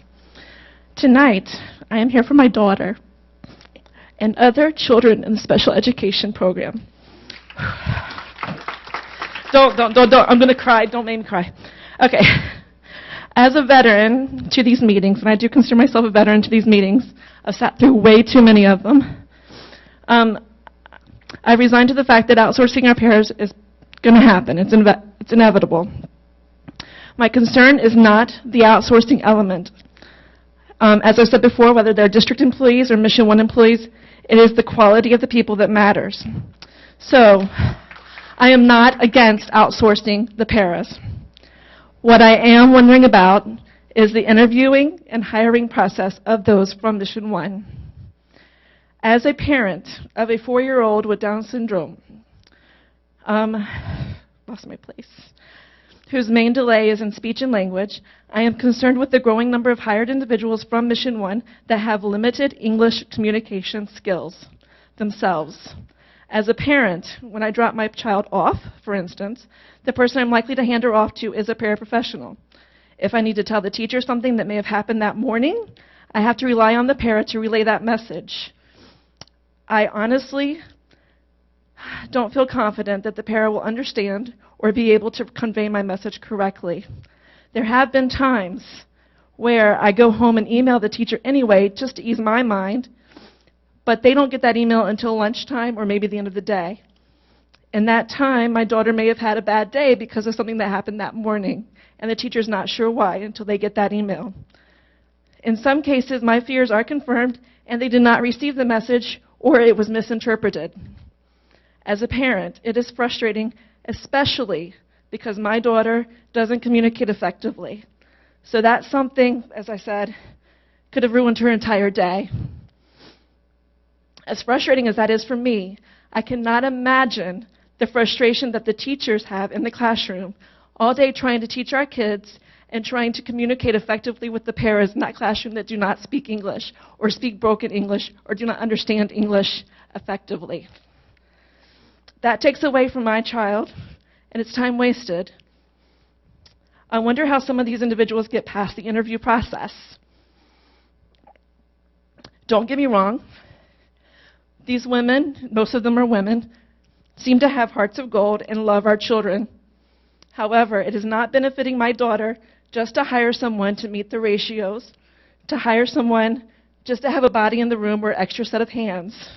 Tonight, I am here for my daughter and other children in the special education program. Don't. I'm going to cry. Don't make me cry. Okay. As a veteran to these meetings, and I do consider myself a veteran to these meetings, I've sat through way too many of them. I resigned to the fact that outsourcing our paras is going to happen. It's inevitable. My concern is not the outsourcing element. As I said before, whether they're district employees or Mission 1 employees, it is the quality of the people that matters. So, I am not against outsourcing the paras. What I am wondering about is the interviewing and hiring process of those from Mission 1. As a parent of a 4-year-old with Down syndrome, lost my place, whose main delay is in speech and language, I am concerned with the growing number of hired individuals from Mission 1 that have limited English communication skills themselves. As a parent, when I drop my child off, for instance, the person I'm likely to hand her off to is a paraprofessional. If I need to tell the teacher something that may have happened that morning, I have to rely on the para to relay that message. I honestly don't feel confident that the para will understand or be able to convey my message correctly. There have been times where I go home and email the teacher anyway just to ease my mind, but they don't get that email until lunchtime or maybe the end of the day. In that time, my daughter may have had a bad day because of something that happened that morning, and the teacher's not sure why until they get that email. In some cases, my fears are confirmed, and they did not receive the message, or it was misinterpreted. As a parent, it is frustrating, especially because my daughter doesn't communicate effectively. So that's something, as I said, could have ruined her entire day. As frustrating as that is for me, I cannot imagine the frustration that the teachers have in the classroom all day trying to teach our kids and trying to communicate effectively with the paras in that classroom that do not speak English or speak broken English or do not understand English effectively. That takes away from my child, and it's time wasted. I wonder how some of these individuals get past the interview process. Don't get me wrong. These women, most of them are women, seem to have hearts of gold and love our children. However, it is not benefiting my daughter just to hire someone to meet the ratios, to hire someone just to have a body in the room or extra set of hands.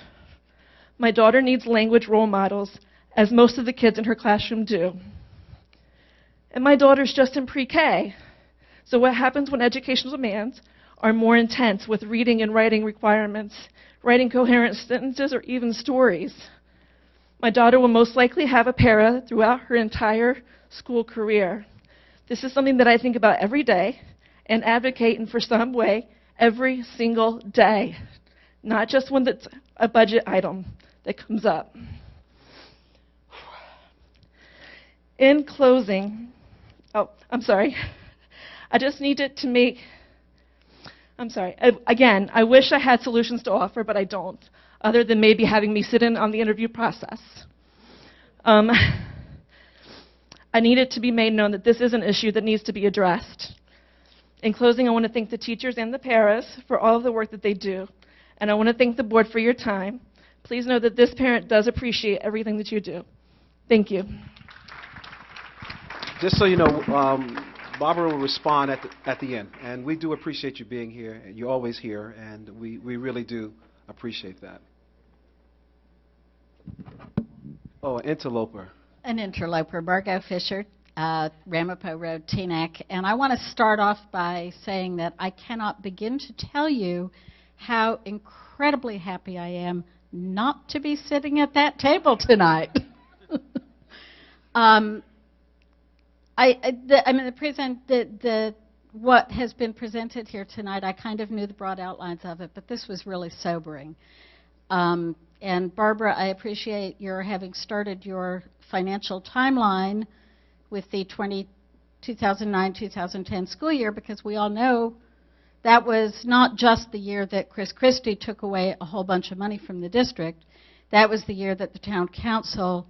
My daughter needs language role models, as most of the kids in her classroom do. And my daughter's just in pre-K. So what happens when educational demands are more intense with reading and writing requirements, writing coherent sentences, or even stories? My daughter will most likely have a para throughout her entire school career. This is something that I think about every day and advocate in for some way every single day, not just when it's a budget item that comes up. In closing, I'm sorry. I just needed to make, again, I wish I had solutions to offer, but I don't, other than maybe having me sit in on the interview process. I need it to be made known that this is an issue that needs to be addressed. In closing, I want to thank the teachers and the paras for all of the work that they do, and I want to thank the board for your time. Please know that this parent does appreciate everything that you do. Thank you. Just so you know, Barbara will respond at the end, and we do appreciate you being here. You're always here, and we really do appreciate that. Oh, an interloper. An interloper, Margot Fisher, Ramapo Road, Teaneck. And I want to start off by saying that I cannot begin to tell you how incredibly happy I am not to be sitting at that table tonight. What has been presented here tonight, I kind of knew the broad outlines of it, but this was really sobering. And Barbara, I appreciate your having started your financial timeline with the 2009-2010 school year, because we all know that was not just the year that Chris Christie took away a whole bunch of money from the district. That was the year that the town council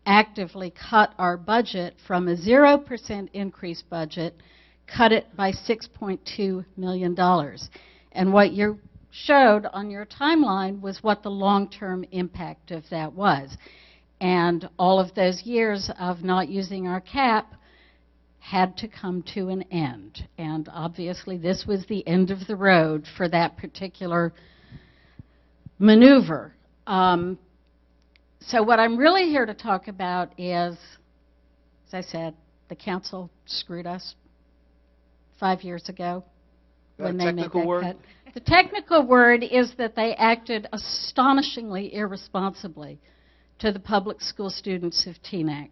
actively cut our budget from a 0% increase budget, cut it by $6.2 million. And what you showed on your timeline was what the long-term impact of that was. And all of those years of not using our cap had to come to an end. And obviously this was the end of the road for that particular maneuver. So what I'm really here to talk about is, as I said, the council screwed us 5 years ago when they made that cut. The technical word is that they acted astonishingly irresponsibly to the public school students of Teaneck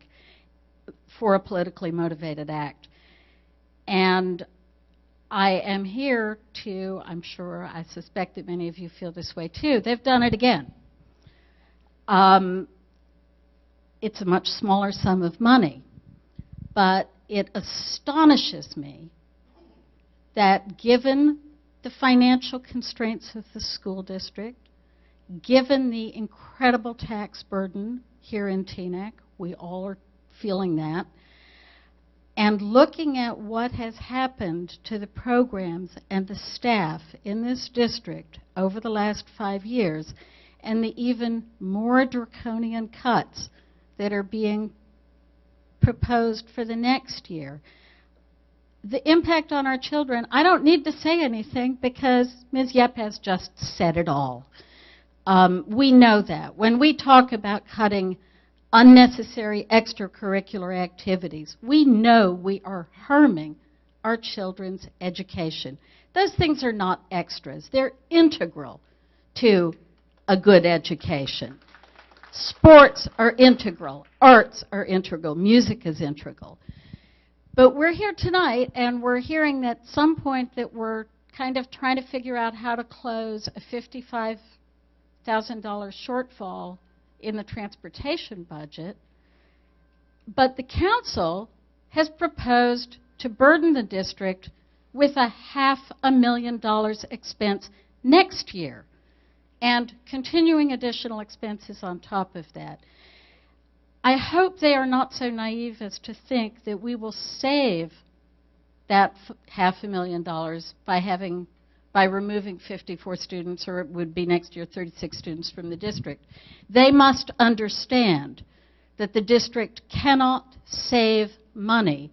for a politically motivated act. And I am here to, I suspect that many of you feel this way too, they've done it again. It's a much smaller sum of money, but it astonishes me that given the financial constraints of the school district, given the incredible tax burden here in Teaneck, we all are feeling that, and looking at what has happened to the programs and the staff in this district over the last 5 years, and the even more draconian cuts that are being proposed for the next year. The impact on our children, I don't need to say anything because Ms. Yep has just said it all. We know that. When we talk about cutting unnecessary extracurricular activities, we know we are harming our children's education. Those things are not extras. They're integral to a good education. Sports are integral. Arts are integral. Music is integral. But we're here tonight, and we're hearing that at some point that we're kind of trying to figure out how to close a $55,000 shortfall in the transportation budget. But the council has proposed to burden the district with a $500,000 expense next year, and continuing additional expenses on top of that. I hope they are not so naive as to think that we will save that $500,000 by removing 54 students, or it would be next year 36 students from the district. They must understand that the district cannot save money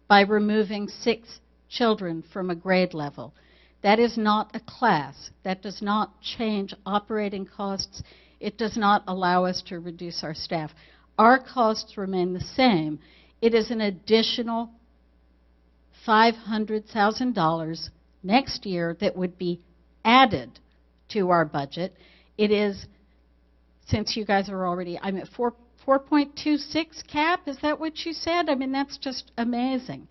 by removing 6 children from a grade level. That is not a class. That does not change operating costs. It does not allow us to reduce our staff. Our costs remain the same. It is an additional $500,000 next year that would be added to our budget. It is, since you guys are already, I'm at 4.26 cap, is that what you said? I mean, that's just amazing.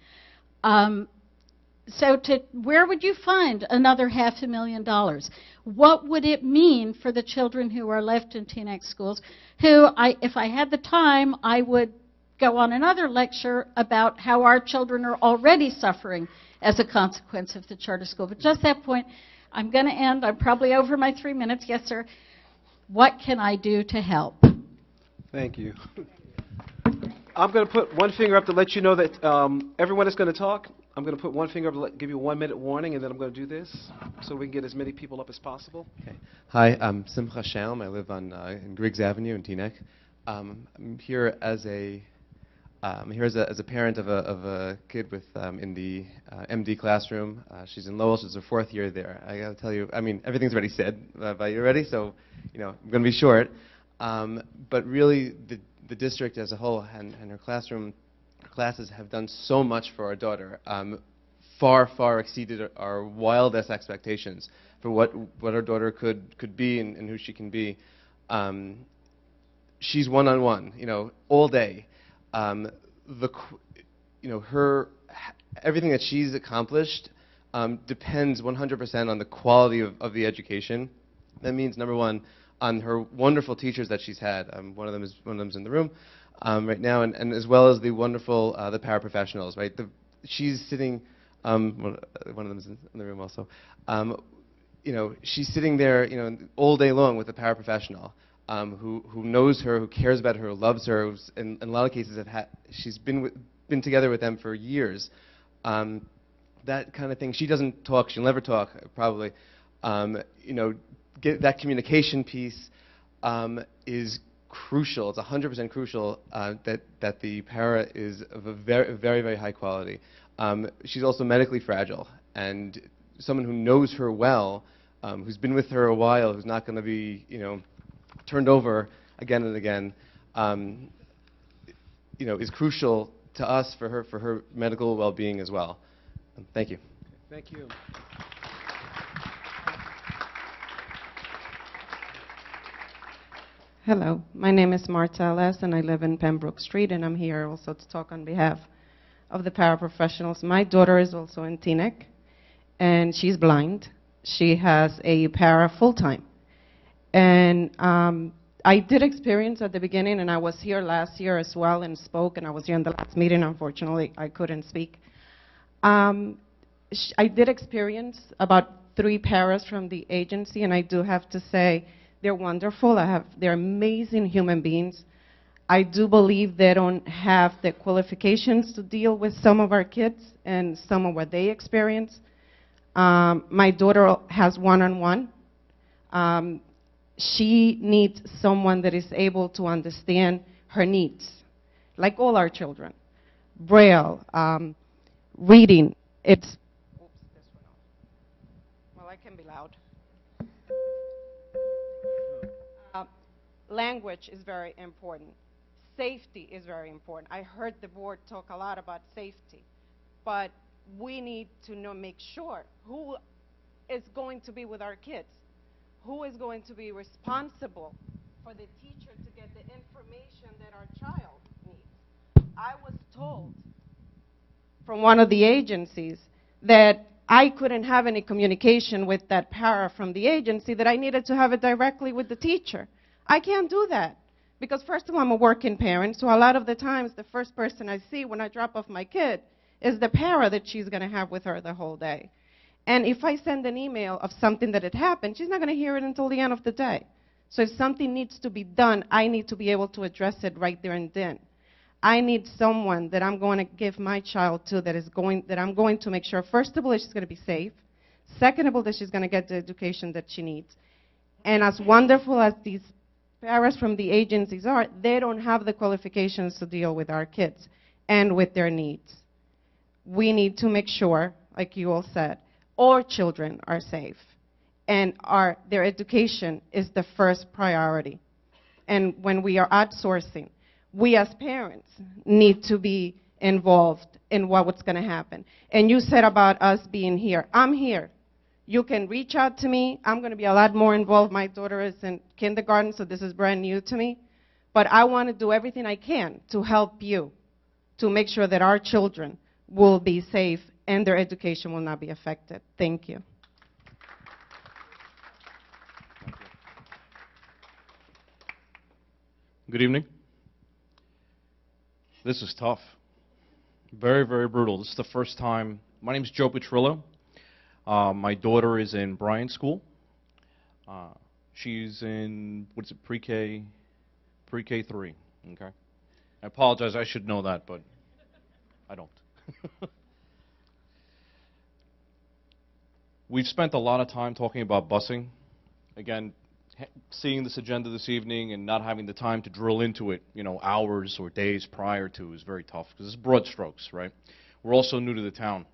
So where would you find another $500,000? What would it mean for the children who are left in Teaneck schools, who, if I had the time, I would go on another lecture about how our children are already suffering as a consequence of the charter school. But just that point, I'm going to end. I'm probably over my 3 minutes. Yes, sir. What can I do to help? Thank you. I'm going to put one finger up to let you know that everyone is going to talk. I'm going to put one finger up to give you a 1 minute warning, and then I'm going to do this so we can get as many people up as possible. Okay. Hi, I'm Simcha Shalom. I live on in Griggs Avenue in Teaneck. I'm here as a parent of a kid with in the MD classroom. She's in Lowell. She's her 4th year there. I got to tell you, I mean, everything's already said by you already, so I'm going to be short. But really, the district as a whole and her classes have done so much for our daughter. Far exceeded our wildest expectations for what our daughter could be and who she can be. She's one-on-one, all day. Everything that she's accomplished depends 100% on the quality of the education. That means, number one, on her wonderful teachers that she's had. One of them's in the room right now, and as well as the wonderful the paraprofessionals. Right, she's sitting. One of them is in the room also. She's sitting there, all day long with a paraprofessional. Who knows her, who cares about her, who loves her, in a lot of cases she's been together with them for years. That kind of thing. She doesn't talk. She'll never talk, probably. Get that communication piece is crucial. It's 100% crucial that the para is of a very high quality. She's also medically fragile, and someone who knows her well, who's been with her a while, who's not going to be, turned over again and again, is crucial to us for her medical well-being as well. Thank you. Thank you. Hello, my name is Marta Aless, and I live in Pembroke Street, and I'm here also to talk on behalf of the paraprofessionals. My daughter is also in Teaneck, and she's blind. She has a para full-time. And I did experience at the beginning, and I was here last year as well and spoke, and I was here in the last meeting. Unfortunately, I couldn't speak. I did experience about 3 paras from the agency, and I do have to say they're wonderful. They're amazing human beings. I do believe they don't have the qualifications to deal with some of our kids and some of what they experience. My daughter has one-on-one. She needs someone that is able to understand her needs, like all our children. Braille, reading, oops, this one off. Well, I can be loud. Language is very important. Safety is very important. I heard the board talk a lot about safety, but we need to make sure who is going to be with our kids, who is going to be responsible for the teacher to get the information that our child needs. I was told from one of the agencies that I couldn't have any communication with that para from the agency, that I needed to have it directly with the teacher. I can't do that because, first of all, I'm a working parent, so a lot of the times the first person I see when I drop off my kid is the para that she's going to have with her the whole day. And if I send an email of something that had happened, she's not going to hear it until the end of the day. So if something needs to be done, I need to be able to address it right there and then. I need someone that I'm going to give my child to that I'm going to make sure, first of all, that she's going to be safe. Second of all, that she's going to get the education that she needs. And as wonderful as these paras from the agencies are, they don't have the qualifications to deal with our kids and with their needs. We need to make sure, like you all said, all children are safe, and their education is the first priority. And when we are outsourcing, we as parents need to be involved in what's going to happen. And you said about us being here. I'm here. You can reach out to me. I'm going to be a lot more involved. My daughter is in kindergarten, so this is brand new to me. But I want to do everything I can to help you, to make sure that our children will be safe and their education will not be affected. Thank you. Good evening. This is tough. Very, very brutal. This is the first time. My name is Joe Petrillo. My daughter is in Bryan School. She's in, what is it, pre-K 3, okay? I apologize, I should know that, but I don't. We've spent a lot of time talking about busing. Again, seeing this agenda this evening and not having the time to drill into it, hours or days prior to is very tough, because it's broad strokes, right? We're also new to the town.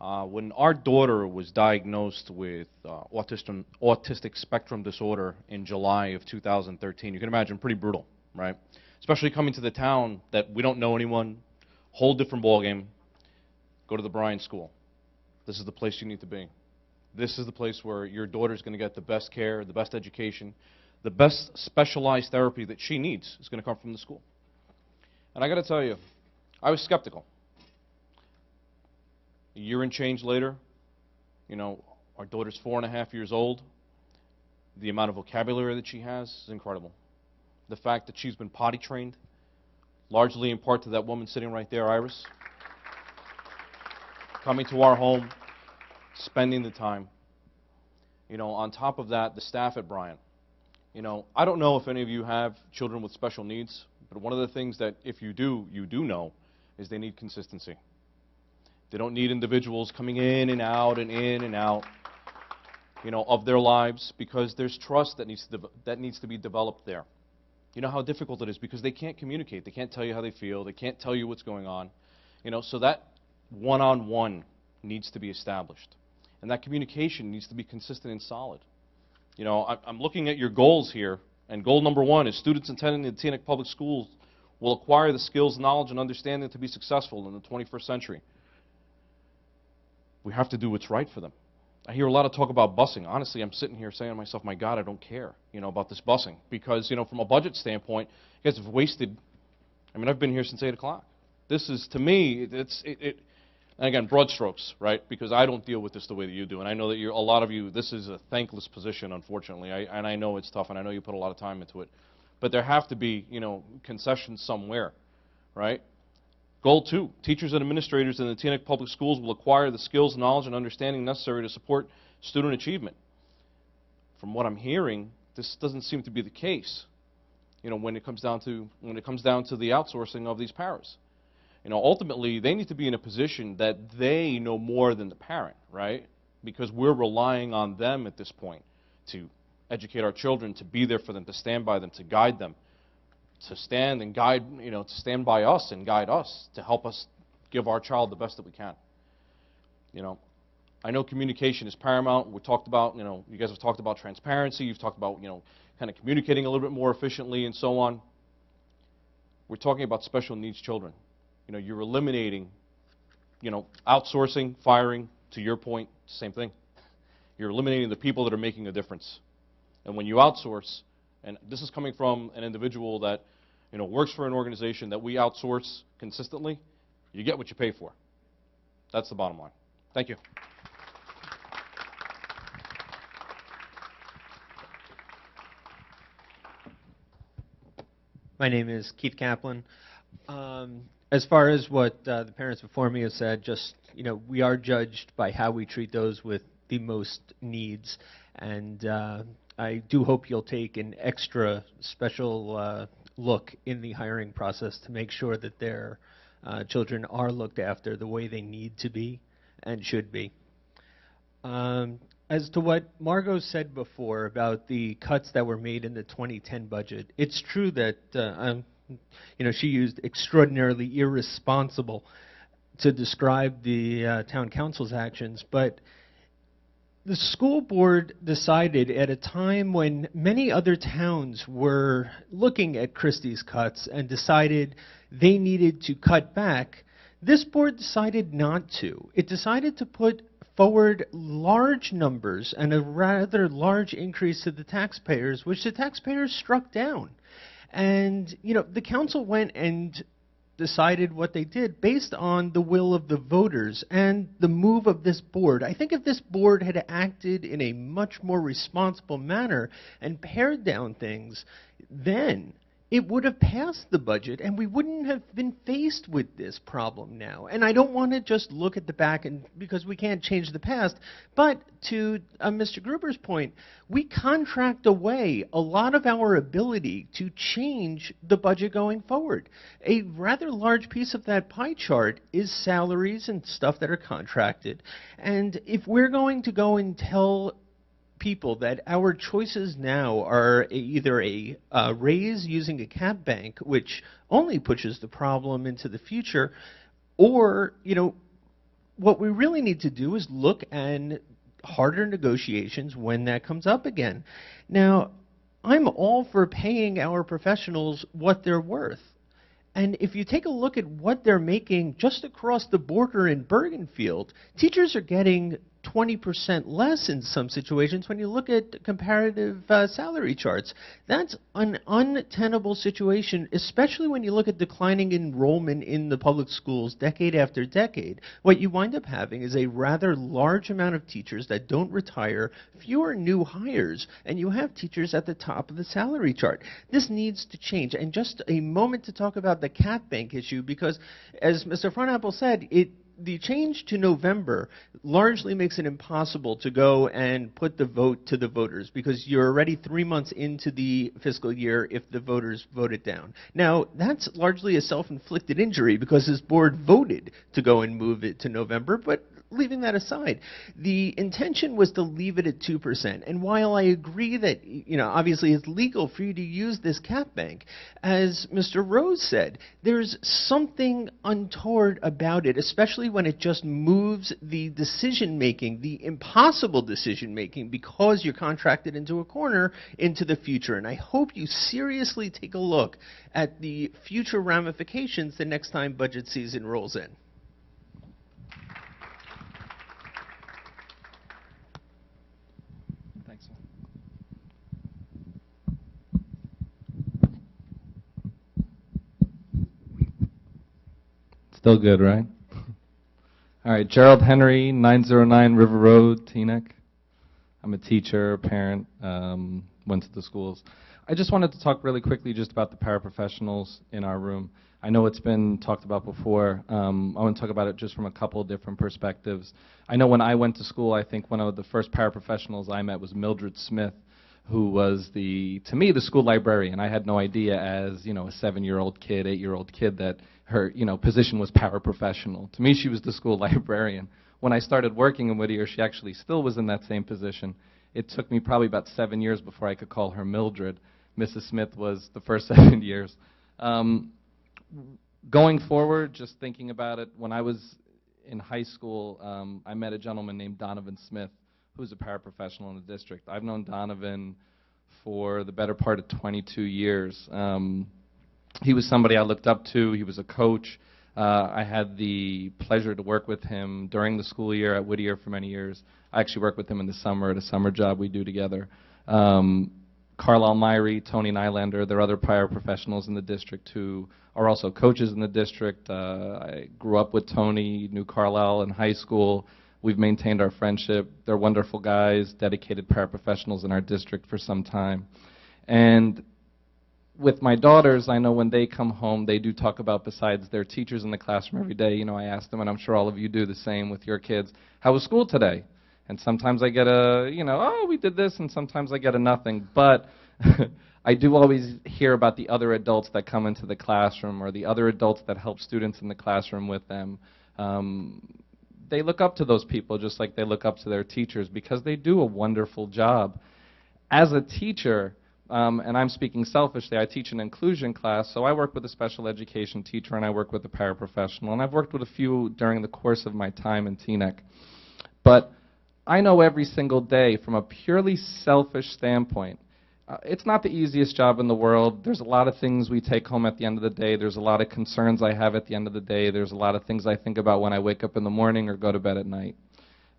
When our daughter was diagnosed with autistic spectrum disorder in July of 2013, you can imagine, pretty brutal, right? Especially coming to the town that we don't know anyone, whole different ballgame. Go to the Bryan School. This is the place you need to be. This is the place where your daughter's going to get the best care, the best education, the best specialized therapy that she needs is going to come from the school. And I got to tell you, I was skeptical. A year and change later, our daughter's 4.5 years old. The amount of vocabulary that she has is incredible. The fact that she's been potty trained, largely in part to that woman sitting right there, Iris, coming to our home, spending the time. On top of that, the staff at Bryan. I don't know if any of you have children with special needs, but one of the things that if you do know, is they need consistency. They don't need individuals coming in and out and in and out, of their lives, because there's trust that needs to be developed there. You know how difficult it is because they can't communicate. They can't tell you how they feel. They can't tell you what's going on. So that one-on-one needs to be established. And that communication needs to be consistent and solid. I'm looking at your goals here, and goal number 1 is students attending the Teaneck Public Schools will acquire the skills, knowledge, and understanding to be successful in the 21st century. We have to do what's right for them. I hear a lot of talk about busing. Honestly, I'm sitting here saying to myself, my God, I don't care, about this busing. Because, from a budget standpoint, you guys have wasted, I've been here since 8 o'clock. This is, to me, and again, broad strokes, right? Because I don't deal with this the way that you do. And I know that a lot of you, this is a thankless position, unfortunately. And I know it's tough, and I know you put a lot of time into it. But there have to be, concessions somewhere, right? Goal 2, teachers and administrators in the Teaneck Public Schools will acquire the skills, knowledge, and understanding necessary to support student achievement. From what I'm hearing, this doesn't seem to be the case, when it comes down to the outsourcing of these paras. Ultimately, they need to be in a position that they know more than the parent, right? Because we're relying on them at this point to educate our children, to be there for them, to stand by them, to guide them, to stand and guide, to stand by us and guide us, to help us give our child the best that we can. I know communication is paramount. We talked about, you guys have talked about transparency. You've talked about, kind of communicating a little bit more efficiently and so on. We're talking about special needs children. You're eliminating, outsourcing, firing, to your point, same thing. You're eliminating the people that are making a difference. And when you outsource, and this is coming from an individual that, works for an organization that we outsource consistently, you get what you pay for. That's the bottom line. Thank you. My name is Keith Kaplan. As far as what the parents before me have said, just, we are judged by how we treat those with the most needs. And I do hope you'll take an extra special look in the hiring process to make sure that their children are looked after the way they need to be and should be. As to what Margot said before about the cuts that were made in the 2010 budget, it's true that she used extraordinarily irresponsible. to describe the town council's actions, but the school board decided at a time when many other towns were looking at Christie's cuts and decided they needed to cut back, this board decided not to. It decided to put forward large numbers and a rather large increase to the taxpayers, which the taxpayers struck down. And, you know, the council went and decided what they did based on the will of the voters and the move of this board. I think if this board had acted in a much more responsible manner and pared down things, then it would have passed the budget and we wouldn't have been faced with this problem now. And I don't want to just look at the back and because we can't change the past, but to Mr. Gruber's point, we contract away a lot of our ability to change the budget going forward. A rather large piece of that pie chart is salaries and stuff that are contracted. And if we're going to go and tell people that our choices now are either a raise using a cap bank, which only pushes the problem into the future, or, you know, what we really need to do is look at harder negotiations when that comes up again. Now, I'm all for paying our professionals what they're worth. And if you take a look at what they're making just across the border in Bergenfield, teachers are getting 20% less in some situations when you look at comparative salary charts. That's an untenable situation, especially when you look at declining enrollment in the public schools decade after decade. What you wind up having is a rather large amount of teachers that don't retire, fewer new hires, and you have teachers at the top of the salary chart. This needs to change. And just a moment to talk about the cap bank issue, because as Mr. Frohnapple said, the change to November largely makes it impossible to go and put the vote to the voters because you're already 3 months into the fiscal year if the voters vote it down. Now, that's largely a self-inflicted injury because this board voted to go and move it to November, but leaving that aside, the intention was to leave it at 2%. And while I agree that, you know, obviously it's legal for you to use this cap bank, as Mr. Rose said, there's something untoward about it, especially when it just moves the decision-making, the impossible decision-making, because you're contracted into a corner, into the future. And I hope you seriously take a look at the future ramifications the next time budget season rolls in. Still good, right? All right, Gerald Henry, 909 River Road, Teaneck. I'm a teacher, parent, went to the schools. I just wanted to talk really quickly just about the paraprofessionals in our room. I know it's been talked about before. I want to talk about it just from a couple of different perspectives. I know when I went to school, I think one of the first paraprofessionals I met was Mildred Smith, who was to me, the school librarian. I had no idea as, you know, a 7-year-old kid, 8-year-old kid that her, you know, position was paraprofessional. To me, she was the school librarian. When I started working in Whittier, she actually still was in that same position. It took me probably about 7 years before I could call her Mildred. Mrs. Smith was the first 7 years. Going forward, just thinking about it, when I was in high school, I met a gentleman named Donovan Smith, who's a paraprofessional in the district. I've known Donovan for the better part of 22 years. He was somebody I looked up to. He was a coach. I had the pleasure to work with him during the school year at Whittier for many years. I actually worked with him in the summer at a summer job we do together. Carlisle Myrie, Tony Nylander, there are other paraprofessionals in the district who are also coaches in the district. I grew up with Tony, knew Carlisle in high school. We've maintained our friendship. They're wonderful guys, dedicated paraprofessionals in our district for some time. And with my daughters, I know when they come home, they do talk about, besides their teachers in the classroom every day, you know, I ask them, and I'm sure all of you do the same with your kids, how was school today? And sometimes I get a, you know, oh, we did this, and sometimes I get a nothing. But I do always hear about the other adults that come into the classroom or the other adults that help students in the classroom with them. They look up to those people just like they look up to their teachers because they do a wonderful job. As a teacher, And I'm speaking selfishly. I teach an inclusion class, so I work with a special education teacher and I work with a paraprofessional. And I've worked with a few during the course of my time in Teaneck. But I know every single day from a purely selfish standpoint, it's not the easiest job in the world. There's a lot of things we take home at the end of the day. There's a lot of concerns I have at the end of the day. There's a lot of things I think about when I wake up in the morning or go to bed at night.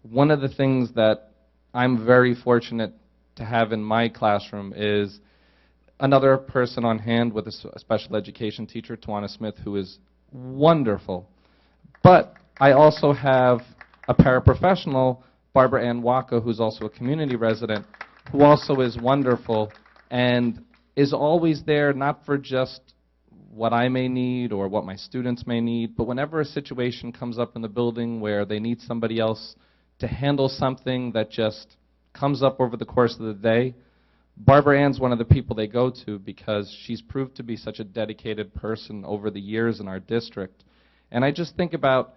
One of the things that I'm very fortunate to have in my classroom is another person on hand with a special education teacher, Tawana Smith, who is wonderful. But I also have a paraprofessional, Barbara Ann Waka, who's also a community resident, who also is wonderful and is always there not for just what I may need or what my students may need, but whenever a situation comes up in the building where they need somebody else to handle something that just comes up over the course of the day, Barbara Ann's one of the people they go to because she's proved to be such a dedicated person over the years in our district. And I just think about,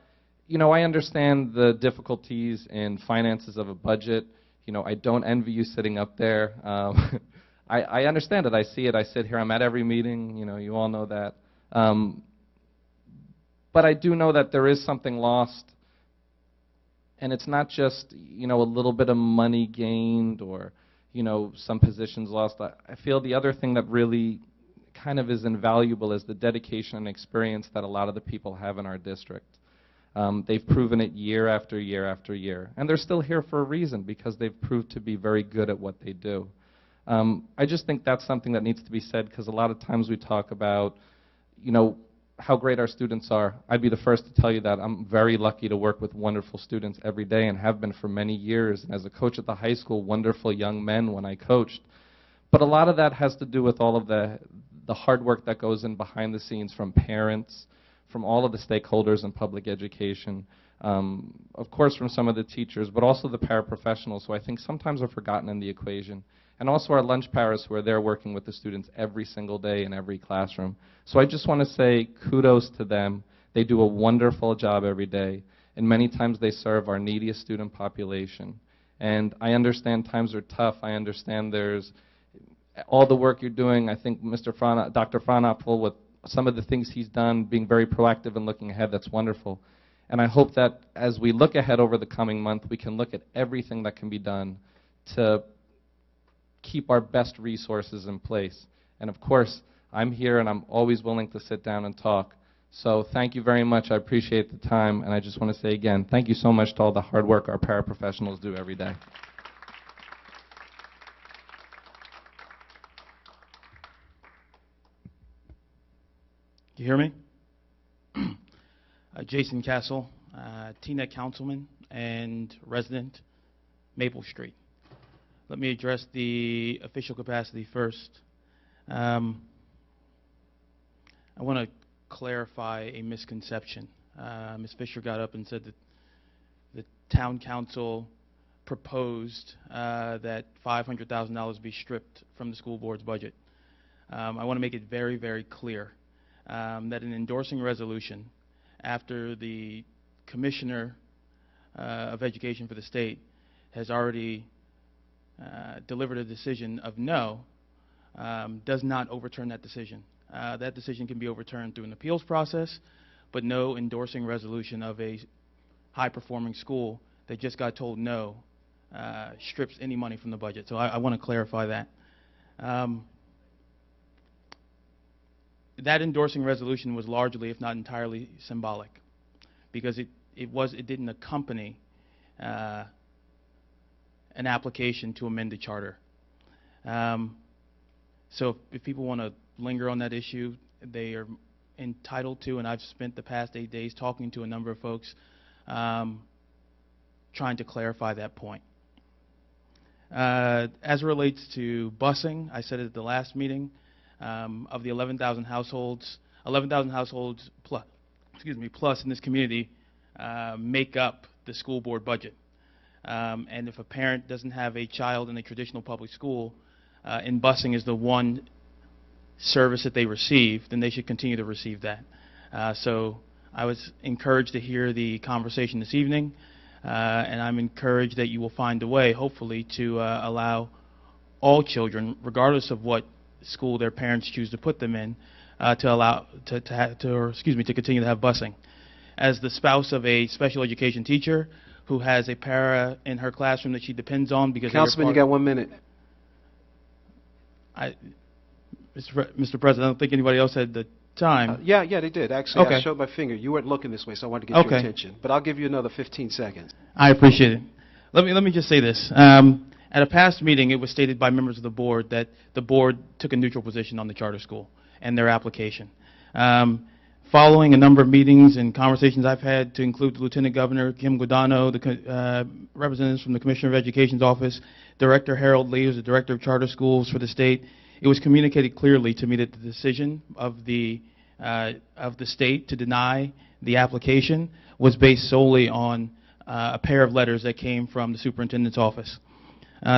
you know, I understand the difficulties in finances of a budget. You know, I don't envy you sitting up there. I understand it. I see it. I sit here. I'm at every meeting. You know, you all know that. But I do know that there is something lost. And it's not just, you know, a little bit of money gained or, you know, some positions lost. I feel the other thing that really kind of is invaluable is the dedication and experience that a lot of the people have in our district. They've proven it year after year after year. And they're still here for a reason, because they've proved to be very good at what they do. I just think that's something that needs to be said, because a lot of times we talk about, you know, how great our students are. I'd be the first to tell you that. I'm very lucky to work with wonderful students every day and have been for many years. And as a coach at the high school, wonderful young men when I coached. But a lot of that has to do with all of the hard work that goes in behind the scenes from parents, from all of the stakeholders in public education, of course from some of the teachers, but also the paraprofessionals who I think sometimes are forgotten in the equation. And also our lunch paras who are there working with the students every single day in every classroom. So I just want to say kudos to them. They do a wonderful job every day, and many times they serve our neediest student population. And I understand times are tough. I understand there's all the work you're doing. I think Dr. Frauenapfel, with some of the things he's done, being very proactive and looking ahead, that's wonderful. And I hope that as we look ahead over the coming month, we can look at everything that can be done to keep our best resources in place. And of course, I'm here and I'm always willing to sit down and talk. So thank you very much. I appreciate the time. And I just want to say again, thank you so much to all the hard work our paraprofessionals do every day. You hear me? Jason Castle, Teaneck councilman and resident, Maple Street. Let me address the official capacity first. I want to clarify a misconception. Ms. Fisher got up and said that the town council proposed that $500,000 be stripped from the school board's budget. I want to make it very, very clear that an endorsing resolution after the Commissioner of Education for the state has already delivered a decision of no, does not overturn that decision. That decision can be overturned through an appeals process, but no endorsing resolution of a high-performing school that just got told no strips any money from the budget. So I want to clarify that. That endorsing resolution was largely, if not entirely, symbolic, because it didn't accompany an application to amend the charter. So if people want to linger on that issue, they are entitled to, and I've spent the past 8 days talking to a number of folks trying to clarify that point. As it relates to busing, I said at the last meeting, of the 11,000 households plus, plus in this community make up the school board budget. And if a parent doesn't have a child in a traditional public school, and busing is the one service that they receive, then they should continue to receive that. So I was encouraged to hear the conversation this evening, and I'm encouraged that you will find a way, hopefully, to allow all children, regardless of what school their parents choose to put them in, to continue to have busing. As the spouse of a special education teacher who has a para in her classroom that she depends on because Councilman, you got 1 minute. Mr. President, I don't think anybody else had the time. Yeah, they did. Actually, Okay. I showed my finger. You weren't looking this way, so I wanted to get your Okay. attention. But I'll give you another 15 seconds. I appreciate it. Let me just say this. At a past meeting, it was stated by members of the board that the board took a neutral position on the charter school and their application. Following a number of meetings and conversations I've had, to include the Lieutenant Governor, Kim Guadagno, the representatives from the Commissioner of Education's office, Director Harold Lee, who's the Director of Charter Schools for the state, it was communicated clearly to me that the decision of the state to deny the application was based solely on a pair of letters that came from the superintendent's office.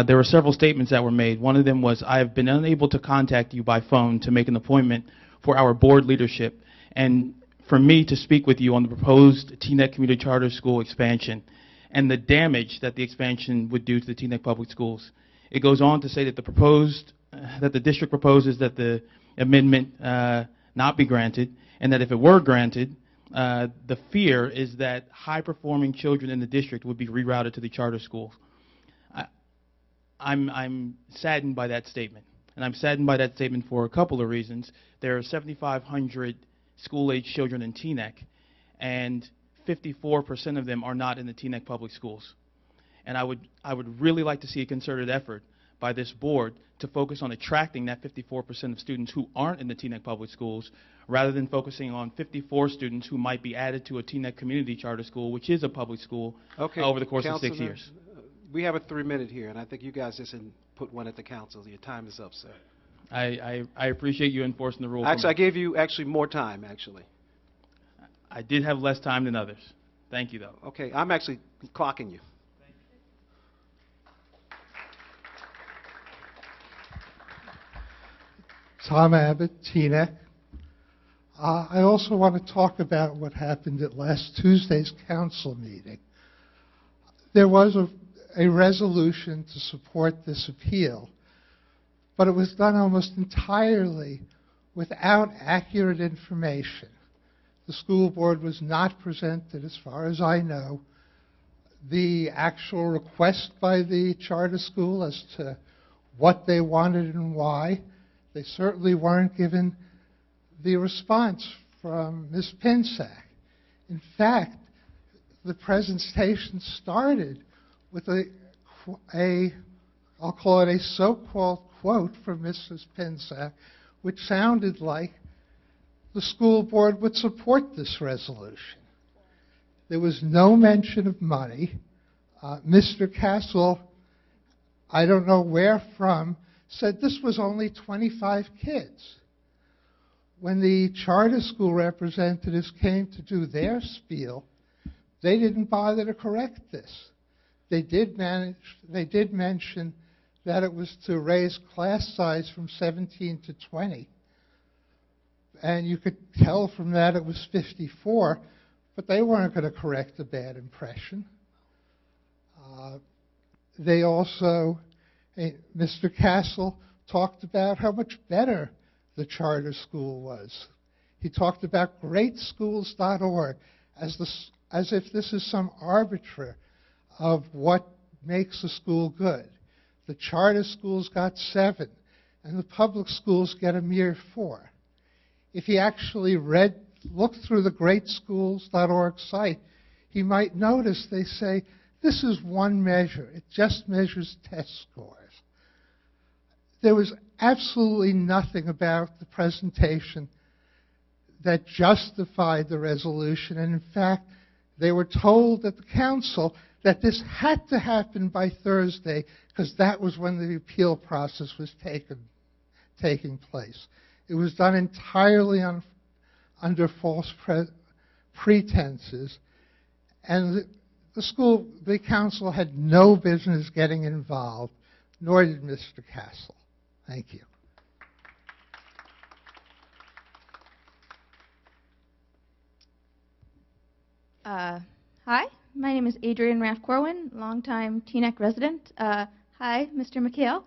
There were several statements that were made. One of them was, I have been unable to contact you by phone to make an appointment for our board leadership and for me to speak with you on the proposed Teaneck Community Charter School expansion and the damage that the expansion would do to the Teaneck Public Schools. It goes on to say that the district proposes that the amendment not be granted, and that if it were granted, the fear is that high-performing children in the district would be rerouted to the charter schools. I'm saddened by that statement, and I'm saddened by that statement for a couple of reasons. There are 7,500 school-age children in Teaneck, and 54% of them are not in the Teaneck Public Schools. And I would really like to see a concerted effort by this board to focus on attracting that 54% of students who aren't in the Teaneck Public Schools, rather than focusing on 54 students who might be added to a Teaneck Community Charter School, which is a public school, over the course of 6 years. We have a 3-minute here, and I think you guys just didn't put one at the council. Your time is up, sir. I appreciate you enforcing the rule. Actually, I gave you more time, actually. I did have less time than others. Thank you, though. Okay, I'm actually clocking you. Tom Abbott, Teaneck. I also want to talk about what happened at last Tuesday's council meeting. There was a resolution to support this appeal, but it was done almost entirely without accurate information. The school board was not presented, as far as I know, the actual request by the charter school as to what they wanted and why. They certainly weren't given the response from Ms. Pinsack. In fact, the presentation started with I'll call it a so-called quote from Mrs. Pinsack, which sounded like the school board would support this resolution. There was no mention of money. Mr. Castle, I don't know where from, said this was only 25 kids. When the charter school representatives came to do their spiel, they didn't bother to correct this. They did mention that it was to raise class size from 17 to 20. And you could tell from that it was 54, but they weren't going to correct the bad impression. They also, Mr. Castle talked about how much better the charter school was. He talked about greatschools.org as if this is some arbiter of what makes a school good. The charter schools got 7, and the public schools get a mere 4. If he actually looked through the greatschools.org site, he might notice they say, this is one measure. It just measures test scores. There was absolutely nothing about the presentation that justified the resolution, and in fact, they were told at the council that this had to happen by Thursday because that was when the appeal process was taking place. It was done entirely under false pretenses, and the council had no business getting involved, nor did Mr. Castle. Thank you. Hi, my name is Adrienne Raff-Corwin, longtime Teaneck resident. Hi, Mr. McHale,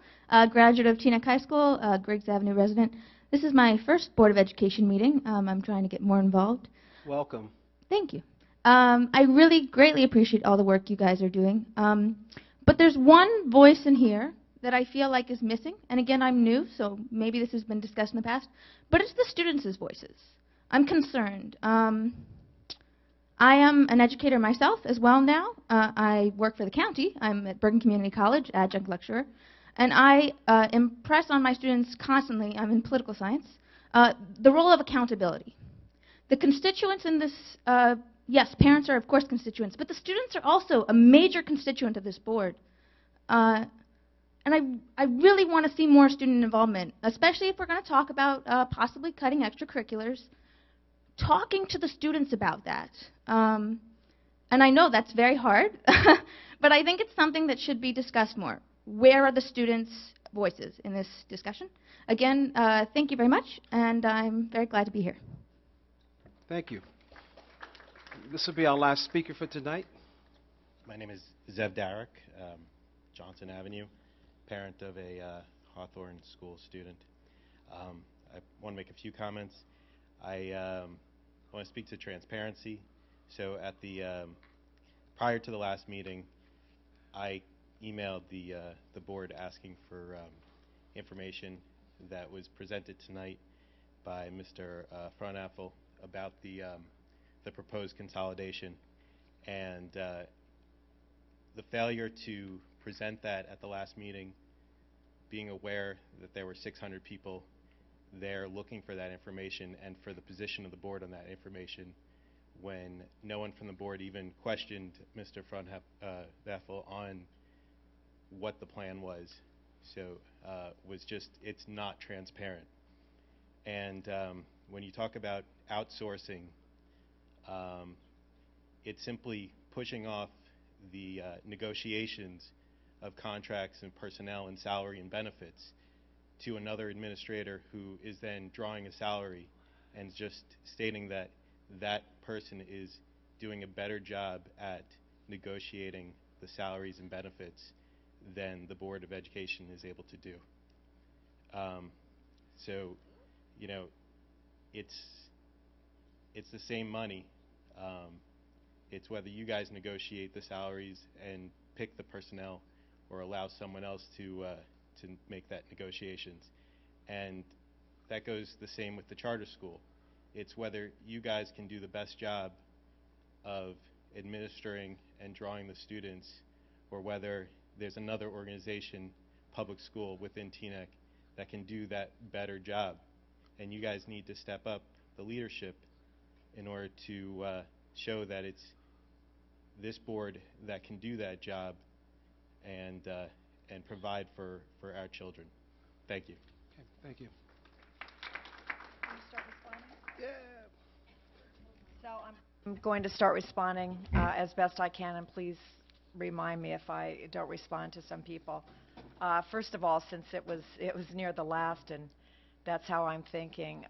graduate of Teaneck High School, Griggs Avenue resident. This is my first Board of Education meeting. I'm trying to get more involved. Welcome. Thank you. I really greatly appreciate all the work you guys are doing. But there's one voice in here that I feel like is missing. And again, I'm new, so maybe this has been discussed in the past. But it's the students' voices. I'm concerned. I am an educator myself as well now. I work for the county. I'm at Bergen Community College, adjunct lecturer. And I impress on my students constantly, I'm in political science, the role of accountability. The constituents in this, yes, parents are of course constituents, but the students are also a major constituent of this board. And I really want to see more student involvement, especially if we're going to talk about possibly cutting extracurriculars. Talking to the students about that. And I know that's very hard, but I think it's something that should be discussed more. Where are the students' voices in this discussion? Again, thank you very much, and I'm very glad to be here. Thank you. This will be our last speaker for tonight. My name is Zev Darek, Johnson Avenue, parent of a Hawthorne School student. I want to make a few comments. I want to speak to transparency. So at the prior to the last meeting, I emailed the board asking for information that was presented tonight by Mr. Fronaffel about the proposed consolidation, and the failure to present that at the last meeting, being aware that there were 600 people there looking for that information and for the position of the board on that information, when no one from the board even questioned Mr. Fronaffel on what the plan was. So was just, it's not transparent. And when you talk about outsourcing, it's simply pushing off the negotiations of contracts and personnel and salary and benefits to another administrator who is then drawing a salary and just stating that that person is doing a better job at negotiating the salaries and benefits than the Board of Education is able to do. So, you know, it's the same money. It's whether you guys negotiate the salaries and pick the personnel or allow someone else to make that negotiations. And that goes the same with the charter school. It's whether you guys can do the best job of administering and drawing the students, or whether there's another organization, public school within Teaneck, that can do that better job. And you guys need to step up the leadership in order to show that it's this board that can do that job and provide for our children. Thank you. Okay, thank you. Can you start responding? Yeah. So I'm going to start responding as best I can, and please remind me if I don't respond to some people. First of all, since it was near the last, and that's how I'm thinking.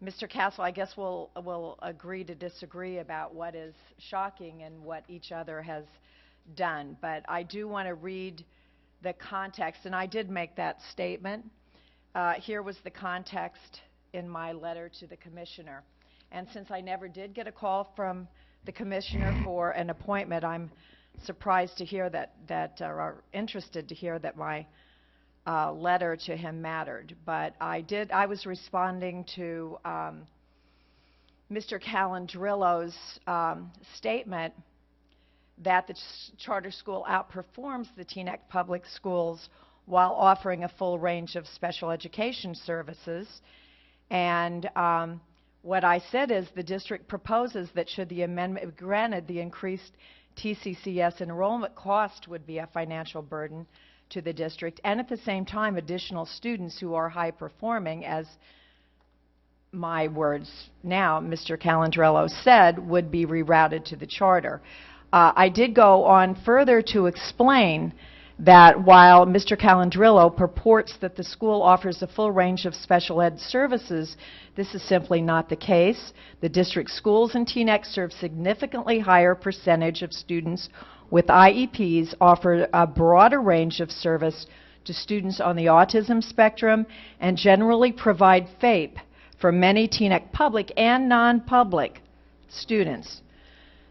Mr. Castle, I guess we'll agree to disagree about what is shocking and what each other has done. But I do want to read the context, and I did make that statement. Here was the context in my letter to the commissioner. And since I never did get a call from the commissioner for an appointment, I'm surprised to hear or interested to hear that my letter to him mattered. But I was responding to Mr. Calandrillo's statement that the charter school outperforms the Teaneck public schools while offering a full range of special education services. And what I said is the district proposes that should the amendment be granted, the increased TCCS enrollment cost would be a financial burden to the district, and at the same time additional students who are high performing, as my words now, Mr. Calandrillo said, would be rerouted to the charter. I did go on further to explain that while Mr. Calandrillo purports that the school offers a full range of special ed services, this is simply not the case. The district schools in Teaneck serve significantly higher percentage of students with IEPs, offer a broader range of service to students on the autism spectrum, and generally provide FAPE for many Teaneck public and non-public students.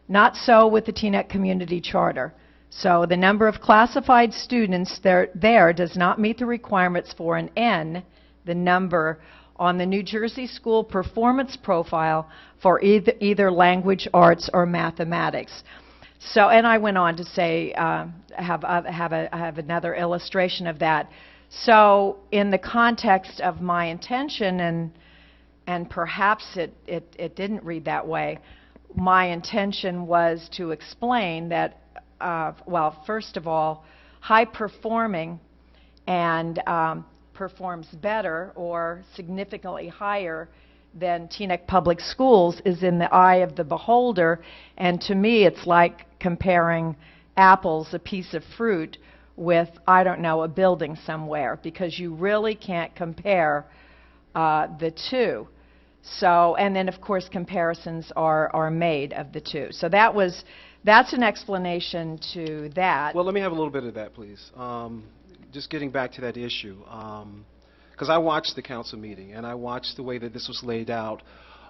Not so with the Teaneck Community Charter. So the number of classified students there does not meet the requirements for an N, the number on the New Jersey School Performance Profile for either language, arts, or mathematics. So, and I went on to say, I have another illustration of that. So, in the context of my intention, and perhaps it didn't read that way, my intention was to explain that, well, first of all, high performing and performs better or significantly higher than Teaneck Public Schools is in the eye of the beholder, and to me it's like comparing apples, a piece of fruit, with, I don't know, a building somewhere, because you really can't compare the two. So, and then of course comparisons are made of the two. So that's an explanation to that. Well, let me have a little bit of that, please. Just getting back to that issue. Because I watched the council meeting, and I watched the way that this was laid out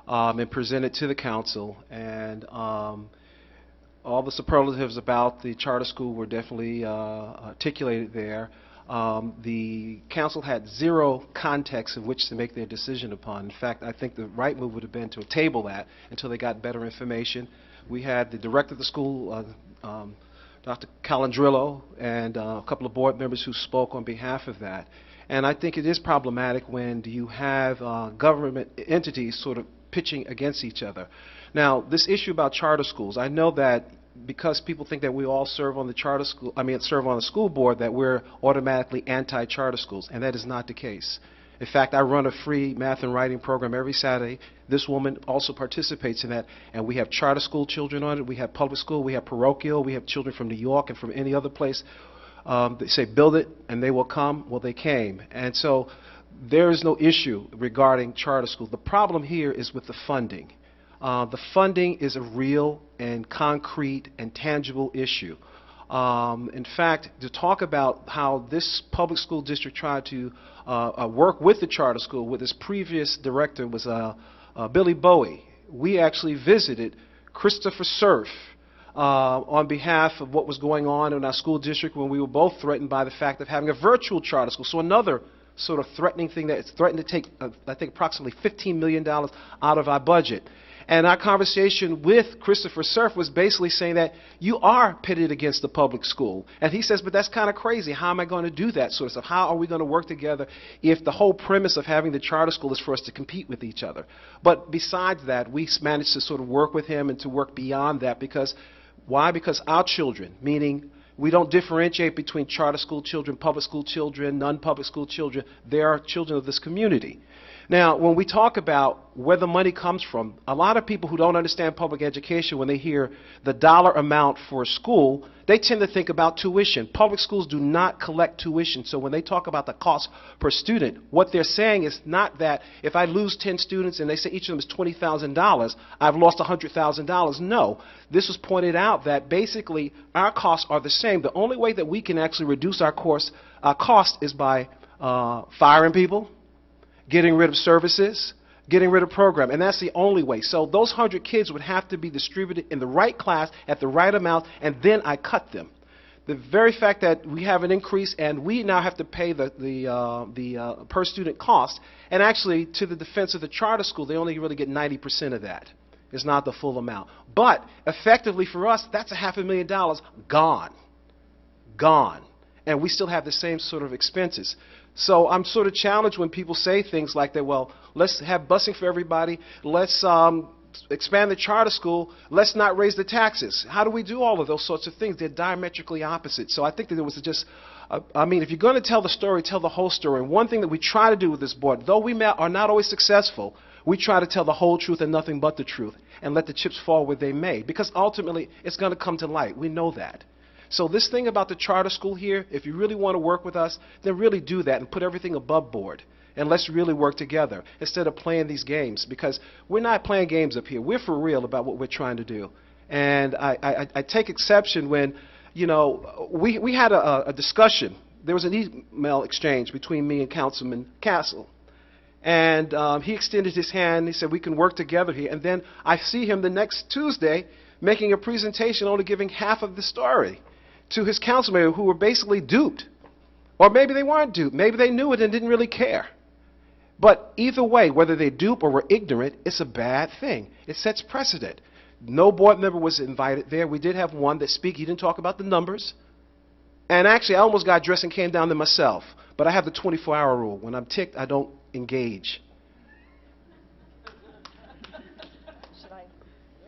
and presented to the council, and all the superlatives about the charter school were definitely articulated there. The council had zero context in which to make their decision upon. In fact, I think the right move would have been to table that until they got better information. We had the director of the school, Dr. Calandrillo, and a couple of board members who spoke on behalf of that. And I think it is problematic when you have government entities sort of pitching against each other. Now, this issue about charter schools, I know that because people think that we all serve on the charter school, serve on the school board, that we're automatically anti-charter schools, and that is not the case. In fact, I run a free math and writing program every Saturday. This woman also participates in that, and we have charter school children on it, we have public school, we have parochial, we have children from New York and from any other place. They say, build it, and they will come. Well, they came. And so there is no issue regarding charter schools. The problem here is with the funding. The funding is a real and concrete and tangible issue. In fact, to talk about how this public school district tried to work with the charter school, with its previous director was Billy Bowie. We actually visited Christopher Surf on behalf of what was going on in our school district when we were both threatened by the fact of having a virtual charter school. So another sort of threatening thing that it's threatened to take, I think, approximately $15 million out of our budget. And our conversation with Christopher Surf was basically saying that you are pitted against the public school. And he says, but that's kind of crazy. How am I going to do that sort of stuff? How are we going to work together if the whole premise of having the charter school is for us to compete with each other? But besides that, we managed to sort of work with him and to work beyond that because why? Because our children, meaning we don't differentiate between charter school children, public school children, non-public school children. They are children of this community. Now, when we talk about where the money comes from, a lot of people who don't understand public education, when they hear the dollar amount for a school, they tend to think about tuition. Public schools do not collect tuition. So when they talk about the cost per student, what they're saying is not that if I lose 10 students and they say each of them is $20,000, I've lost $100,000. No. This was pointed out that basically our costs are the same. The only way that we can actually reduce our cost is by firing people, getting rid of services, getting rid of program, and that's the only way. So those 100 kids would have to be distributed in the right class at the right amount, and then I cut them. The very fact that we have an increase and we now have to pay the per student cost, and actually to the defense of the charter school, they only really get 90% of that. It's not the full amount. But effectively for us, that's $500,000 gone. Gone. And we still have the same sort of expenses. So I'm sort of challenged when people say things like that, well, let's have busing for everybody, let's expand the charter school, let's not raise the taxes. How do we do all of those sorts of things? They're diametrically opposite. So I think that it was just, if you're going to tell the story, tell the whole story. And one thing that we try to do with this board, though we are not always successful, we try to tell the whole truth and nothing but the truth and let the chips fall where they may, because ultimately it's going to come to light. We know that. So this thing about the charter school here, if you really want to work with us, then really do that and put everything above board. And let's really work together instead of playing these games, because we're not playing games up here. We're for real about what we're trying to do. And I take exception when, you know, we had a discussion. There was an email exchange between me and Councilman Castle. And he extended his hand. He said, we can work together here. And then I see him the next Tuesday making a presentation only giving half of the story to his councilmen who were basically duped. Or maybe they weren't duped. Maybe they knew it and didn't really care. But either way, whether they dupe or were ignorant, it's a bad thing. It sets precedent. No board member was invited there. We did have one that speak. He didn't talk about the numbers. And actually, I almost got dressed and came down there myself. But I have the 24-hour rule. When I'm ticked, I don't engage.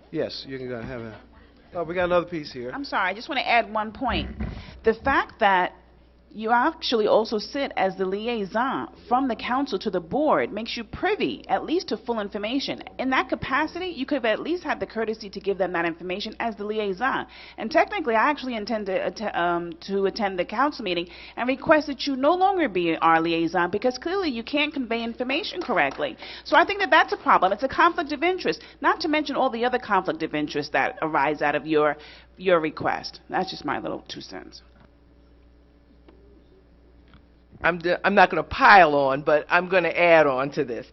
Yes, you can go have a... Oh, we got another piece here. I'm sorry, I just want to add one point. The fact that you actually also sit as the liaison from the council to the board makes you privy at least to full information. In that capacity, you could have at least had the courtesy to give them that information as the liaison. And technically, I actually intend to attend the council meeting and request that you no longer be our liaison, because clearly you can't convey information correctly. So I think that that's a problem. It's a conflict of interest, not to mention all the other conflict of interest that arise out of your request. That's just my little 2 cents. I'm not going to pile on, but I'm going to add on to this,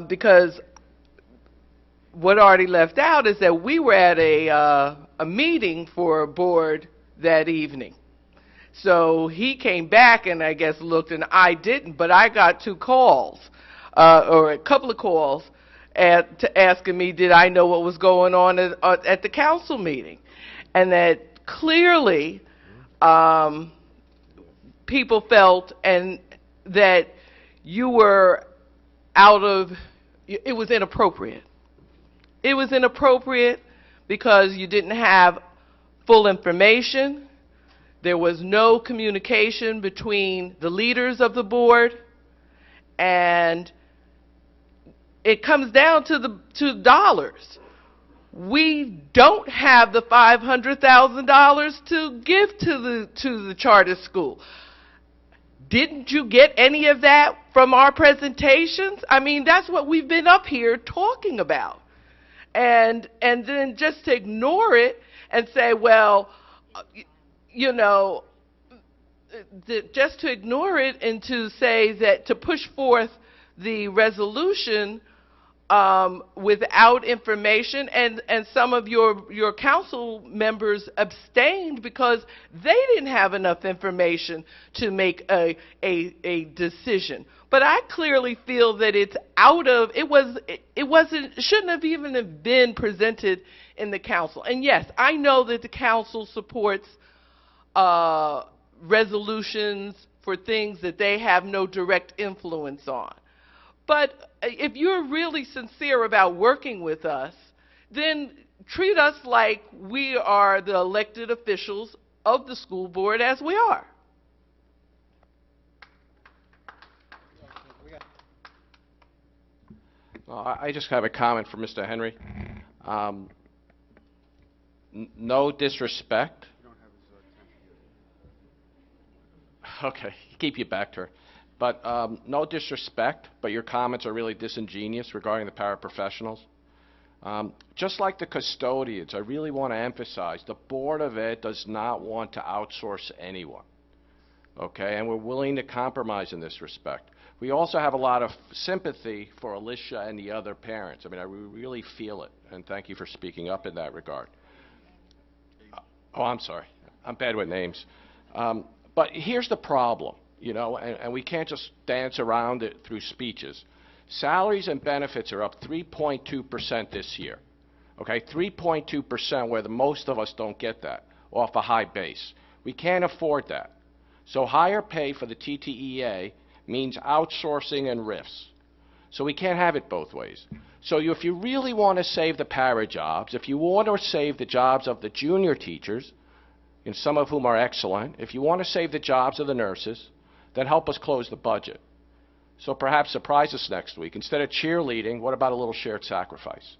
because what already left out is that we were at a meeting for a board that evening. So he came back and I guess looked, and I didn't, but I got 2 calls, or a couple of calls, asking me did I know what was going on at the council meeting, and that clearly people felt and that you were it was inappropriate. It was inappropriate because you didn't have full information. There was no communication between the leaders of the board, and it comes down to dollars. We don't have the $500,000 to give to the charter school. Didn't you get any of that from our presentations? I mean, that's what we've been up here talking about. And then just to ignore it and say, well, you know, just to ignore it and to say that to push forth the resolution without information, and some of your council members abstained because they didn't have enough information to make a decision. But I clearly feel that it's it shouldn't have even been presented in the council. And yes, I know that the council supports resolutions for things that they have no direct influence on. But if you're really sincere about working with us, then treat us like we are the elected officials of the school board as we are. I just have a comment for Mr. Henry. No disrespect. Okay, keep your back to her. But no disrespect, but your comments are really disingenuous regarding the paraprofessionals. Just like the custodians, I really want to emphasize, the Board of Ed does not want to outsource anyone. Okay, and we're willing to compromise in this respect. We also have a lot of sympathy for Alicia and the other parents. I mean, I really feel it, and thank you for speaking up in that regard. Oh, I'm sorry. I'm bad with names. But here's the problem. You know, and we can't just dance around it through speeches. Salaries and benefits are up 3.2% this year. Okay, 3.2%, where most of us don't get that, off a high base. We can't afford that. So higher pay for the TTEA means outsourcing and RIFs. So we can't have it both ways. So if you really want to save the para jobs, if you want to save the jobs of the junior teachers, and some of whom are excellent, if you want to save the jobs of the nurses, then help us close the budget. So perhaps surprise us next week. Instead of cheerleading, what about a little shared sacrifice?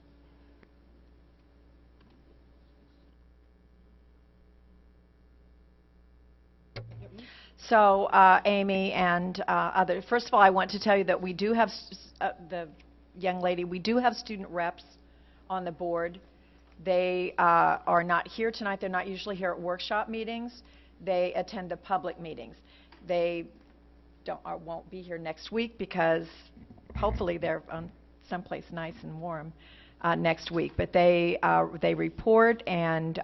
So, Amy and others, first of all, I want to tell you that we do have, the young lady, we do have student reps on the board. They are not here tonight. They're not usually here at workshop meetings. They attend the public meetings. They won't be here next week because hopefully they're on someplace nice and warm next week. But they report, and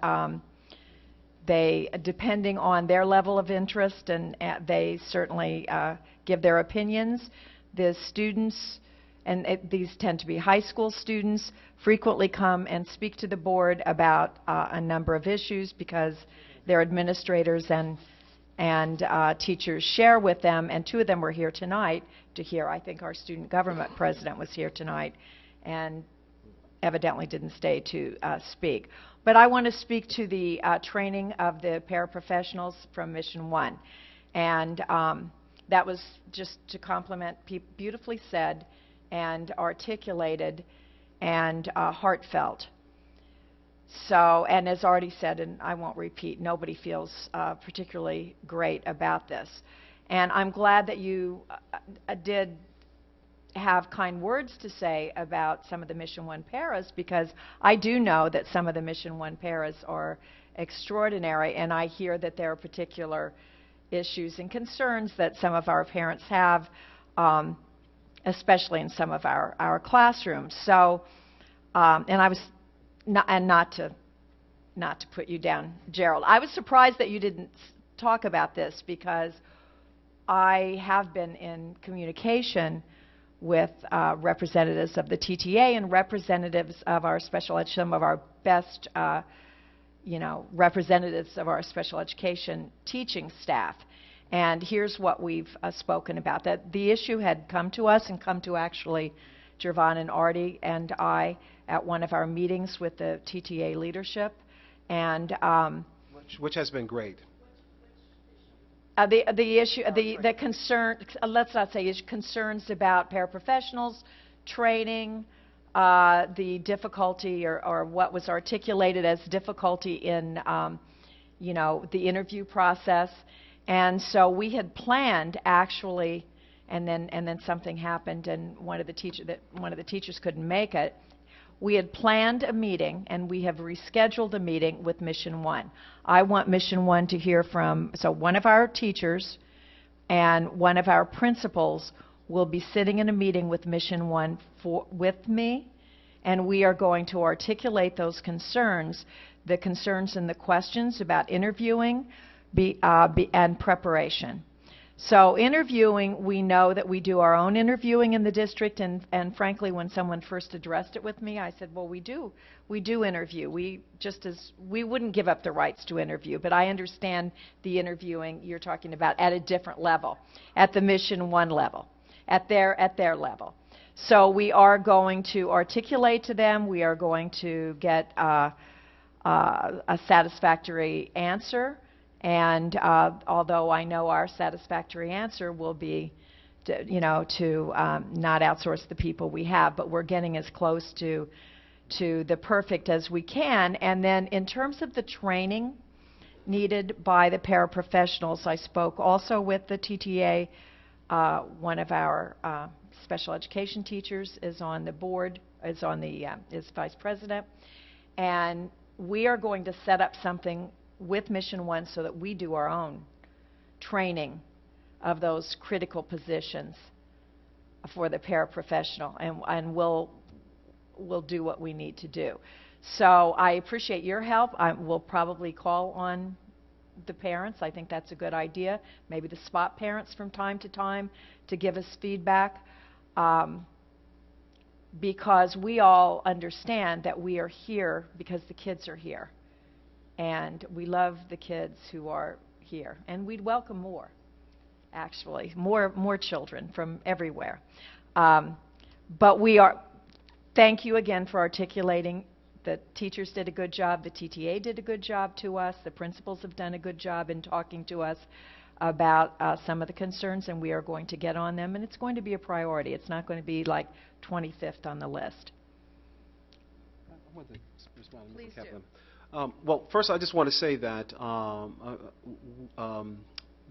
they, depending on their level of interest, and they certainly give their opinions. The students, and these tend to be high school students, frequently come and speak to the board about a number of issues because their administrators and teachers share with them, and two of them were here tonight to hear. I think our student government president was here tonight and evidently didn't stay to speak. But I want to speak to the training of the paraprofessionals from Mission 1. And that was just to compliment, beautifully said and articulated and heartfelt. So, and as already said, and I won't repeat, nobody feels particularly great about this. And I'm glad that you did have kind words to say about some of the Mission 1 paras, because I do know that some of the Mission 1 paras are extraordinary, and I hear that there are particular issues and concerns that some of our parents have, especially in some of our classrooms. So, and I was, not to put you down, Gerald, I was surprised that you didn't talk about this, because I have been in communication with representatives of the TTA and representatives of our special ed, some of our best, representatives of our special education teaching staff. And here's what we've spoken about. That the issue had come to us, and come to actually Jervon and Artie and I at one of our meetings with the TTA leadership. And which has been great. The issue, the concern, let's not say concerns about paraprofessionals, training, the difficulty or what was articulated as difficulty in, the interview process. And so we had planned actually, and then something happened, and one of the teachers couldn't make it. We had planned a meeting, and we have rescheduled a meeting with Mission 1. I want Mission 1 to hear from, so one of our teachers and one of our principals will be sitting in a meeting with Mission 1 with me, and we are going to articulate those concerns, the concerns and the questions about interviewing and preparation. So interviewing, we know that we do our own interviewing in the district, and frankly, when someone first addressed it with me, I said, well, we do interview. We wouldn't give up the rights to interview, but I understand the interviewing you're talking about at a different level, at the Mission 1 level, at their level. So we are going to articulate to them, we are going to get a satisfactory answer. And although I know our satisfactory answer will be, to not outsource the people we have, but we're getting as close to the perfect as we can. And then in terms of the training needed by the paraprofessionals, I spoke also with the TTA. One of our special education teachers is on the board, is vice president, and we are going to set up something with Mission 1 so that we do our own training of those critical positions for the paraprofessional, and we'll do what we need to do. So I appreciate your help. We'll probably call on the parents. I think that's a good idea. Maybe the spot parents from time to time to give us feedback, because we all understand that we are here because the kids are here. And we love the kids who are here, and we'd welcome more, actually, more children from everywhere. But thank you again for articulating. The teachers did a good job, the TTA did a good job to us, the principals have done a good job in talking to us about some of the concerns, and we are going to get on them, and it's going to be a priority. It's not going to be like 25th on the list. I want to respond. Please do. Well, first I just want to say that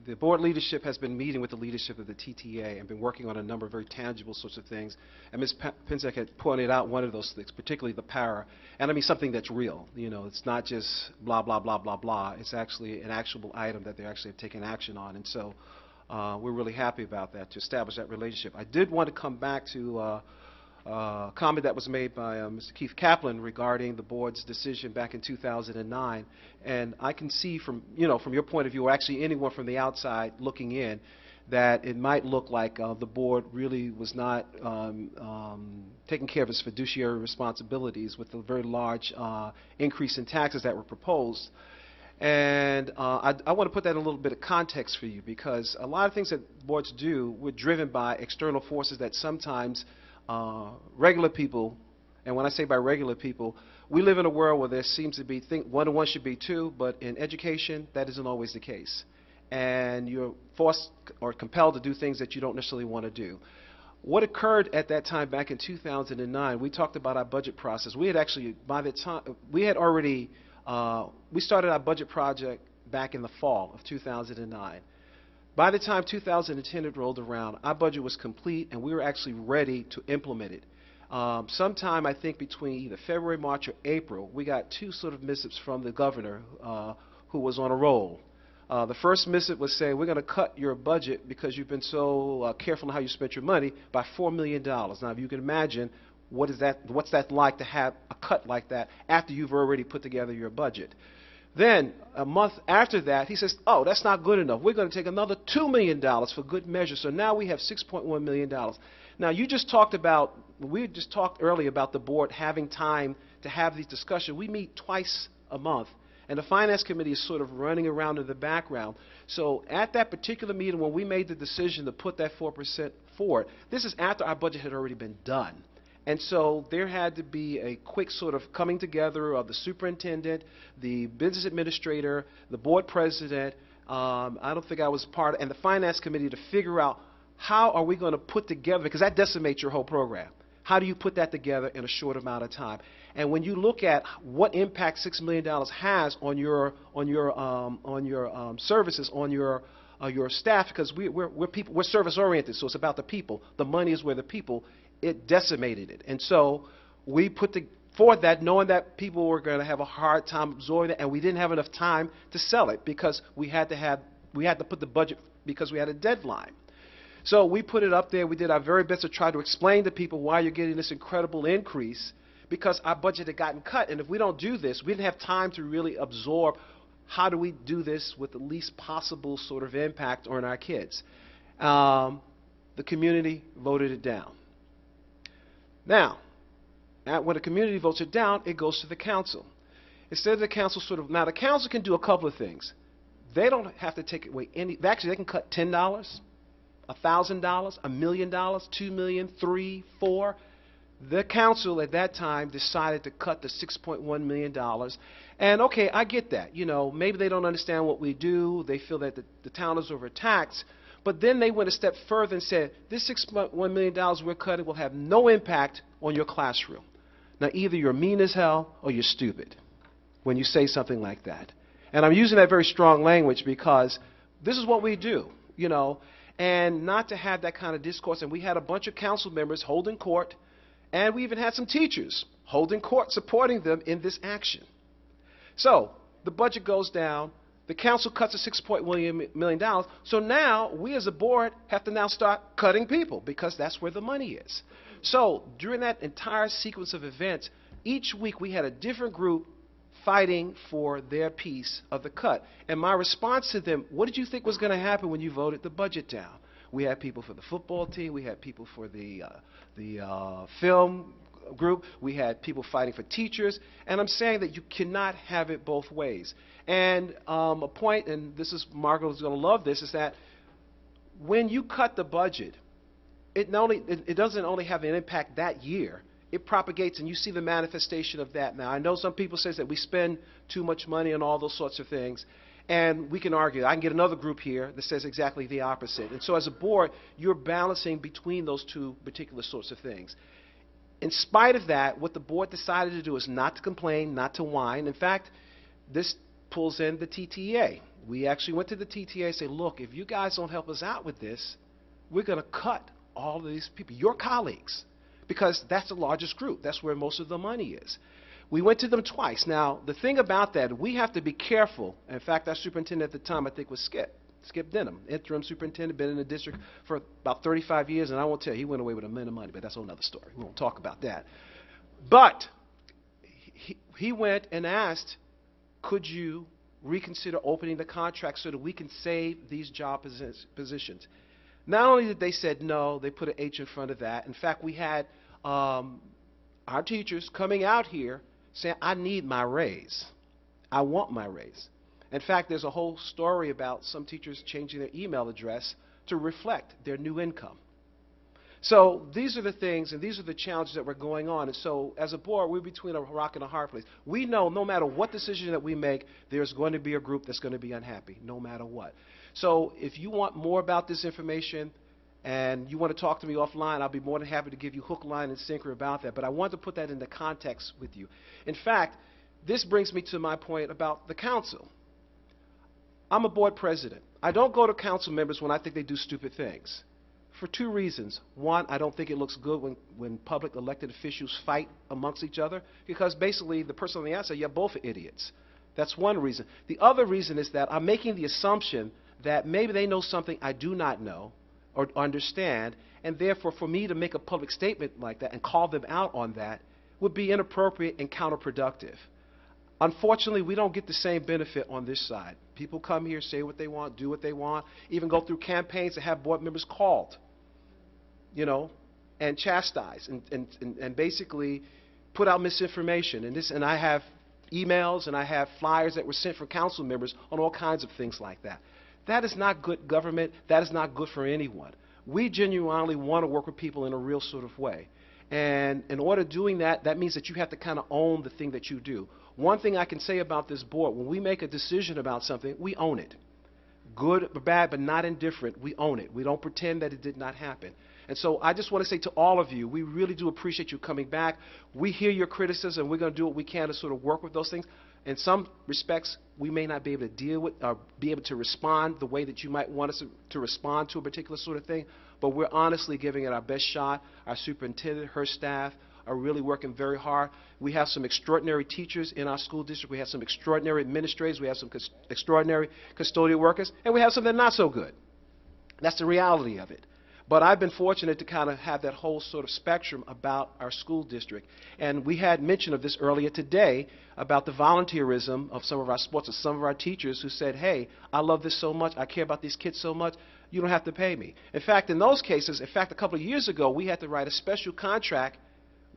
the board leadership has been meeting with the leadership of the TTA and been working on a number of very tangible sorts of things. And Ms. Pinzek had pointed out one of those things, particularly the para. And I mean something that's real. You know, it's not just blah, blah, blah, blah, blah. It's actually an actionable item that they actually have taken action on. And so we're really happy about that, to establish that relationship. I did want to come back to comment that was made by Mr. Keith Kaplan regarding the board's decision back in 2009, and I can see from your point of view, or actually anyone from the outside looking in, that it might look like the board really was not taking care of its fiduciary responsibilities with the very large increase in taxes that were proposed. And I want to put that in a little bit of context for you, because a lot of things that boards do were driven by external forces that sometimes regular people, and when I say by regular people, we live in a world where there seems to be 1 and 1 should be 2, but in education that isn't always the case. And you're forced or compelled to do things that you don't necessarily want to do. What occurred at that time back in 2009, we talked about our budget process. We had actually, by the time, we had already, we started our budget project back in the fall of 2009. By the time 2010 had rolled around, our budget was complete and we were actually ready to implement it. Sometime, I think, between either February, March, or April, we got 2 sort of missives from the governor who was on a roll. The first missive was saying, we're going to cut your budget because you've been so careful in how you spent your money by $4 million. Now, if you can imagine, what's that like to have a cut like that after you've already put together your budget? Then, a month after that, he says, oh, that's not good enough. We're going to take another $2 million for good measure. So now we have $6.1 million. Now, we just talked earlier about the board having time to have these discussions. We meet twice a month, and the Finance Committee is sort of running around in the background. So at that particular meeting, when we made the decision to put that 4% forward, this is after our budget had already been done. And so there had to be a quick sort of coming together of the superintendent, the business administrator, the board president, I don't think I was part of, and the finance committee, to figure out how are we going to put together, because that decimates your whole program. How do you put that together in a short amount of time? And when you look at what impact $6 million has on your services, on your staff, because we're service oriented, so it's about the people. The money is where the people. It decimated it. And so we put forward that knowing that people were going to have a hard time absorbing it, and we didn't have enough time to sell it because we had to put the budget because we had a deadline. So we put it up there. We did our very best to try to explain to people why you're getting this incredible increase, because our budget had gotten cut. And if we don't do this, we didn't have time to really absorb how do we do this with the least possible sort of impact on our kids. The community voted it down. Now, when the community votes it down, it goes to the council. Instead of the council now the council can do a couple of things. They don't have to take away actually they can cut $10, $1,000, $1 million, $2 million, $3, $4. The council at that time decided to cut the $6.1 million. And okay, I get that. You know, maybe they don't understand what we do. They feel that the town is overtaxed. But then they went a step further and said, this $6.1 million we're cutting will have no impact on your classroom. Now, either you're mean as hell or you're stupid when you say something like that. And I'm using that very strong language because this is what we do, you know, and not to have that kind of discourse. And we had a bunch of council members holding court, and we even had some teachers holding court supporting them in this action. So the budget goes down. The council cuts a $6.1 million. So now we as a board have to now start cutting people because that's where the money is. So during that entire sequence of events, each week we had a different group fighting for their piece of the cut. And my response to them, what did you think was going to happen when you voted the budget down? We had people for the football team. We had people for the film group. We had people fighting for teachers. And I'm saying that you cannot have it both ways. And a point, and this is Margaret is going to love this, is that when you cut the budget, it doesn't only have an impact that year. It propagates, and you see the manifestation of that. Now, I know some people say that we spend too much money on all those sorts of things, and we can argue. I can get another group here that says exactly the opposite. And so as a board, you're balancing between those two particular sorts of things. In spite of that, what the board decided to do is not to complain, not to whine. In fact, this pulls in the TTA. we actually went to the TTA and said, look, if you guys don't help us out with this, we're going to cut all of these people, your colleagues, because that's the largest group. That's where most of the money is. We went to them twice. Now, the thing about that, we have to be careful. In fact, our superintendent at the time, I think, was Skip Denham, interim superintendent, been in the district for about 35 years, and I won't tell you, he went away with a mint of money, but that's a whole other story. We won't talk about that. But he went and asked, could you reconsider opening the contract so that we can save these job positions? Not only did they said no, they put an H in front of that. In fact, we had our teachers coming out here saying, I need my raise. I want my raise. In fact, there's a whole story about some teachers changing their email address to reflect their new income. So these are the things and these are the challenges that were going on. And so as a board, we're between a rock and a hard place. We know no matter what decision that we make, there's going to be a group that's going to be unhappy, no matter what. So if you want more about this information and you want to talk to me offline, I'll be more than happy to give you hook, line, and sinker about that. But I want to put that into context with you. In fact, this brings me to my point about the council. I'm a board president. I don't go to council members when I think they do stupid things. For two reasons. One, I don't think it looks good when public elected officials fight amongst each other, because basically the person on the outside, you're both idiots. That's one reason. The other reason is that I'm making the assumption that maybe they know something I do not know or understand, and therefore for me to make a public statement like that and call them out on that would be inappropriate and counterproductive. Unfortunately, we don't get the same benefit on this side. People come here, say what they want, do what they want, even go through campaigns to have board members called, you know, and chastised and basically put out misinformation. And I have emails and I have flyers that were sent from council members on all kinds of things like that. That is not good government. That is not good for anyone. We genuinely want to work with people in a real sort of way. And in order doing that, that means that you have to kind of own the thing that you do. One thing I can say about this board, when we make a decision about something, we own it. Good or bad, but not indifferent, we own it. We don't pretend that it did not happen. And so I just want to say to all of you, we really do appreciate you coming back. We hear your criticism. We're going to do what we can to sort of work with those things. In some respects, we may not be able to deal with or be able to respond the way that you might want us to respond to a particular sort of thing, but we're honestly giving it our best shot. Our superintendent, her staff, are really working very hard. We have some extraordinary teachers in our school district. We have some extraordinary administrators. We have some extraordinary custodial workers. And we have some that are not so good. That's the reality of it. But I've been fortunate to kind of have that whole sort of spectrum about our school district. And we had mention of this earlier today about the volunteerism of some of our sports, of some of our teachers who said, hey, I love this so much, I care about these kids so much, you don't have to pay me. In fact, in those cases, a couple of years ago, we had to write a special contract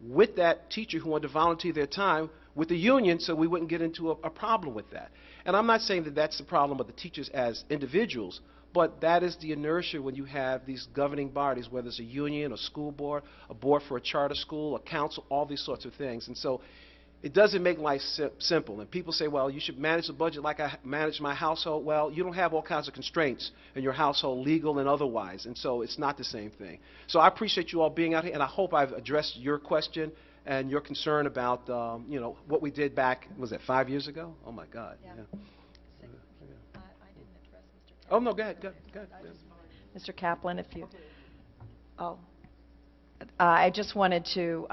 with that teacher who wanted to volunteer their time with the union so we wouldn't get into a problem with that. And I'm not saying that that's the problem of the teachers as individuals, but that is the inertia when you have these governing bodies, whether it's a union, a school board, a board for a charter school, a council, all these sorts of things. And so it doesn't make life simple. And people say, well, you should manage the budget like I manage my household. Well, you don't have all kinds of constraints in your household, legal and otherwise. And so it's not the same thing. So I appreciate you all being out here, and I hope I've addressed your question and your concern about, you know, what we did back, was it 5 years ago? Oh, my God. Yeah. Oh, no, go ahead. Mr. Kaplan, if you... Oh. I just wanted to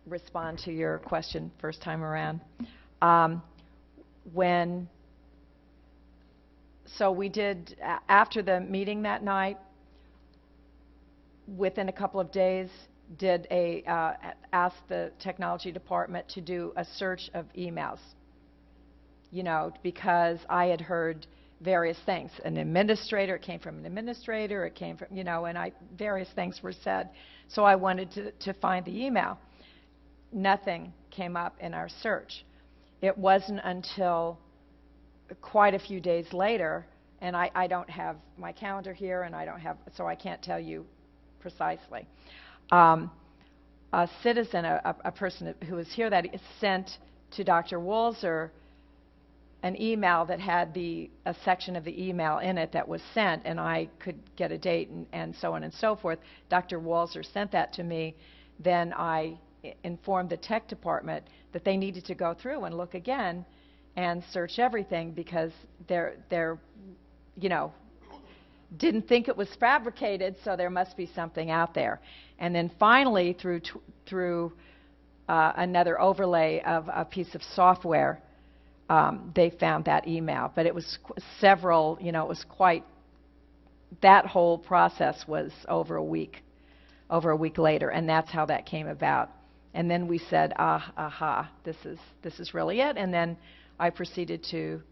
respond to your question first time around. So we did, after the meeting that night, within a couple of days, asked the technology department to do a search of emails, you know, because I had heard various things. An administrator, it came from an administrator, it came from, you know, and various things were said. So I wanted to find the email. Nothing came up in our search. It wasn't until quite a few days later, and I don't have my calendar here, and so I can't tell you precisely. A citizen, a person who was here, that sent to Dr. Walzer an email that had a section of the email in it that was sent, and I could get a date and so on and so forth. Dr. Walzer sent that to me. Then I informed the tech department that they needed to go through and look again and search everything because they're you know, didn't think it was fabricated, so there must be something out there. And then finally, through another overlay of a piece of software, they found that email. But it was several, you know, it was quite, that whole process was over a week later, and that's how that came about. And then we said, aha, this is really it. And then I proceeded to,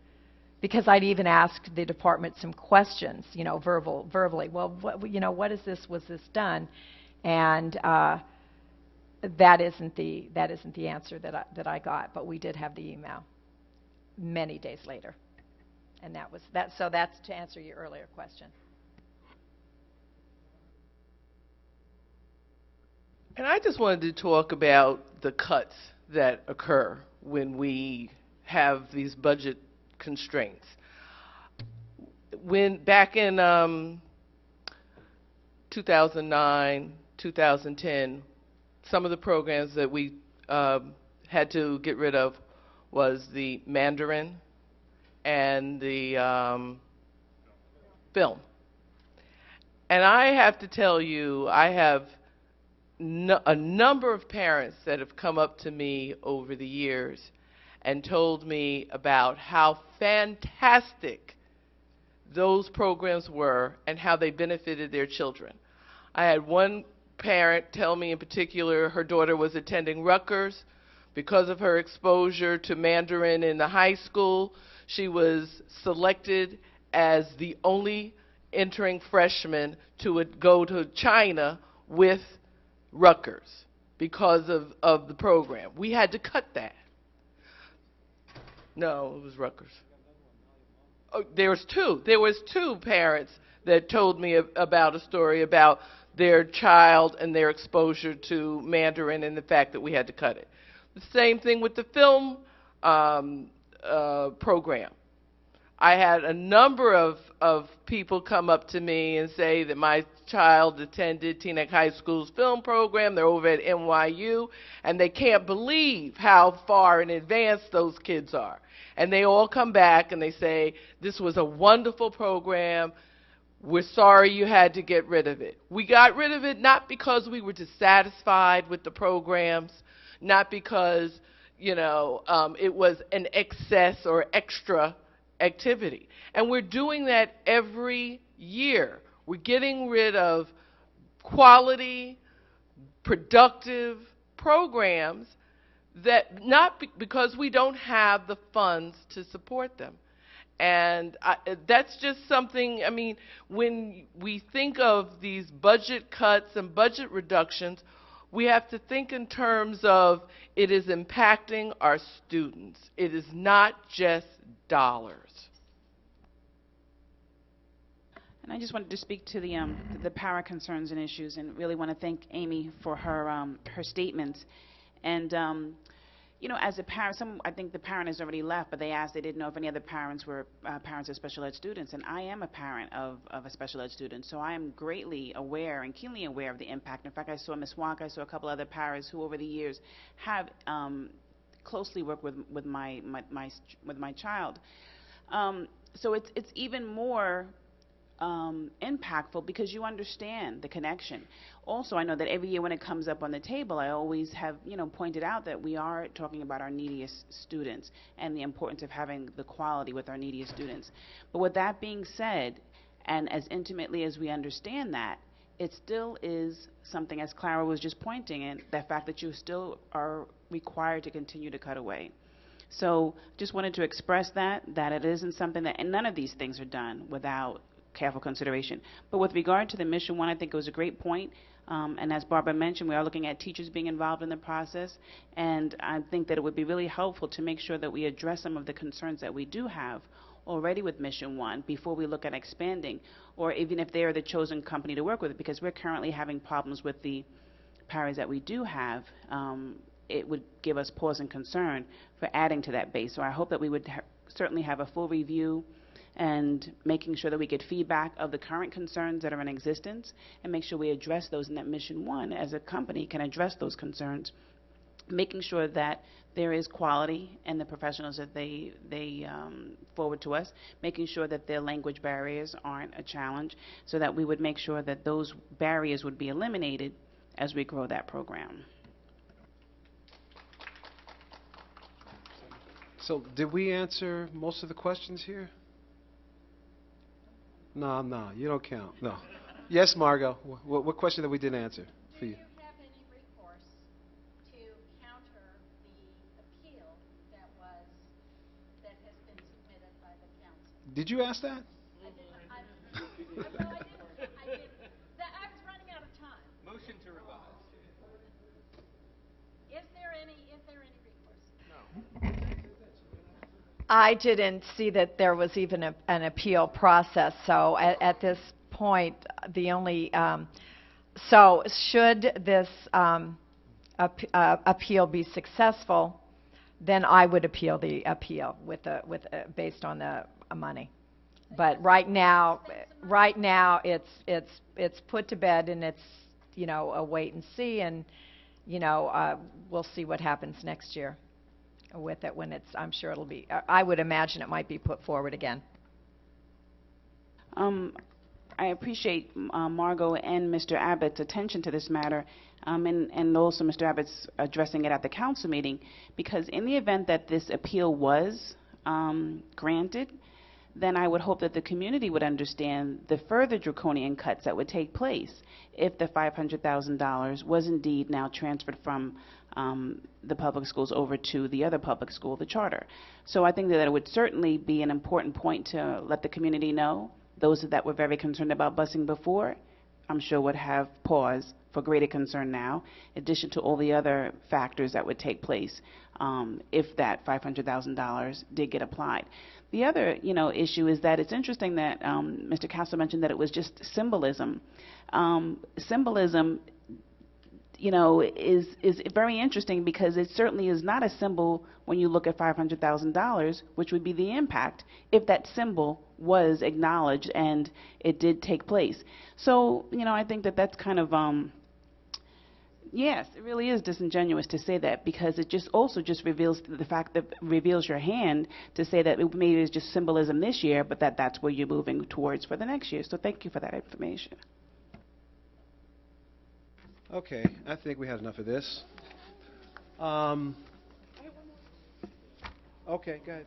because I'd even asked the department some questions, you know, verbally. Well, you know, what is this? Was this done? And that isn't the answer that I got. But we did have the email many days later, and that was that. So that's to answer your earlier question. And I just wanted to talk about the cuts that occur when we have these budget constraints. When back in 2009, 2010, some of the programs that we had to get rid of was the Mandarin and the film. And I have to tell you, I have a number of parents that have come up to me over the years and told me about how fantastic those programs were and how they benefited their children. I had one parent tell me in particular her daughter was attending Rutgers. Because of her exposure to Mandarin in the high school, she was selected as the only entering freshman to go to China with Rutgers because of the program. We had to cut that. No, it was Rutgers. Oh, there was two parents that told me about a story about their child and their exposure to Mandarin and the fact that we had to cut it. The same thing with the film program. I had a number of people come up to me and say that my child attended Teaneck High School's film program. They're over at NYU, and they can't believe how far in advance those kids are. And they all come back and they say, this was a wonderful program. We're sorry you had to get rid of it. We got rid of it not because we were dissatisfied with the programs, not because, you know, it was an excess or extra activity. And we're doing that every year. We're getting rid of quality, productive programs that because we don't have the funds to support them. And that's just something, I mean, when we think of these budget cuts and budget reductions, we have to think in terms of it is impacting our students. It is not just dollars. And I just wanted to speak to the para concerns and issues, and really want to thank Amy for her statements. And you know, as a parent, I think the parent has already left, but they asked, they didn't know if any other parents were parents of special ed students. And I am a parent of a special ed student, so I am greatly aware and keenly aware of the impact. In fact, I saw Ms. Walker, I saw a couple other paras who over the years have closely worked with my child. So it's even more impactful because you understand the connection. Also, I know that every year when it comes up on the table, I always have, you know, pointed out that we are talking about our neediest students and the importance of having the quality with our neediest students. But with that being said, and as intimately as we understand that, it still is something, as Clara was just pointing, and the fact that you still are required to continue to cut away. So just wanted to express that it isn't something that, and none of these things are done without careful consideration. But with regard to the mission one, I think it was a great point. And as Barbara mentioned, we are looking at teachers being involved in the process. And I think that it would be really helpful to make sure that we address some of the concerns that we do have already with Mission 1 before we look at expanding, or even if they are the chosen company to work with, because we're currently having problems with the paras that we do have. It would give us pause and concern for adding to that base. So I hope that we would certainly have a full review and making sure that we get feedback of the current concerns that are in existence and make sure we address those, and that Mission 1 as a company can address those concerns making sure that there is quality in the professionals that they forward to us, making sure that their language barriers aren't a challenge, so that we would make sure that those barriers would be eliminated as we grow that program. So did we answer most of the questions here? No, you don't count. No. Yes, Margot. What question that we didn't answer for you? Did you ask that? I didn't. I was running out of time. Motion to revise. Is there any recourse? I didn't see that there was even an appeal process, so at this point, the only, so should this appeal be successful, then I would appeal the appeal based on the money. But right now it's put to bed, and it's, a wait and see, and we'll see what happens next year with it when I'm sure it'll be, I would imagine it might be put forward again. I appreciate Margot and Mr. Abbott's attention to this matter, and also Mr. Abbott's addressing it at the council meeting, because in the event that this appeal was granted, then I would hope that the community would understand the further draconian cuts that would take place if the $500,000 was indeed now transferred from the public schools over to the other public school, the charter. So I think that it would certainly be an important point to let the community know. Those that were very concerned about busing before, I'm sure would have pause for greater concern now, in addition to all the other factors that would take place if that $500,000 did get applied. The other, issue is that it's interesting that Mr. Castle mentioned that it was just symbolism. Symbolism, is very interesting, because it certainly is not a symbol when you look at $500,000, which would be the impact if that symbol was acknowledged and it did take place. So, I think that that's kind of, yes, it really is disingenuous to say that, because it just reveals the fact that reveals your hand to say that maybe it's just symbolism this year, but that's where you're moving towards for the next year. So thank you for that information. Okay, I think we had enough of this. Okay, go ahead.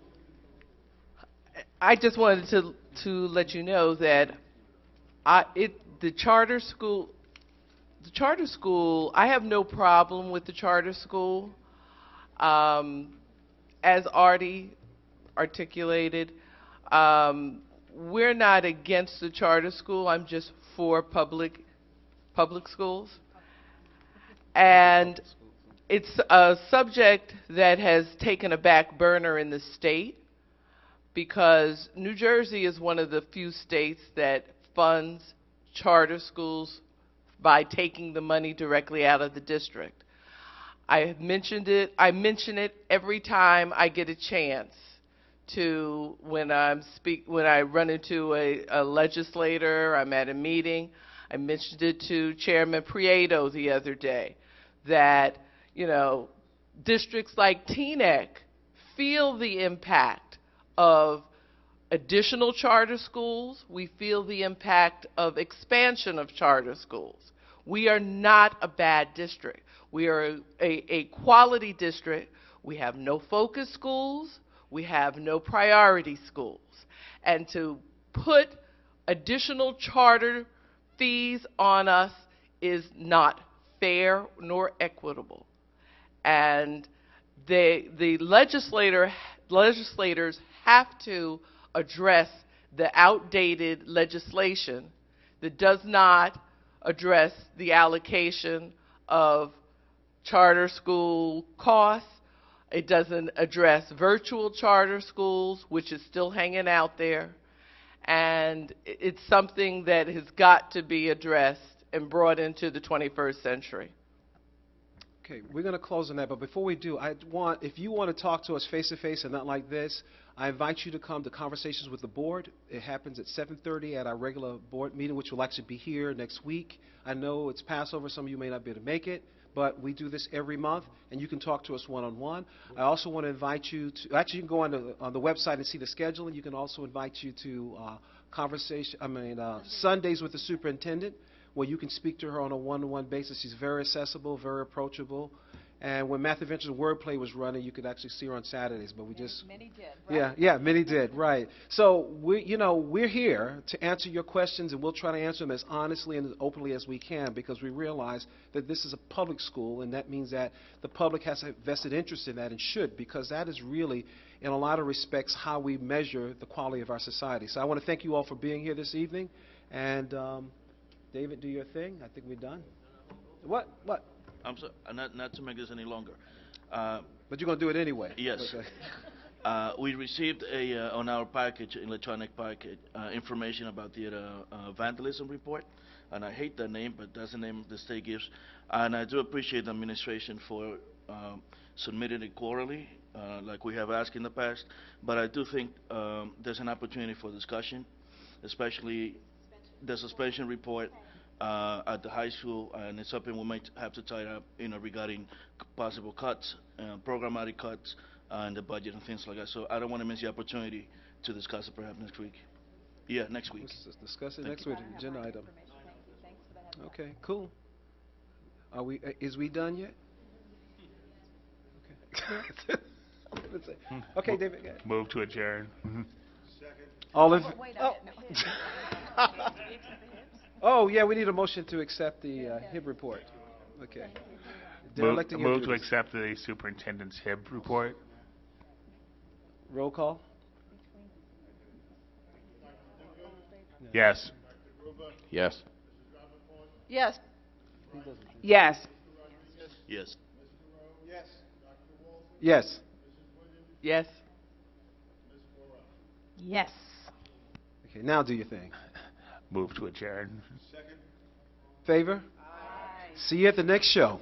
I just wanted to let you know that the charter school, I have no problem with the charter school. As Artie articulated, we're not against the charter school. I'm just for public schools. And it's a subject that has taken a back burner in the state, because New Jersey is one of the few states that funds charter schools by taking the money directly out of the district. I have mentioned it. I mention it every time I get a chance to, when I run into a legislator, I'm at a meeting. I mentioned it to Chairman Prieto the other day, that, districts like Teaneck feel the impact of additional charter schools. We feel the impact of expansion of charter schools. We are not a bad district. We are a quality district. We have no focus schools. We have no priority schools. And to put additional charter fees on us is not fair nor equitable. And the legislators have to address the outdated legislation that does not address the allocation of charter school costs. It doesn't address virtual charter schools, which is still hanging out there. And it's something that has got to be addressed and brought into the 21st century. Okay, we're going to close on that, but before we do, if you want to talk to us face-to-face and not like this, I invite you to come to Conversations with the Board. It happens at 7:30 at our regular board meeting, which will actually be here next week. I know it's Passover, some of you may not be able to make it, but we do this every month, and you can talk to us one-on-one. I also want to invite you to, actually, you can go on the website and see the schedule, and you can also invite you to Sundays with the superintendent, where you can speak to her on a one-to-one basis. She's very accessible, very approachable. And when Math Adventures Wordplay was running, you could actually see her on Saturdays, but we just... Many did, right? Yeah, many did, right. So, we're here to answer your questions, and we'll try to answer them as honestly and as openly as we can, because we realize that this is a public school, and that means that the public has a vested interest in that and should, because that is really, in a lot of respects, how we measure the quality of our society. So I want to thank you all for being here this evening. And, David, do your thing. I think we're done. What? I'm sorry, not to make this any longer. But you're going to do it anyway. Yes. Okay. We received on our package, electronic package, information about the vandalism report. And I hate that name, but that's the name the state gives. And I do appreciate the administration for submitting it quarterly, like we have asked in the past. But I do think there's an opportunity for discussion, especially the suspension report at the high school, and it's something we might have to tie up, regarding possible cuts, programmatic cuts, and the budget and things like that. So I don't want to miss the opportunity to discuss it perhaps next week. Yeah, next week. Let's discuss it Thank next you. week, agenda item. Okay, cool. Is we done yet? Okay. Okay, David. Go ahead. Move to adjourn. All in... Oh, yeah, we need a motion to accept the HIB report. Okay. Move to accept the superintendent's HIB report. Roll call. Yes. Yes. Yes. Yes. Yes. Yes. Yes. Yes. Okay, now do your thing. Move to adjourn. Favor? Aye. See you at the next show.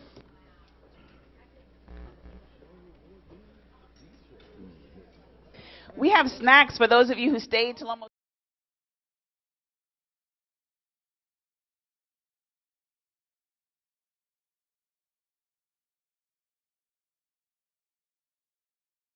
We have snacks for those of you who stayed till almost